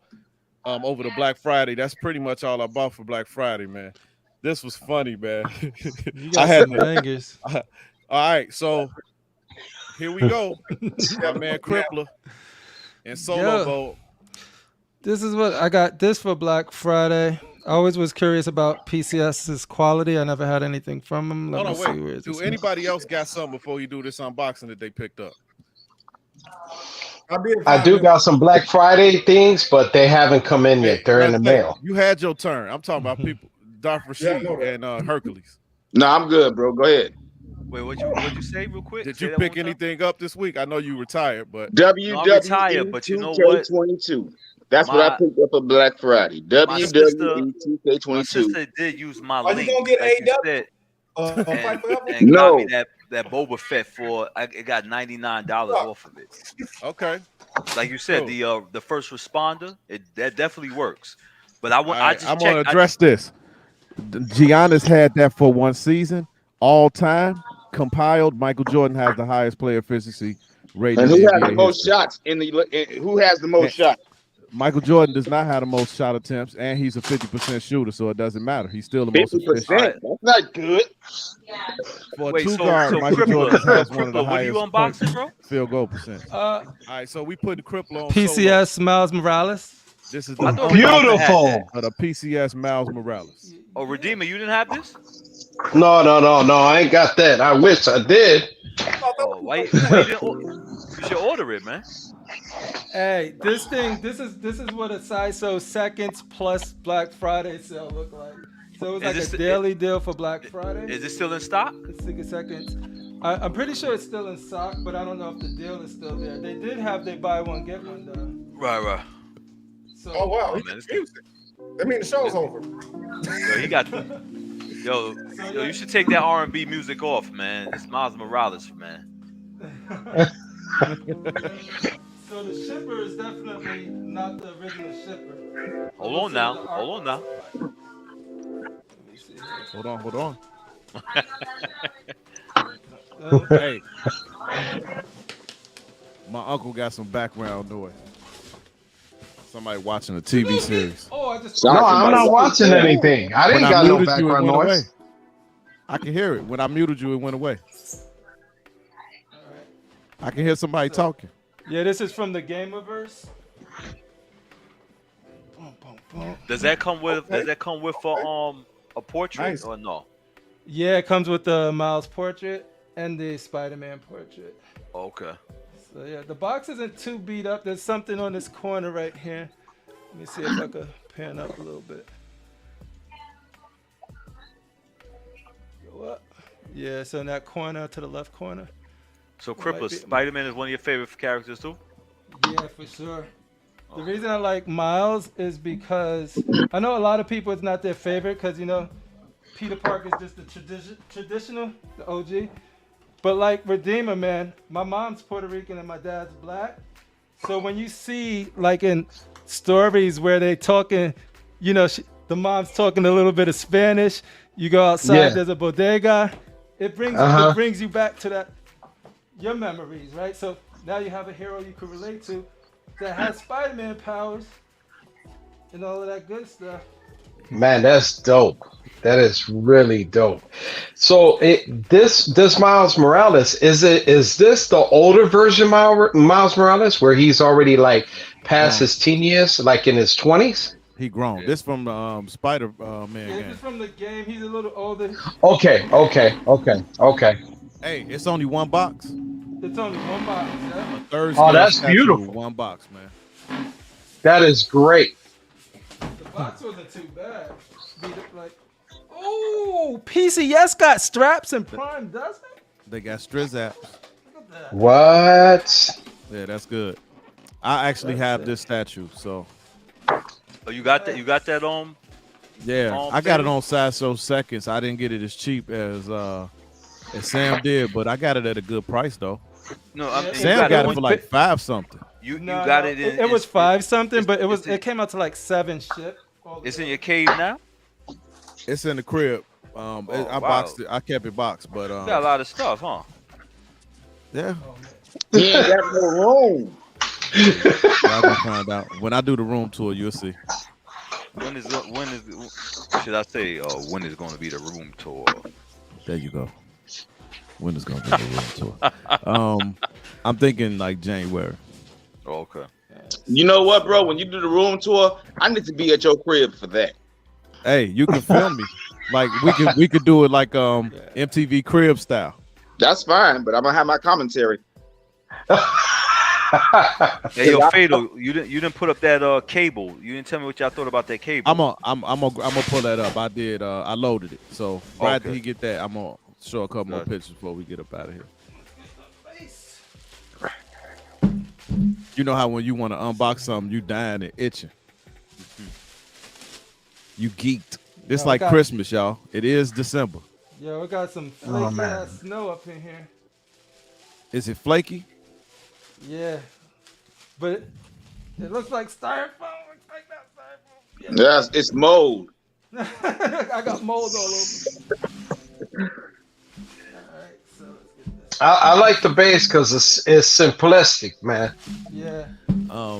Speaker 3: over the Black Friday. That's pretty much all I bought for Black Friday, man. This was funny, man.
Speaker 4: You got some bangers.
Speaker 3: All right, so here we go. My man Crippler and Solo Bowl.
Speaker 4: This is what I got. This for Black Friday. I always was curious about PCS's quality. I never had anything from them.
Speaker 3: Hold on, wait. Do anybody else got something before you do this unboxing that they picked up?
Speaker 8: I do got some Black Friday things, but they haven't come in yet. They're in the mail.
Speaker 3: You had your turn. I'm talking about people, Darth Rashid and Hercules.
Speaker 5: No, I'm good, bro. Go ahead.
Speaker 7: Wait, what'd you say real quick?
Speaker 3: Did you pick anything up this week? I know you retired, but
Speaker 5: WWE
Speaker 7: I'm retired, but you know what?
Speaker 5: 2K22. That's what I picked up for Black Friday. WWE 2K22.
Speaker 7: My sister did use my
Speaker 6: Are
Speaker 7: link.
Speaker 6: you gonna get
Speaker 7: like
Speaker 6: AW?
Speaker 7: and got me that Boba Fett for it got $99 off of it.
Speaker 3: Okay.
Speaker 7: Like you said, the first responder, that definitely works. But I'm
Speaker 3: gonna address this. Giannis had that for one season, all time compiled. Michael Jordan has the highest player efficiency rating.
Speaker 5: And who has the most shots who has the most shots?
Speaker 3: Michael Jordan does not have the most shot attempts, and he's a 50% shooter, so it doesn't matter. He's still the most efficient.
Speaker 5: That's not good.
Speaker 3: For a two-guard, Michael Jordan has one of the highest
Speaker 7: unboxing, bro?
Speaker 3: field goal percentage. All right, so we put the Crippler on
Speaker 4: PCS Miles Morales.
Speaker 3: This is
Speaker 8: beautiful.
Speaker 3: The PCS Miles Morales.
Speaker 7: Oh, Redeemer, you didn't have this?
Speaker 8: No. I ain't got that. I wish I did.
Speaker 7: Oh, why you didn't you should order it, man.
Speaker 4: Hey, this is what a size seconds plus Black Friday sale look like. So it's like a daily deal for Black Friday.
Speaker 7: Is it still in stock?
Speaker 4: 60 seconds. I'm pretty sure it's still in stock, but I don't know if the deal is still there. They did have they buy one get one though.
Speaker 7: Right.
Speaker 4: So,
Speaker 6: oh wow, that means the show's over.
Speaker 7: Yo, he got yo, you should take that R&B music off, man. It's Miles Morales, man.
Speaker 4: So the shipper is definitely not the original shipper.
Speaker 7: Hold on now.
Speaker 4: Hold
Speaker 3: on. Hey, my uncle got some background noise. Somebody watching a TV series.
Speaker 4: Oh,
Speaker 8: no, I'm not watching anything. I didn't got no background noise.
Speaker 3: I can hear it. When I muted you, it went away. I can hear somebody talking.
Speaker 4: Yeah, this is from the Gamerverse.
Speaker 7: Does that come with a portrait or no?
Speaker 4: Yeah, it comes with the Miles portrait and the Spider-Man portrait.
Speaker 7: Okay.
Speaker 4: So yeah, the box isn't too beat up. There's something on this corner right here. Let me see if I can pan up a little bit. What? Yeah, so in that corner to the left corner.
Speaker 7: So Crippler, Spider-Man is one of your favorite characters too?
Speaker 4: Yeah, for sure. The reason I like Miles is because I know a lot of people it's not their favorite because Peter Parker is just the traditional, the OG. But like Redeemer, man, my mom's Puerto Rican and my dad's black. So when you see like in stories where they talking, the mom's talking a little bit of Spanish. You go outside, there's a bodega. It brings you back to your memories, right? So now you have a hero you can relate to that has Spider-Man powers and all of that good stuff.
Speaker 8: Man, that's dope. That is really dope. So this Miles Morales, is this the older version Miles Morales where he's already like past his teen years, like in his 20s?
Speaker 3: He grown. This from the Spider-Man game.
Speaker 4: This is from the game. He's a little older.
Speaker 8: Okay.
Speaker 3: Hey, it's only one box.
Speaker 4: It's only one box. Yeah?
Speaker 3: Thursday.
Speaker 8: Oh, that's beautiful.
Speaker 3: One box, man.
Speaker 8: That is great.
Speaker 4: The box wasn't too bad. PCS got straps and Prime doesn't?
Speaker 3: They got Strizaps.
Speaker 8: What?
Speaker 3: Yeah, that's good. I actually have this statue, so.
Speaker 7: Oh, you got that? You got that on?
Speaker 3: Yeah, I got it on Sasso Seconds. I didn't get it as cheap as Sam did, but I got it at a good price though.
Speaker 7: No,
Speaker 3: Sam got it for like $5 something.
Speaker 7: You got it in.
Speaker 4: It was $5 something, but it came out to like $7 ship.
Speaker 7: It's in your cave now.
Speaker 3: It's in the crib. I boxed it. I kept it boxed, but
Speaker 7: you got a lot of stuff, huh?
Speaker 3: Yeah.
Speaker 5: He ain't got no room.
Speaker 3: Y'all gonna find out when I do the room tour. You'll see.
Speaker 7: When is should I say when is going to be the room tour?
Speaker 3: There you go. When is gonna be the room tour? I'm thinking like January.
Speaker 7: Oh, okay.
Speaker 5: You know what, bro? When you do the room tour, I need to be at your crib for that.
Speaker 3: Hey, you can film me. Like we could do it like MTV Crib style.
Speaker 5: That's fine, but I'm gonna have my commentary.
Speaker 7: Hey, yo, Fatal, you didn't put up that cable. You didn't tell me what y'all thought about that cable.
Speaker 3: I'm gonna pull that up. I loaded it. So right after he get that, I'm gonna show a couple more pictures before we get up out of here. You know how when you want to unbox something, you dying and itching. You geeked. It's like Christmas, y'all. It is December.
Speaker 4: Yo, we got some flaky ass snow up in here.
Speaker 3: Is it flaky?
Speaker 4: Yeah, but it looks like styrofoam. Looks like that styrofoam. Yeah.
Speaker 5: Yes, it's mold.
Speaker 4: I got mold all over. All right, so let's get this.
Speaker 8: I like the base because it's simplistic, man.
Speaker 4: Yeah.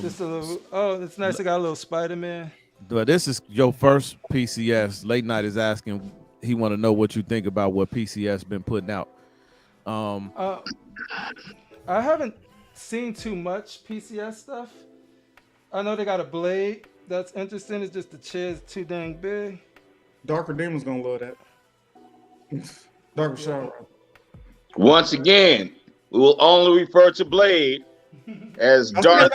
Speaker 4: Just a little. It's nice. I got a little Spider-Man.
Speaker 3: But this is your first PCS. Late Night is asking. He want to know what you think about what PCS been putting out.
Speaker 4: I haven't seen too much PCS stuff. I know they got a blade that's interesting. It's just the chair's too dang big.
Speaker 6: Darker Demon's gonna love that. Darker Shadow.
Speaker 5: Once again, we will only refer to Blade as Dark.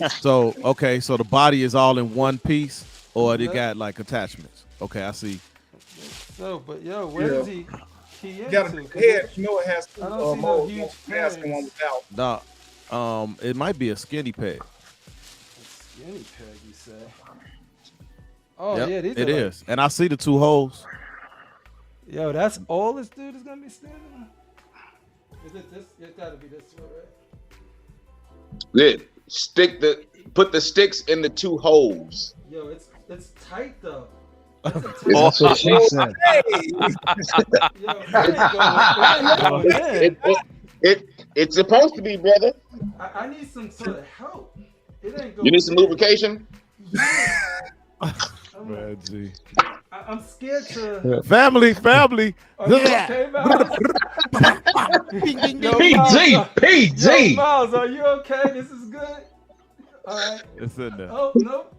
Speaker 3: So the body is all in one piece, or they got like attachments. Okay, I see.
Speaker 4: So, but yo, where is he?
Speaker 6: You got a head, you know it has two molds, one mask and one without.
Speaker 3: Nah, it might be a skinny peg.
Speaker 4: A skinny peg, you say? Oh
Speaker 3: yep,
Speaker 4: yeah, these
Speaker 3: it is. And I see the two holes.
Speaker 4: Yo, that's all this dude is gonna be standing on? Is it this? It gotta be this one, right?
Speaker 5: Put the sticks in the two holes.
Speaker 4: Yo, it's tight though.
Speaker 8: That's what she said.
Speaker 5: It's supposed to be, brother.
Speaker 4: I need some sort of help. It ain't going.
Speaker 5: You need some lubrication.
Speaker 4: I'm scared to.
Speaker 3: Family.
Speaker 4: Are you okay, Miles?
Speaker 8: PG.
Speaker 4: Yo, Miles, are you okay? This is good. All right.
Speaker 3: It's in there.
Speaker 4: Oh nope.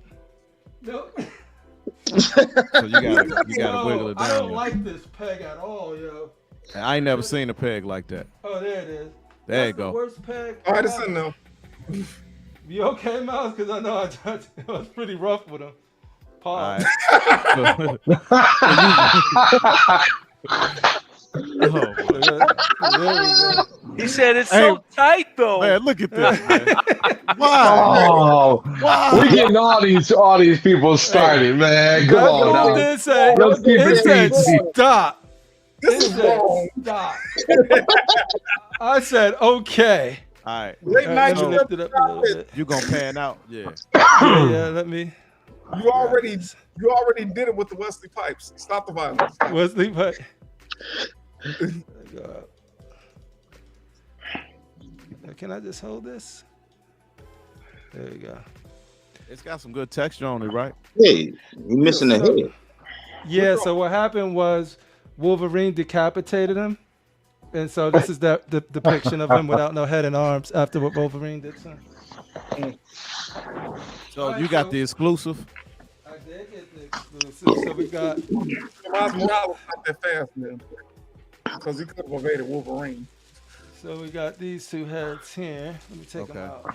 Speaker 3: So you gotta wiggle it down.
Speaker 4: I don't like this peg at all, yo.
Speaker 3: I ain't never seen a peg like that.
Speaker 4: Oh, there it is.
Speaker 3: There you go.
Speaker 4: The worst peg.
Speaker 6: All right, it's in there.
Speaker 4: You okay, Miles? Because I know I was pretty rough with him. Pause.
Speaker 7: He said it's so tight though.
Speaker 3: Man, look at this. Man.
Speaker 8: Wow. We're getting all these people started, man. Come on now. Let's keep it PG.
Speaker 4: Stop.
Speaker 6: This is wrong.
Speaker 4: Stop. I said okay.
Speaker 3: All right.
Speaker 6: Late night,
Speaker 4: Let me lift it up a little bit.
Speaker 3: You gonna pan out? Yeah.
Speaker 4: Yeah, let me.
Speaker 6: You already did it with the Wesley Pipes. Stop the violence.
Speaker 4: Wesley Pipe. Can I just hold this? There we go.
Speaker 3: It's got some good texture on it, right?
Speaker 5: Hey, you're missing the head.
Speaker 4: Yeah, so what happened was Wolverine decapitated him. And so this is the depiction of him without no head and arms after what Wolverine did to him.
Speaker 3: So you got the exclusive?
Speaker 4: I did get the exclusive. So we got...
Speaker 6: Miles Morales not that fast, man. Because he could have evaded Wolverine.
Speaker 4: So we got these two heads here. Let me take them out.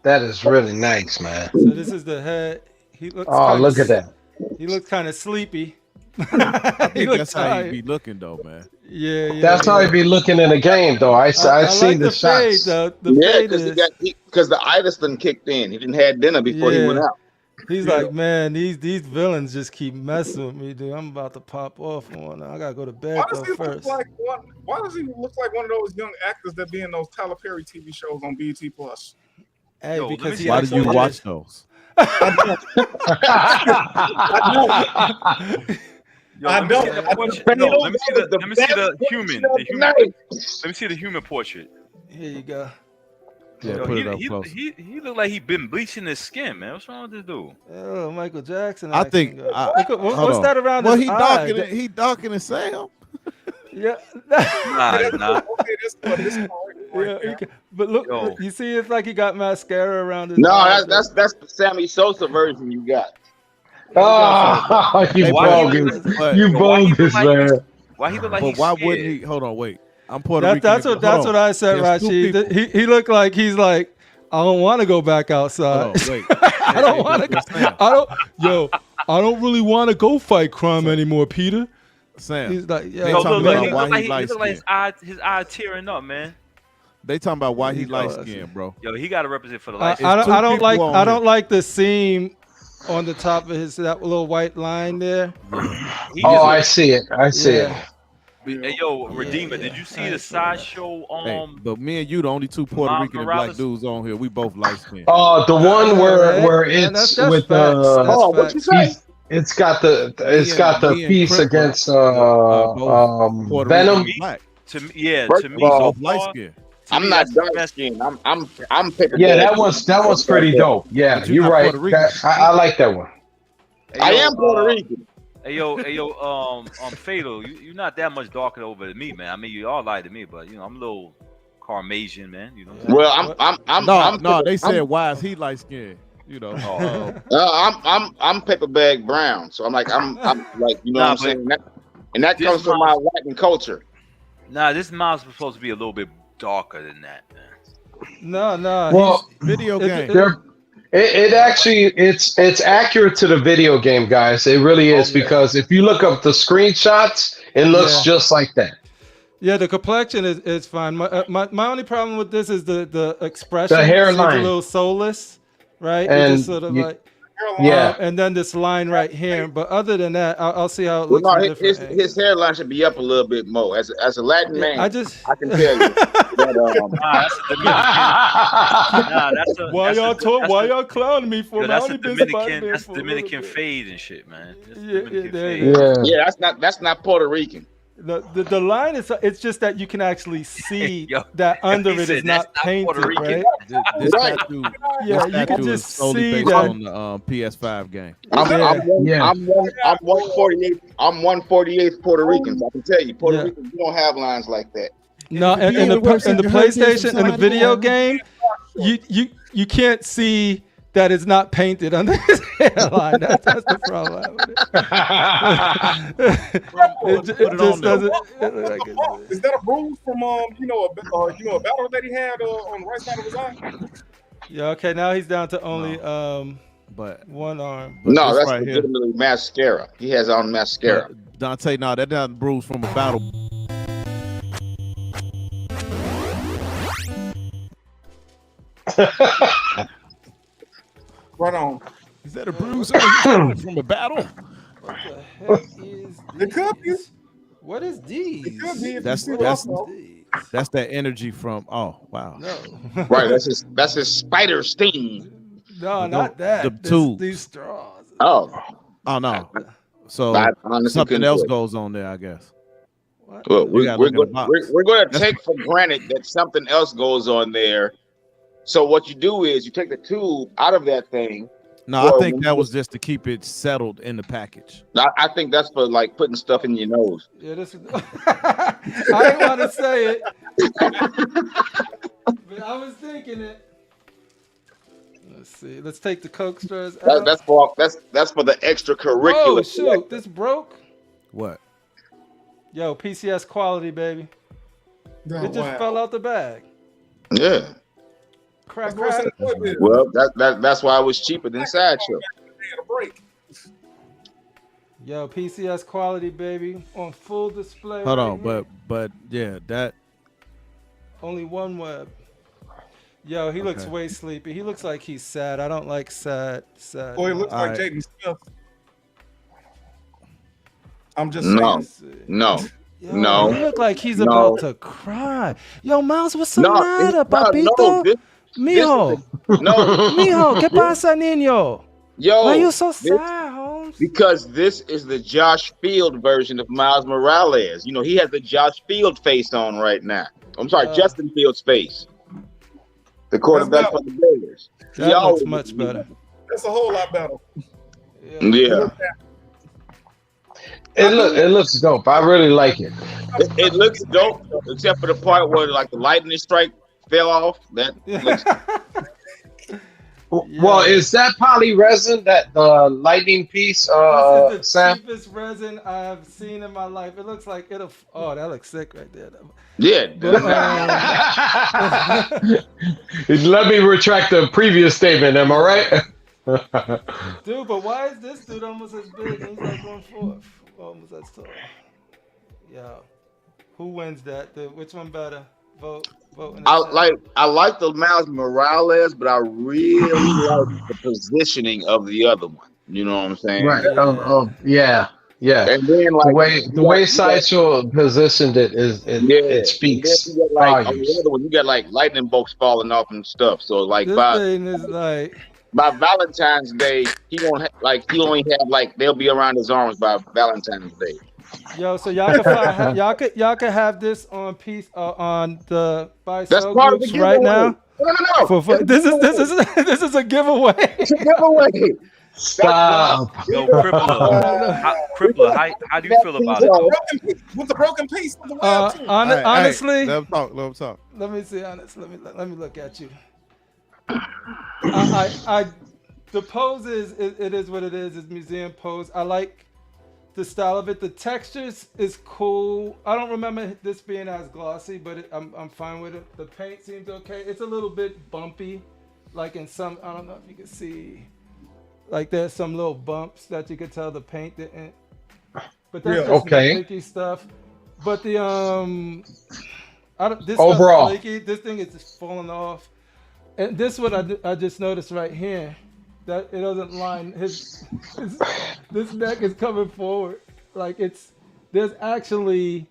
Speaker 8: That is really nice, man.
Speaker 4: So this is the head. He looks.
Speaker 8: Oh, look at that.
Speaker 4: He looks kind of sleepy.
Speaker 3: I think that's how you be looking, though, man.
Speaker 4: Yeah.
Speaker 8: That's how he be looking in the game, though. I've seen the shots.
Speaker 5: Because the itis done kicked in. He didn't have dinner before he went out.
Speaker 4: He's like, man, these villains just keep messing with me, dude. I'm about to pop off on. I gotta go to bed first.
Speaker 6: Why does he look like one of those young actors that be in those Tyler Perry TV shows on BET Plus?
Speaker 4: Hey,
Speaker 7: Yo,
Speaker 4: because
Speaker 3: why did you watch those?
Speaker 7: Yo,
Speaker 6: I
Speaker 7: let me
Speaker 6: don't-
Speaker 7: see the
Speaker 6: I
Speaker 7: portrait.
Speaker 5: don't-
Speaker 7: No,
Speaker 5: Fatal,
Speaker 7: let me see
Speaker 5: that
Speaker 7: the
Speaker 5: was
Speaker 7: let me
Speaker 5: the
Speaker 7: see the
Speaker 5: best
Speaker 7: human.
Speaker 5: portrait
Speaker 7: The
Speaker 5: of
Speaker 7: human.
Speaker 5: the
Speaker 7: Let me see the human portrait.
Speaker 4: Here you go.
Speaker 3: Yeah,
Speaker 7: Yo,
Speaker 3: put it up
Speaker 7: he,
Speaker 3: close.
Speaker 7: he looked like he been bleaching his skin, man. What's wrong with this dude?
Speaker 4: Oh, Michael Jackson.
Speaker 3: I think.
Speaker 4: acting. What's
Speaker 3: hold
Speaker 4: that
Speaker 3: on.
Speaker 4: around
Speaker 3: Well,
Speaker 4: his eye?
Speaker 3: he darkening Sam.
Speaker 4: Yeah.
Speaker 7: Nah, nah.
Speaker 6: Okay, this one right
Speaker 4: Yeah,
Speaker 6: there.
Speaker 4: but look,
Speaker 7: Yo.
Speaker 4: you see, it's like he got mascara around his
Speaker 5: No,
Speaker 4: eyes.
Speaker 5: that's the Sammy Sosa version you got.
Speaker 8: Oh, you
Speaker 7: Why he
Speaker 8: bogus.
Speaker 3: But-
Speaker 8: You
Speaker 7: Yo, why he look
Speaker 8: bogus,
Speaker 7: like
Speaker 8: man.
Speaker 7: Why he look like
Speaker 3: But
Speaker 7: he's
Speaker 3: why
Speaker 7: scared?
Speaker 3: wouldn't he? Hold on, wait. I'm Puerto Rican.
Speaker 4: That's
Speaker 3: Hold
Speaker 4: what
Speaker 3: on.
Speaker 4: I said,
Speaker 3: There's two
Speaker 4: Rashid.
Speaker 3: people.
Speaker 4: He looked like he's like, I don't want to go back outside.
Speaker 3: Hold on, wait.
Speaker 4: I don't want to.
Speaker 3: Sam,
Speaker 4: I don't really want to go fight crime anymore, Peter.
Speaker 3: Sam.
Speaker 4: He's like,
Speaker 3: They
Speaker 4: yo,
Speaker 7: Yo,
Speaker 3: talking
Speaker 7: look,
Speaker 3: about
Speaker 7: he
Speaker 3: why
Speaker 7: look like
Speaker 3: he
Speaker 7: he
Speaker 3: light
Speaker 7: look like
Speaker 3: skinned.
Speaker 7: his eye tearing up, man.
Speaker 3: They talking about why he
Speaker 4: He's
Speaker 3: light
Speaker 4: dark.
Speaker 3: skinned, bro.
Speaker 7: Yo, he got to represent for the
Speaker 4: I
Speaker 7: light.
Speaker 3: It's two
Speaker 4: don't
Speaker 3: people
Speaker 4: like
Speaker 3: on
Speaker 4: I don't
Speaker 3: here.
Speaker 4: like the seam on the top of his that little white line there.
Speaker 7: He
Speaker 8: Oh,
Speaker 7: just-
Speaker 8: I see it. I see it.
Speaker 7: Hey, yo, Redeemer, did you see the sideshow?
Speaker 3: Hey, but me and you, the only two Puerto
Speaker 7: Miles
Speaker 3: Rican and
Speaker 7: Morales?
Speaker 3: black dudes on here. We both light skinned.
Speaker 8: Oh, the one where
Speaker 4: Yeah,
Speaker 8: it's
Speaker 4: that's
Speaker 8: with
Speaker 4: facts. That's
Speaker 5: Oh, what you
Speaker 4: facts.
Speaker 5: say?
Speaker 8: it's got the
Speaker 3: me and
Speaker 8: piece
Speaker 3: Crip are-
Speaker 8: against
Speaker 3: both Puerto
Speaker 8: Venom.
Speaker 3: Rican and black.
Speaker 7: To me, yeah,
Speaker 5: First
Speaker 7: to
Speaker 5: of
Speaker 7: me,
Speaker 5: all,
Speaker 7: so
Speaker 3: Both light
Speaker 7: far,
Speaker 3: skinned.
Speaker 7: to
Speaker 5: I'm
Speaker 7: me,
Speaker 5: not
Speaker 7: that's the
Speaker 5: dark
Speaker 7: best.
Speaker 5: skinned. I'm paper.
Speaker 8: Yeah,
Speaker 5: bag.
Speaker 8: that one's pretty dope. Yeah,
Speaker 3: But you're
Speaker 8: you're
Speaker 3: not
Speaker 8: right.
Speaker 3: Puerto Rican.
Speaker 8: I like that one.
Speaker 7: Hey,
Speaker 5: I
Speaker 7: yo,
Speaker 5: am Puerto Rican.
Speaker 7: Hey yo, Fatal, you're not that much darker over than me, man. I mean, you all light to me, but you know, I'm a little Carmasian, man. You know.
Speaker 5: Well, I'm
Speaker 3: No, they
Speaker 5: I'm-
Speaker 3: said why is he light skinned? You know.
Speaker 5: I'm paper bag brown, so I'm like like you know
Speaker 7: Nah,
Speaker 5: what I'm
Speaker 7: but
Speaker 5: saying, and that
Speaker 7: this
Speaker 5: comes from my Latin culture.
Speaker 7: Nah, this mouse was supposed to be a little bit darker than that, man.
Speaker 4: No.
Speaker 8: Well,
Speaker 3: Video game.
Speaker 8: It actually it's accurate to the video game, guys. It really is because if you look up the screenshots, it looks just like that.
Speaker 4: Yeah, the complexion is fine. My only problem with this is the expression.
Speaker 8: The hairline.
Speaker 4: seems a little soulless, right?
Speaker 8: And
Speaker 4: It just sort of like
Speaker 8: yeah.
Speaker 4: and then this line right here. But other than that, I'll see how it
Speaker 5: Well,
Speaker 4: looks.
Speaker 5: no,
Speaker 4: from different angles.
Speaker 5: his hairline should be up a little bit more. As a Latin man,
Speaker 4: I
Speaker 5: I
Speaker 4: just
Speaker 5: can tell you that.
Speaker 7: Nah, that's a Dominican. Nah, that's a
Speaker 4: why
Speaker 7: that's
Speaker 4: y'all
Speaker 7: a-
Speaker 4: talk?
Speaker 7: that's
Speaker 4: Why
Speaker 7: a-
Speaker 4: y'all clowning me for?
Speaker 7: Yo,
Speaker 4: Man, I
Speaker 7: that's a
Speaker 4: only been
Speaker 7: Dominican.
Speaker 4: Spider-Man
Speaker 7: That's
Speaker 4: for a little
Speaker 7: Dominican
Speaker 4: bit.
Speaker 7: fade and shit, man. That's
Speaker 4: Yeah,
Speaker 7: Dominican
Speaker 4: there
Speaker 7: fade.
Speaker 4: you go.
Speaker 5: Yeah, that's not Puerto Rican.
Speaker 4: The line is it's just that you can actually see
Speaker 7: Yo,
Speaker 4: that under
Speaker 7: he
Speaker 4: it
Speaker 7: said
Speaker 4: is not
Speaker 7: that's not Puerto
Speaker 4: painted,
Speaker 7: Rican.
Speaker 4: right?
Speaker 3: This
Speaker 5: Right.
Speaker 3: tattoo,
Speaker 4: Yeah,
Speaker 3: this
Speaker 4: you can
Speaker 3: tattoo is
Speaker 4: just
Speaker 3: solely
Speaker 4: see
Speaker 3: based
Speaker 4: that.
Speaker 3: on the PS5 game.
Speaker 5: I'm
Speaker 6: 148.
Speaker 5: I'm 148th Puerto Rican. So I can tell you, Puerto
Speaker 4: Yeah.
Speaker 5: Ricans, you don't have lines like that.
Speaker 4: No,
Speaker 3: If you
Speaker 4: in
Speaker 3: ever
Speaker 4: the
Speaker 3: seen the
Speaker 4: PlayStation, in the
Speaker 3: Hurricane
Speaker 4: video
Speaker 3: Society,
Speaker 4: game, you can't see that it's not painted under his hairline. That's the problem with it. It just doesn't. Like
Speaker 6: Is that a bruise from a battle that he had on the right side of his eye?
Speaker 4: yeah. Okay. Now he's down to only
Speaker 3: But
Speaker 4: one arm.
Speaker 5: No,
Speaker 3: this
Speaker 5: that's
Speaker 3: right here,
Speaker 5: legitimately mascara. He has on mascara.
Speaker 3: Dante, no, that doesn't bruise from a battle.
Speaker 6: Right on.
Speaker 3: Is that a bruise from a battle?
Speaker 4: What the heck is
Speaker 6: It could be.
Speaker 4: What is these?
Speaker 6: It could be. If
Speaker 3: That's-
Speaker 6: you see
Speaker 3: that's-
Speaker 6: what I saw.
Speaker 3: That's that energy from. Oh wow.
Speaker 4: No.
Speaker 5: Right, that's his spider sting.
Speaker 4: No, not that.
Speaker 3: the
Speaker 4: This-
Speaker 3: tubes.
Speaker 4: These straws.
Speaker 5: Oh,
Speaker 3: Oh no. So
Speaker 5: I honestly
Speaker 3: something
Speaker 5: couldn't
Speaker 3: else
Speaker 5: tell.
Speaker 3: goes on there, I guess.
Speaker 5: Well,
Speaker 3: You gotta look in the box.
Speaker 5: we're going to take for granted that something else goes on there. So what you do is you take the tube out of that thing.
Speaker 3: No,
Speaker 5: Well,
Speaker 3: I think that was just to keep it settled in the package.
Speaker 5: I think that's for like putting stuff in your nose.
Speaker 4: Yeah, this is. I didn't want to say it, but I was thinking it. Let's see. Let's take the Coke straws out.
Speaker 5: That's for the extracurricular.
Speaker 4: Oh shoot! This broke.
Speaker 3: What?
Speaker 4: Yo, PCS quality, baby.
Speaker 6: Oh,
Speaker 4: It just fell out the bag.
Speaker 5: Yeah.
Speaker 4: Crack,
Speaker 6: That's
Speaker 4: crack.
Speaker 6: what I said.
Speaker 5: Well, that's why it was cheaper than Sideshow.
Speaker 6: They had a break.
Speaker 4: Yo, PCS quality, baby, on full display.
Speaker 3: Hold
Speaker 4: right
Speaker 3: on,
Speaker 4: here.
Speaker 3: but yeah, that
Speaker 4: Only one web. Yo, he looks
Speaker 3: Okay.
Speaker 4: way sleepy. He looks like he's sad. I don't like sad.
Speaker 6: Boy, it looks
Speaker 3: All
Speaker 6: like
Speaker 3: right.
Speaker 6: Jaden Smith. I'm just
Speaker 5: No.
Speaker 6: saying.
Speaker 5: No.
Speaker 4: Yo,
Speaker 5: No.
Speaker 4: he look like he's
Speaker 5: No.
Speaker 4: about to cry. Yo, Miles, what's the
Speaker 5: No,
Speaker 4: matter,
Speaker 5: no,
Speaker 4: papito?
Speaker 5: this
Speaker 4: Mijo,
Speaker 5: no,
Speaker 4: mijo, ¿qué pasa, niño?
Speaker 5: Yo,
Speaker 4: Why you so
Speaker 5: this-
Speaker 4: sad, Holmes?
Speaker 5: because this is the Josh Field version of Miles Morales. You know, he has the Josh Field face on right now. I'm sorry, Justin Fields' face. The quarterback for the Bears. He
Speaker 4: That looks
Speaker 5: always
Speaker 4: much better.
Speaker 6: That's a whole lot better.
Speaker 5: Yeah.
Speaker 8: It looks dope. I really like it.
Speaker 5: It looks dope, except for the part where like the lightning strike fell off. That looks
Speaker 8: Well, is that poly resin, that the lightning piece,
Speaker 4: This is the
Speaker 8: Sam?
Speaker 4: cheapest resin I've seen in my life. It looks like it'll. Oh, that looks sick right there.
Speaker 5: yeah.
Speaker 4: But,
Speaker 8: Let me retract the previous statement. Am I right?
Speaker 4: dude, but why is this dude almost as big? And he's like 1/4, almost as tall. Yo, who wins that? Which one better? Vote. In the chat.
Speaker 5: I like the Miles Morales, but I really like the positioning of the other one. You know what I'm saying?
Speaker 8: Right. Yeah.
Speaker 5: And then like
Speaker 8: the way Sideshow positioned it it speaks
Speaker 5: And then you got, like, on
Speaker 8: volumes.
Speaker 5: the other one, you got like lightning bolts falling off and stuff. So like
Speaker 4: This
Speaker 5: by
Speaker 4: thing is like.
Speaker 5: by Valentine's Day, he won't he only have like they'll be around his arms by Valentine's Day.
Speaker 4: Yo, so y'all can find, y'all can have this on on the buy
Speaker 5: That's
Speaker 4: sell
Speaker 5: part of the
Speaker 4: groups right
Speaker 5: giveaway.
Speaker 4: No. This is a giveaway.
Speaker 5: It's a giveaway.
Speaker 8: Stop.
Speaker 7: Yo, Crippler, how do you feel about it?
Speaker 6: With the broken piece. With the web too.
Speaker 4: Honestly,
Speaker 3: let him talk. Let him talk.
Speaker 4: let me see. Honest, let me look at you. I the pose it is what it is. It's museum pose. I like the style of it. The textures is cool. I don't remember this being as glossy, but I'm fine with it. The paint seems okay. It's a little bit bumpy, like in some. I don't know if you can see. Like there's some little bumps that you could tell the paint didn't. But that's just nitpicky stuff. But the this
Speaker 8: overall,
Speaker 4: flaky. This thing is just falling off. And this one I just noticed right here. That it doesn't line this neck is coming forward like there's actually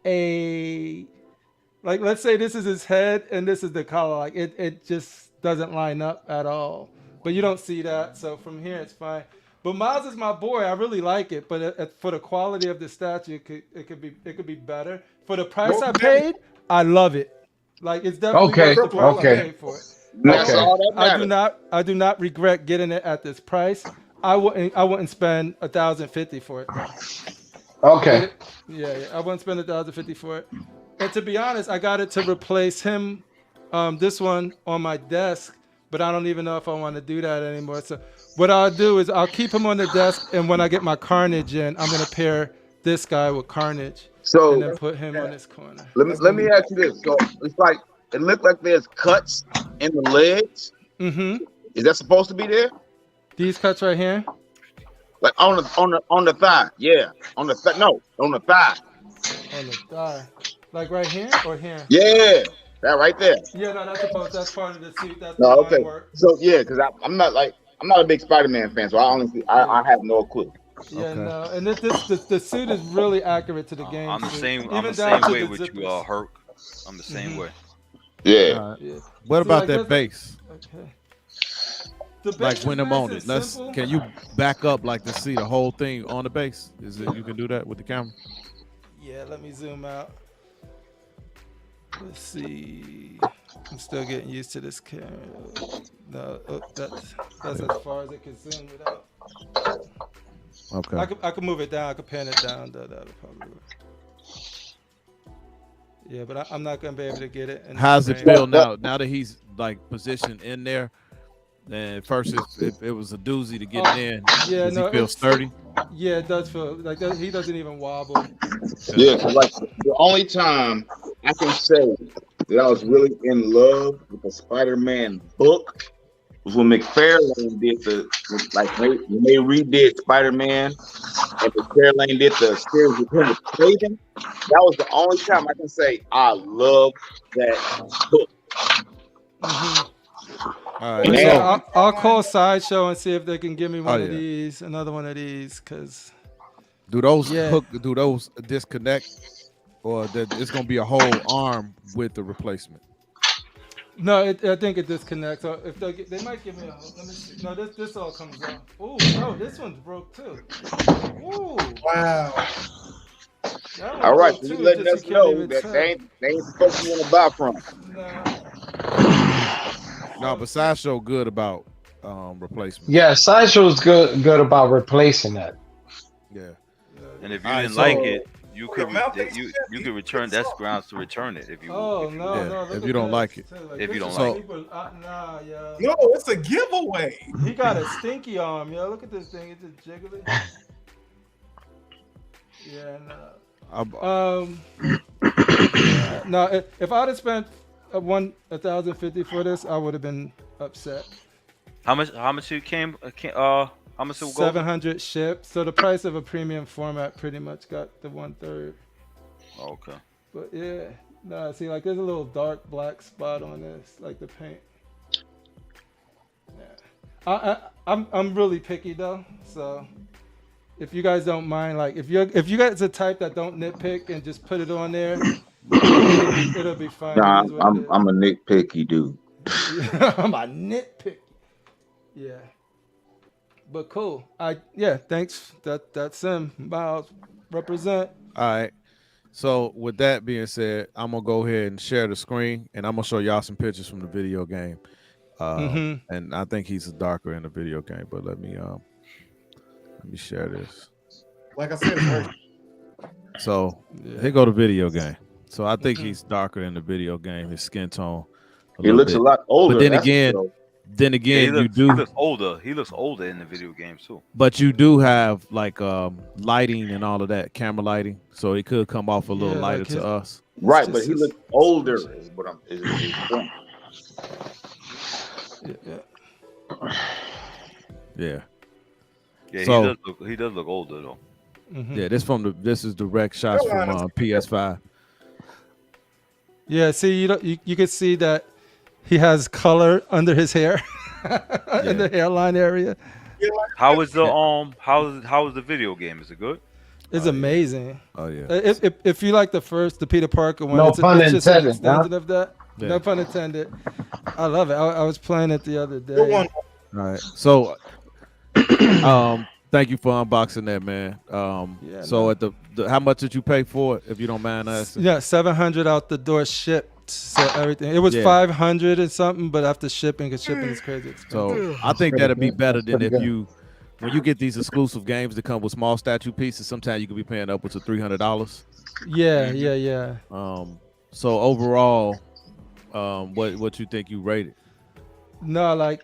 Speaker 4: a like let's say this is his head and this is the collar, like it just doesn't line up at all, but you don't see that, so from here it's fine. But Miles is my boy. I really like it, but for the quality of the statue, it could be better. For the price I paid, I love it. Like it's definitely worth the price I paid for it.
Speaker 5: That's all that matters.
Speaker 4: I do not regret getting it at this price. I wouldn't spend $1,050 for it.
Speaker 8: Okay.
Speaker 4: Yeah, I wouldn't spend $1,050 for it. And to be honest, I got it to replace him, this one on my desk, but I don't even know if I want to do that anymore. So what I'll do is I'll keep him on the desk, and when I get my Carnage in, I'm gonna pair this guy with Carnage, and then put him on this corner.
Speaker 5: Let me ask you this. So it's like it looked like there's cuts in the legs.
Speaker 4: Mm-hmm.
Speaker 5: Is that supposed to be there?
Speaker 4: These cuts right here?
Speaker 5: Like on the thigh? Yeah. On the thigh? No, on the thigh.
Speaker 4: On the thigh. Like right here or here?
Speaker 5: Yeah, that right there.
Speaker 4: Yeah, no, that's part of the suit. That's
Speaker 5: No,
Speaker 4: the
Speaker 5: okay.
Speaker 4: work.
Speaker 5: So yeah, because I'm not a big Spider-Man fan, so I honestly I have no clue.
Speaker 4: Yeah, no, and the suit is really accurate to the game.
Speaker 7: I'm the
Speaker 4: suit.
Speaker 7: same. I'm the same way with you, Herc. I'm the same way.
Speaker 5: Yeah.
Speaker 3: What about that base?
Speaker 4: Okay. The
Speaker 3: Like
Speaker 4: base
Speaker 3: when
Speaker 4: is
Speaker 3: I'm
Speaker 4: nice
Speaker 3: on
Speaker 4: and
Speaker 3: it. Let's.
Speaker 4: simple.
Speaker 3: Can you back up like to see the whole thing on the base? Is it you can do that with the camera?
Speaker 4: Yeah, let me zoom out. Let's see. I'm still getting used to this camera. No, that's as far as it can zoom without.
Speaker 3: Okay.
Speaker 4: I could move it down. I could pan it down. That'll probably work. Yeah, but I'm not gonna be able to get it.
Speaker 3: How's it feel now? Now that he's like positioned in there, and at first it was a doozy to get it in.
Speaker 4: Yeah,
Speaker 3: does he feel sturdy?
Speaker 4: Yeah, it does feel like that. He doesn't even wobble.
Speaker 5: Yeah, 'cause like the only time I can say that I was really in love with the Spider-Man book was when McFarlane did when they redid Spider-Man and McFarlane did the series with him with Craven. That was the only time I can say I love that book.
Speaker 4: Mm-hmm.
Speaker 3: All right.
Speaker 4: Yeah, I'll call Sideshow and see if they can give me one of these, another one of these, because
Speaker 3: do those do those disconnect, or that it's gonna be a whole arm with the replacement?
Speaker 4: No, I think it disconnects. So if they might give me a. Let me see. No, this all comes off. Ooh, no, this one's broke too. Ooh,
Speaker 6: Wow.
Speaker 4: that one
Speaker 5: All right,
Speaker 4: broke
Speaker 5: so you
Speaker 4: too.
Speaker 5: letting
Speaker 4: Just you
Speaker 5: us
Speaker 4: can't
Speaker 5: know
Speaker 4: even
Speaker 5: that
Speaker 4: tell.
Speaker 5: they ain't the folks you want to buy from.
Speaker 4: Nah.
Speaker 3: No, but Sideshow good about replacement.
Speaker 8: Yeah, Sideshow's good about replacing that.
Speaker 3: Yeah.
Speaker 7: And if you
Speaker 3: All right,
Speaker 7: didn't
Speaker 3: so-
Speaker 7: like it, you could
Speaker 6: mouthpiece
Speaker 7: you
Speaker 6: shit,
Speaker 7: could return. That's grounds to return it if you.
Speaker 4: Oh
Speaker 7: if you
Speaker 4: no,
Speaker 3: Yeah,
Speaker 4: no! Look
Speaker 3: if
Speaker 4: at
Speaker 3: you don't
Speaker 4: this,
Speaker 3: like it.
Speaker 4: too.
Speaker 7: If
Speaker 4: this
Speaker 7: you don't
Speaker 4: is
Speaker 7: like
Speaker 3: it.
Speaker 4: people, nah, yo.
Speaker 6: No, it's a giveaway.
Speaker 4: He got a stinky arm, yo. Look at this thing. It's just jiggling. Yeah, no. No, if I'd have spent $1,050 for this, I would have been upset.
Speaker 7: How much it came? How much it will go?
Speaker 4: 700 shipped. So the price of a premium format pretty much got the 1/3.
Speaker 7: Okay.
Speaker 4: But yeah, no. See, like there's a little dark black spot on this, like the paint. Yeah. I'm really picky though, so if you guys don't mind, like if you guys are the type that don't nitpick and just put it on there, it'll be fine.
Speaker 5: Nah,
Speaker 4: It is what it is.
Speaker 5: I'm a nitpicky dude.
Speaker 4: I'm a nitpick. Yeah. But cool. Thanks. That's him. Miles represent.
Speaker 3: All right. So with that being said, I'm gonna go ahead and share the screen, and I'm gonna show y'all some pictures from the video game. And I think he's darker in the video game, but let me share this.
Speaker 6: Like I said, it's very
Speaker 3: So here go the video game. So I think he's darker in the video game. His skin tone.
Speaker 5: He looks a lot older.
Speaker 3: But then
Speaker 5: that's
Speaker 3: again,
Speaker 5: for sure.
Speaker 7: He looks older. He looks older in the video games too.
Speaker 3: But you do have like lighting and all of that, camera lighting, so it could come off a little lighter
Speaker 4: like
Speaker 3: to us.
Speaker 5: Right, but he looks older. Is what I'm. Is point.
Speaker 3: Yeah.
Speaker 7: Yeah,
Speaker 3: So-
Speaker 7: he does look older though.
Speaker 3: Yeah, this is direct shots from PS5.
Speaker 4: Yeah, see, you can see that he has color under his hair, in the hairline area.
Speaker 7: How is the how is the video game? Is it good?
Speaker 4: It's amazing.
Speaker 3: Oh yeah.
Speaker 4: If you like the Peter Parker one,
Speaker 8: No
Speaker 4: it's
Speaker 8: pun
Speaker 4: just an
Speaker 8: intended,
Speaker 4: extension
Speaker 8: huh?
Speaker 4: of that.
Speaker 3: Yeah.
Speaker 4: No pun intended. I love it. I was playing it the other day.
Speaker 6: good one.
Speaker 3: All right. So thank you for unboxing that, man. So at the how much did you pay for it, if you don't mind asking?
Speaker 4: Yeah, 700 out the door shipped. So everything. It was 500 and something, but after shipping, because shipping is crazy expensive.
Speaker 3: So I think that'd be better than if when you get these exclusive games that come with small statue pieces, sometimes you could be paying upwards of $300.
Speaker 4: Yeah.
Speaker 3: So overall, what you think you rated?
Speaker 4: No, like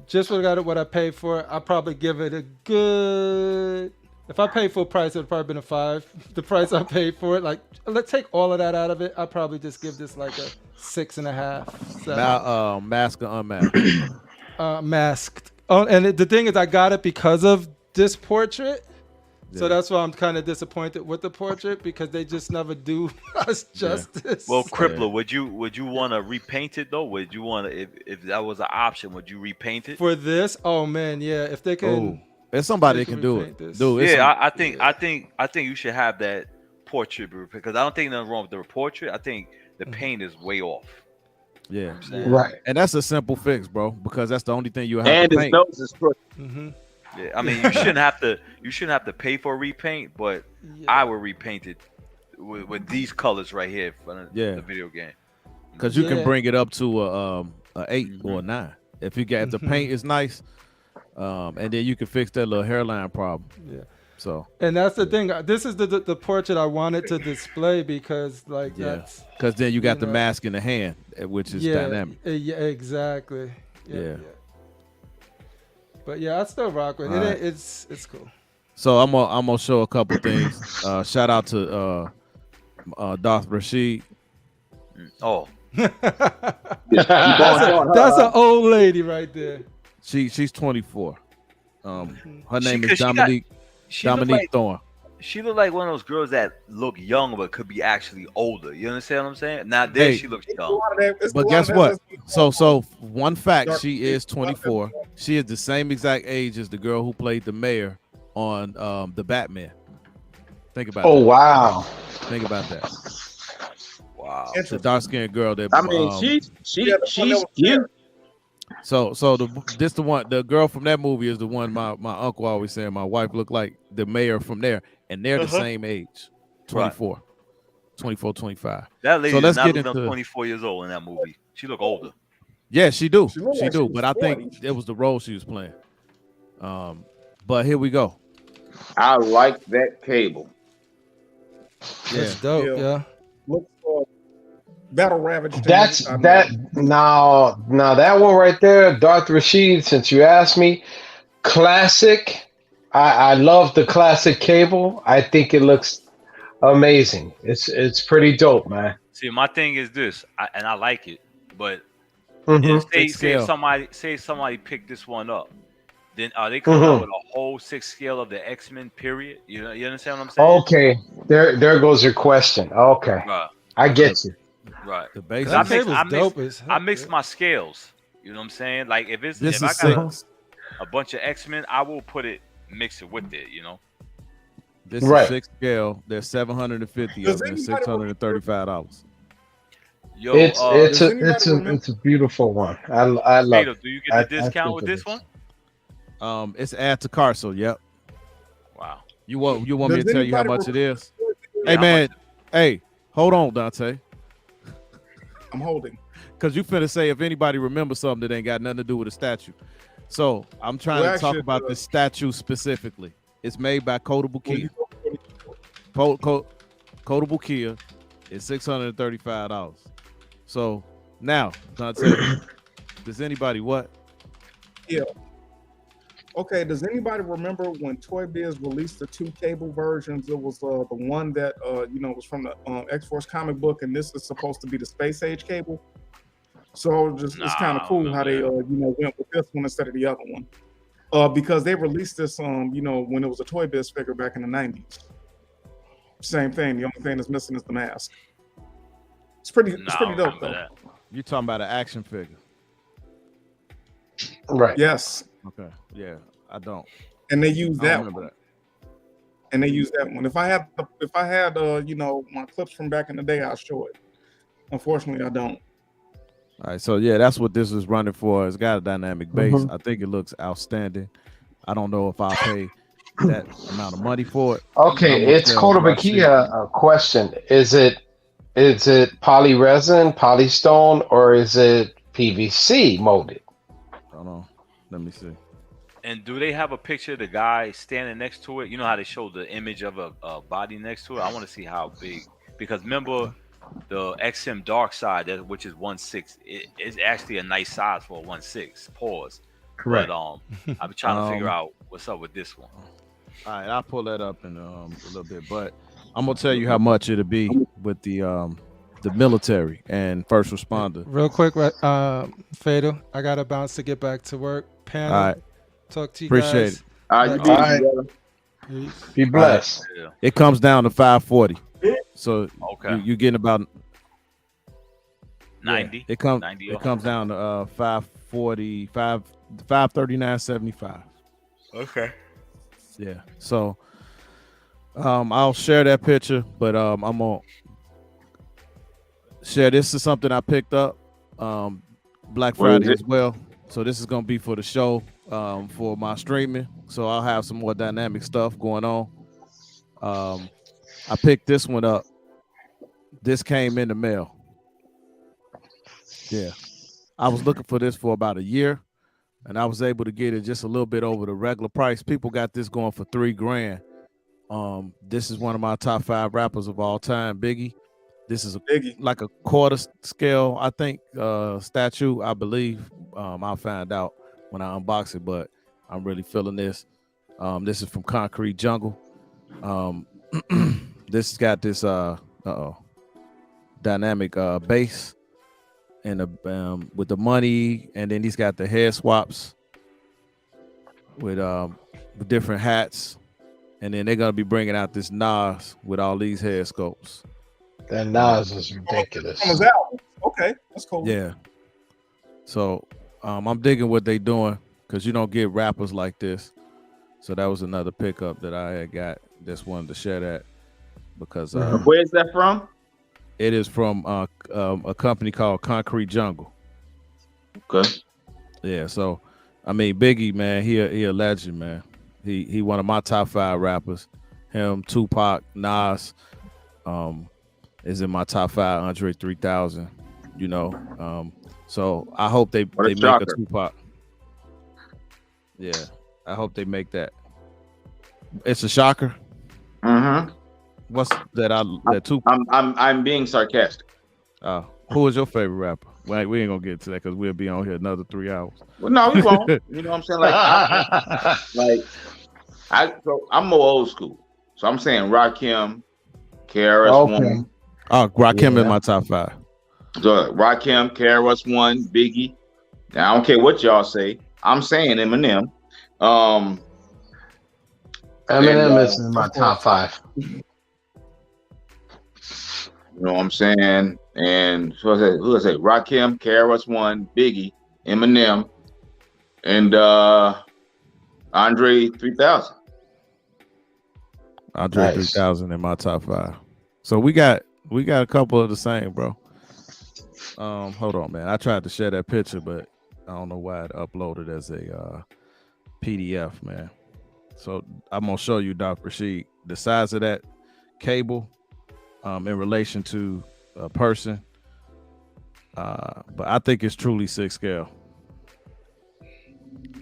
Speaker 4: just what I paid for it, I'll probably give it a good. If I paid full price, it would probably been a 5. The price I paid for it, like let's take all of that out of it. I'll probably just give this like a 6.5. 7.
Speaker 3: Masked or unmasked?
Speaker 4: Masked. Oh, and the thing is, I got it because of this portrait. So that's why I'm kind of disappointed with the portrait, because they just never do us justice.
Speaker 7: Well, Crippler, would you want to repaint it though? Would you want to, if that was an option, would you repaint it?
Speaker 4: For this, oh man, yeah. If they can,
Speaker 3: there's somebody that
Speaker 4: they
Speaker 3: can do it.
Speaker 4: repaint this.
Speaker 3: Dude,
Speaker 7: Yeah, I think you should have that portrait, because I don't think nothing wrong with the portrait. I think the paint is way off.
Speaker 3: Yeah.
Speaker 8: Right.
Speaker 3: And that's a simple fix, bro, because that's the only thing you have
Speaker 5: And
Speaker 3: to
Speaker 5: his
Speaker 3: paint.
Speaker 5: nose is crooked.
Speaker 7: Yeah, I mean you shouldn't have to pay for a repaint, but I would repaint it with these colors right here for the video game.
Speaker 3: Because you can bring it up to a 8 or a 9 if you get if the paint is nice, and then you can fix that little hairline problem.
Speaker 4: Yeah.
Speaker 3: So.
Speaker 4: And that's the thing. This is the portrait I wanted to display, because like that's.
Speaker 3: Because then you got the mask in the hand, which is dynamic.
Speaker 4: Yeah, exactly.
Speaker 3: Yeah.
Speaker 4: But yeah, I still rock with it.
Speaker 3: Right.
Speaker 4: It's cool.
Speaker 3: So I'm gonna show a couple things. Shout out to Darth Rashid.
Speaker 7: Oh,
Speaker 4: that's an old lady right there.
Speaker 3: She's 24. Her name
Speaker 7: She
Speaker 3: is Dominique
Speaker 7: like,
Speaker 3: Thorne.
Speaker 7: She looked like one of those girls that look young but could be actually older. You understand what I'm saying? Not there, she looks young.
Speaker 3: But guess what? So one fact, she is 24. She is the same exact age as the girl who played the mayor on the Batman. Think about that.
Speaker 8: Oh wow.
Speaker 3: Think about that.
Speaker 7: Wow. Wow.
Speaker 3: The dark skinned girl that
Speaker 5: I mean, she's
Speaker 6: Yeah, the one that was
Speaker 5: cute.
Speaker 6: there.
Speaker 3: so the girl from that movie is the one my uncle always saying my wife looked like the mayor from there, and they're the same age, 24, 25.
Speaker 7: That lady
Speaker 3: So
Speaker 7: did
Speaker 3: let's
Speaker 7: not
Speaker 3: get
Speaker 7: look
Speaker 3: into
Speaker 7: 24 years old in that movie. She looked older.
Speaker 3: yeah, she do.
Speaker 6: She looked
Speaker 3: She
Speaker 6: like
Speaker 3: do.
Speaker 6: she was
Speaker 3: But I think
Speaker 6: 40.
Speaker 3: it was the role she was playing. But here we go.
Speaker 5: I like that cable.
Speaker 3: Yeah.
Speaker 4: That's dope.
Speaker 6: Yeah.
Speaker 4: Yeah.
Speaker 6: Looks battle ravaged.
Speaker 8: That's
Speaker 6: I know.
Speaker 8: that now that one right there, Darth Rashid. Since you asked me, classic. I love the classic cable. I think it looks amazing. It's pretty dope, man.
Speaker 7: See, my thing is this, and I like it, but
Speaker 8: Mhm.
Speaker 7: say
Speaker 3: Six scale.
Speaker 7: if somebody picked this one up, then are they coming out with a whole 6 scale of the X-Men period? You understand what I'm saying?
Speaker 8: Okay, there goes your question. Okay,
Speaker 7: Right.
Speaker 8: I get you.
Speaker 7: Right.
Speaker 3: The
Speaker 7: 'Cause
Speaker 3: basic.
Speaker 4: That cable's dope as
Speaker 7: I
Speaker 4: heck,
Speaker 7: mix
Speaker 4: yeah.
Speaker 7: my scales. You know what I'm saying? Like if
Speaker 3: This
Speaker 7: if I
Speaker 3: is
Speaker 7: got
Speaker 3: six.
Speaker 7: a bunch of X-Men, I will mix it with it. You know.
Speaker 3: This
Speaker 8: Right.
Speaker 3: is 6 scale. There's 750
Speaker 6: Does
Speaker 3: of them.
Speaker 6: anybody
Speaker 3: $635.
Speaker 7: Yo,
Speaker 8: It's
Speaker 6: does anybody remember?
Speaker 8: it's a beautiful one. I love
Speaker 7: Fatal,
Speaker 8: it.
Speaker 7: do you get the
Speaker 8: I
Speaker 7: discount
Speaker 8: think
Speaker 7: with
Speaker 8: it
Speaker 7: this
Speaker 8: is.
Speaker 7: one?
Speaker 3: It's add to cart. So yep.
Speaker 7: Wow.
Speaker 3: You want me
Speaker 6: Does
Speaker 3: to tell you how
Speaker 6: anybody
Speaker 3: much it
Speaker 6: remember-
Speaker 3: is?
Speaker 7: Yeah,
Speaker 3: Hey
Speaker 7: how
Speaker 3: man.
Speaker 7: much-
Speaker 3: Hey, hold on, Dante.
Speaker 6: I'm holding.
Speaker 3: Because you finna say if anybody remembers something that ain't got nothing to do with the statue. So I'm trying
Speaker 6: Well,
Speaker 3: to talk
Speaker 6: actually,
Speaker 3: about this statue specifically. It's made by Kodable
Speaker 6: When
Speaker 3: Kia.
Speaker 6: you go for the-
Speaker 3: Kodable Kia is $635. So now, Dante, does anybody what?
Speaker 6: Okay, does anybody remember when Toy Biz released the 2 cable versions? It was the one that was from the X-Force comic book, and this is supposed to be the space age cable. So it's kind
Speaker 7: Nah,
Speaker 6: of cool
Speaker 7: I
Speaker 6: how they
Speaker 7: remember
Speaker 6: went with this one instead of the other one. Because they released this when it was a Toy Biz figure back in the 90s. Same thing. The only thing that's missing is the mask. It's pretty
Speaker 7: Nah, I
Speaker 6: dope
Speaker 7: remember
Speaker 6: though.
Speaker 7: that.
Speaker 3: You talking about an action figure?
Speaker 8: Right.
Speaker 6: Yes,
Speaker 3: Okay, yeah, I don't.
Speaker 6: and they use
Speaker 3: I
Speaker 6: that
Speaker 3: don't remember
Speaker 6: one.
Speaker 3: that.
Speaker 6: And they use that one. If I had my clips from back in the day, I'll show it. Unfortunately, I don't.
Speaker 3: All right, so yeah, that's what this is running for. It's got a dynamic base. I think it looks outstanding. I don't know if I'll pay that amount of money for it.
Speaker 8: Okay,
Speaker 3: I'm gonna
Speaker 8: it's
Speaker 3: tell
Speaker 8: Kodable
Speaker 3: Rashid.
Speaker 8: Kia. A question: Is it poly resin, polystone, or is it PVC molded?
Speaker 3: Hold on, let me see.
Speaker 7: And do they have a picture of the guy standing next to it? You know how they show the image of a body next to it? I want to see how big. Because remember the XM Dark Side, which is 1/6, it's actually a nice size for a 1/6. Pause.
Speaker 8: Correct.
Speaker 7: But I'm trying to figure out what's up with this one.
Speaker 3: All right, I'll pull that up in a little bit, but I'm gonna tell you how much it'll be with the military and first responder.
Speaker 4: Real quick, Fatal. I gotta bounce to get back to work. Panel.
Speaker 3: All right,
Speaker 4: Talk to you
Speaker 3: appreciate
Speaker 4: guys.
Speaker 3: it.
Speaker 5: All right, you
Speaker 4: All
Speaker 5: be easy,
Speaker 8: right.
Speaker 5: brother.
Speaker 4: Peace.
Speaker 8: Be blessed.
Speaker 7: Yeah.
Speaker 3: It comes down to 540. So
Speaker 7: Okay.
Speaker 3: you getting about
Speaker 7: 90.
Speaker 3: It comes
Speaker 7: 90
Speaker 3: it comes down to 540, 539.75.
Speaker 7: Okay.
Speaker 3: Yeah. So I'll share that picture, but I'm gonna share this is something I picked up Black
Speaker 5: What is
Speaker 3: Friday
Speaker 5: it?
Speaker 3: as well. So this is gonna be for the show, for my streaming. So I'll have some more dynamic stuff going on. I picked this one up. This came in the mail. Yeah. I was looking for this for about a year, and I was able to get it just a little bit over the regular price. People got this going for $3,000. This is one of my top 5 rappers of all time, Biggie. This is
Speaker 6: Biggie.
Speaker 3: like a quarter scale, I think, statue, I believe. I'll find out when I unbox it, but I'm really feeling this. This is from Concrete Jungle. This has got this dynamic bass and with the money, and then he's got the hair swaps with different hats, and then they're gonna be bringing out this Nas with all these hair sculpts.
Speaker 8: That Nas is ridiculous.
Speaker 6: On his album. Okay, that's cool.
Speaker 3: Yeah. So I'm digging what they doing because you don't get rappers like this. So that was another pickup that I had got. Just wanted to share that because
Speaker 5: Where's that from?
Speaker 3: It is from a company called Concrete Jungle.
Speaker 5: Okay.
Speaker 3: Yeah, so I mean Biggie, man, he a legend, man. He one of my top 5 rappers. Him, Tupac, Nas, is in my top 5. Andre 3000, you know. So I hope they make a Tupac. Yeah, I hope they make that. It's a shocker.
Speaker 5: Mm-hmm.
Speaker 3: What's that Tupac?
Speaker 5: I'm being sarcastic.
Speaker 3: Who is your favorite rapper? Well, we ain't gonna get to that because we'll be on here another 3 hours.
Speaker 5: Well, no, we won't. You know what I'm saying? I'm more old school. So I'm saying Rakim, KRS-One.
Speaker 3: Rakim in my top 5.
Speaker 5: So Rakim, KRS-One, Biggie. Now I don't care what y'all say. I'm saying Eminem.
Speaker 8: Eminem is in my top 5.
Speaker 5: You know what I'm saying? And so who I say? Rakim, KRS-One, Biggie, Eminem, and Andre 3000.
Speaker 3: Andre 3000 in my top 5. So we got a couple of the same, bro. Hold on, man. I tried to share that picture, but I don't know why it uploaded as a PDF, man. So I'm gonna show you, Dr. Rashid, the size of that cable in relation to a person. But I think it's truly 6 scale.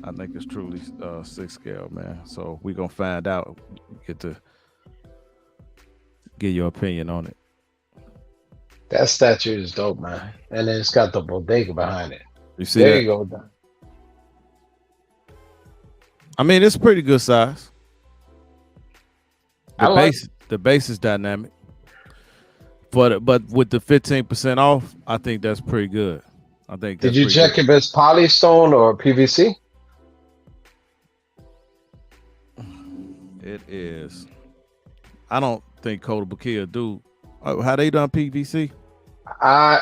Speaker 3: I think it's truly 6 scale, man. So we're gonna find out. Get to get your opinion on it.
Speaker 8: That statue is dope, man. And then it's got the bodega behind it.
Speaker 3: You see
Speaker 8: there
Speaker 3: that?
Speaker 8: You go, Don.
Speaker 3: I mean, it's pretty good size. The base is dynamic. But with the 15% off, I think that's pretty good. I think.
Speaker 8: Did you check if it's polystone or PVC?
Speaker 3: It is. I don't think Kotobukiya do. How they done PVC?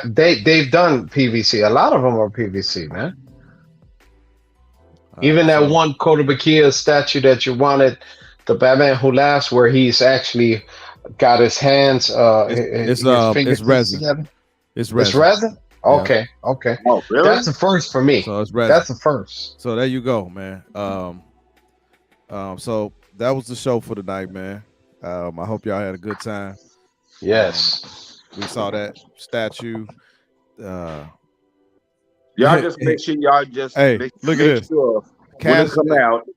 Speaker 8: They've done PVC. A lot of them are PVC, man. Even that one Kotobukiya statue that you wanted, the Batman Who Laughs, where he's actually got his hands, his fingers
Speaker 3: resin.
Speaker 8: together.
Speaker 3: It's resin.
Speaker 8: It's resin? Okay, yeah. Okay.
Speaker 5: Oh, really?
Speaker 8: That's the first for me.
Speaker 3: So it's resin.
Speaker 8: That's the first.
Speaker 3: So there you go, man. So that was the show for tonight, man. I hope y'all had a good time.
Speaker 8: Yes.
Speaker 3: We saw that statue.
Speaker 5: Y'all just make sure y'all just
Speaker 3: look at this.
Speaker 5: Sure when it come out,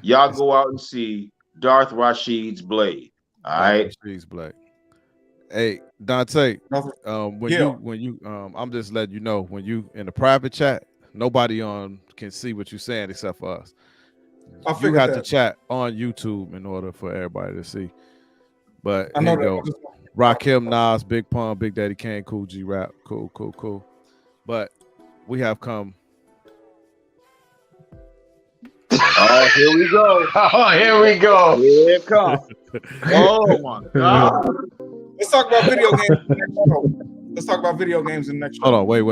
Speaker 5: y'all go out and see Darth Rashid's blade. All right.
Speaker 3: Rashid's blade. Hey, Dante. When you I'm just letting you know, when you in the private chat, nobody can see what you're saying except for us. You have to chat on YouTube in order for everybody to see. But here you go. Rakim, Nas, Big Pun, Big Daddy Kane, Cool G Rap, cool. But we have come.
Speaker 5: Oh, here we go.
Speaker 8: Oh, here we go.
Speaker 5: Here it comes. Oh my God.
Speaker 6: Let's talk about video games. Let's talk about video games in the next show.
Speaker 3: Hold on, wait.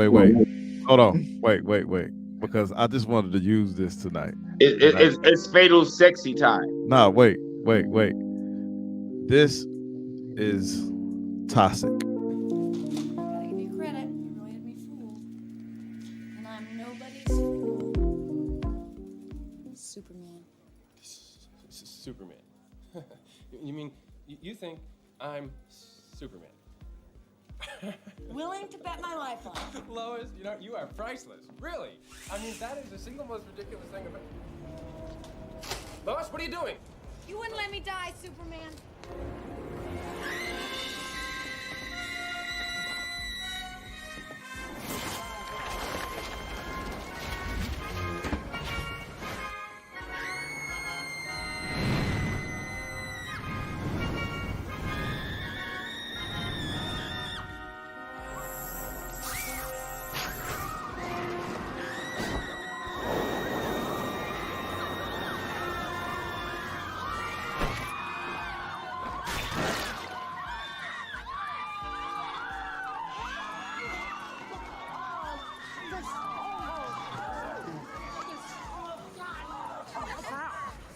Speaker 3: Hold on, wait. Because I just wanted to use this tonight.
Speaker 5: It's fatal sexy time.
Speaker 3: Nah, wait. This is toxic.
Speaker 11: Gotta give you credit. You really had me fooled. And I'm nobody's fool. Superman.
Speaker 12: Superman. You mean you think I'm Superman?
Speaker 11: Willing to bet my life on it.
Speaker 12: Lois, you are priceless. Really. I mean, that is the single most ridiculous thing about. Lois, what are you doing?
Speaker 11: You wouldn't let me die, Superman.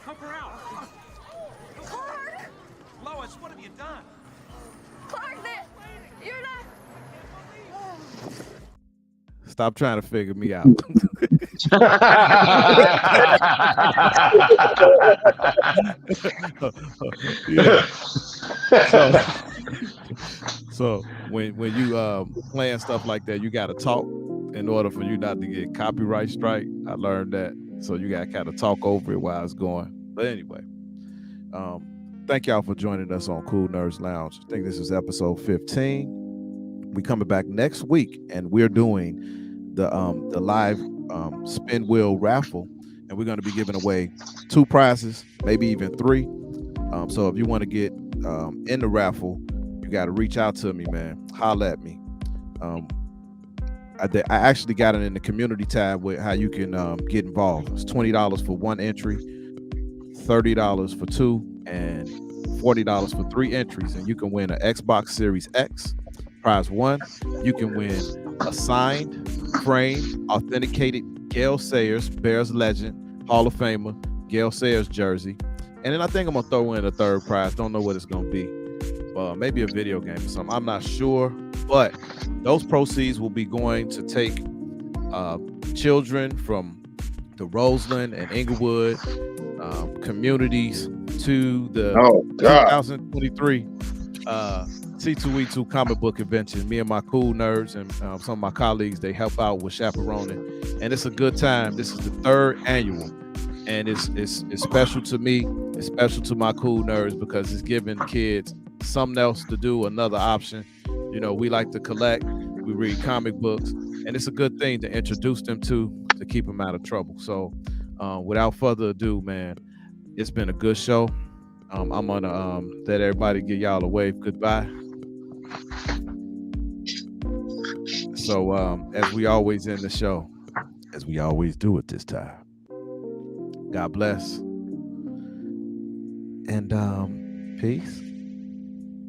Speaker 12: Help her out.
Speaker 11: Clark!
Speaker 12: Lois, what have you done?
Speaker 11: Clark, you're not...
Speaker 3: Stop trying to figure me out. Yeah. So when you playing stuff like that, you got to talk in order for you not to get copyright strike. I learned that. So you got to kind of talk over it while it's going. But anyway, thank y'all for joining us on KoolNerdz Lounge. I think this is episode 15. We coming back next week, and we're doing the live spin wheel raffle, and we're going to be giving away 2 prizes, maybe even 3. So if you want to get in the raffle, you got to reach out to me, man. Holla at me. I actually got it in the community tab with how you can get involved. It's $20 for 1 entry, $30 for 2, and $40 for 3 entries, and you can win an Xbox Series X. Prize 1, you can win a signed, framed, authenticated Gale Sayers, Bears legend, Hall of Famer, Gale Sayers jersey. And then I think I'm going to throw in a 3rd prize. Don't know what it's going to be. Maybe a video game or something. I'm not sure. But those proceeds will be going to take children from the Roseland and Inglewood communities to the 2023 C2E2 comic book convention. Me and my KoolNerdz and some of my colleagues, they help out with chaperoning, and it's a good time. This is the 3rd annual, and it's special to me. It's special to my KoolNerdz because it's giving kids something else to do, another option. You know, we like to collect, we read comic books, and it's a good thing to introduce them to keep them out of trouble. So without further ado, man, it's been a good show. I'm gonna let everybody give y'all a wave goodbye. So as we always end the show, as we always do at this time, God bless and peace.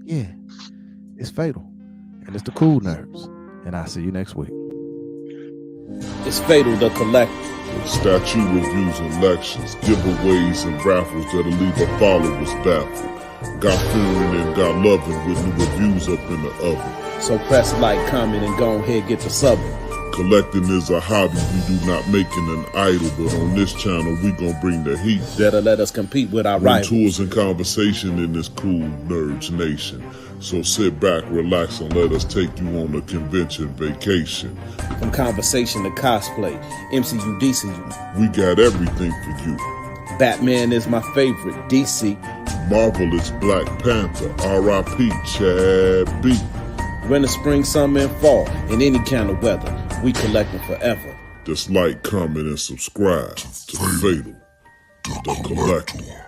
Speaker 3: Yeah, it's Fatal, and it's the KoolNerdz, and I'll see you next week.
Speaker 1: It's Fatal the Collector.
Speaker 2: Statue reviews and lectures, giveaways and raffles that'll leave our followers baffled. Got fearing and got loving with new reviews up in the oven.
Speaker 1: So press like, comment, and go ahead get the subbing.
Speaker 2: Collecting is a hobby, we do not making an idol, but on this channel we gon' bring the heat.
Speaker 1: Better let us compete with our rivals.
Speaker 2: Tours and conversation in this KoolNerdz nation. So sit back, relax, and let us take you on a convention vacation.
Speaker 1: From conversation to cosplay, MCU, DCU.
Speaker 2: We got everything for you.
Speaker 1: Batman is my favorite, DC.
Speaker 2: Marvel is Black Panther, R.I.P. Chad B.
Speaker 1: Winter, spring, summer, and fall, in any kind of weather, we collecting forever.
Speaker 2: Just like, comment, and subscribe to Fatal the Collector.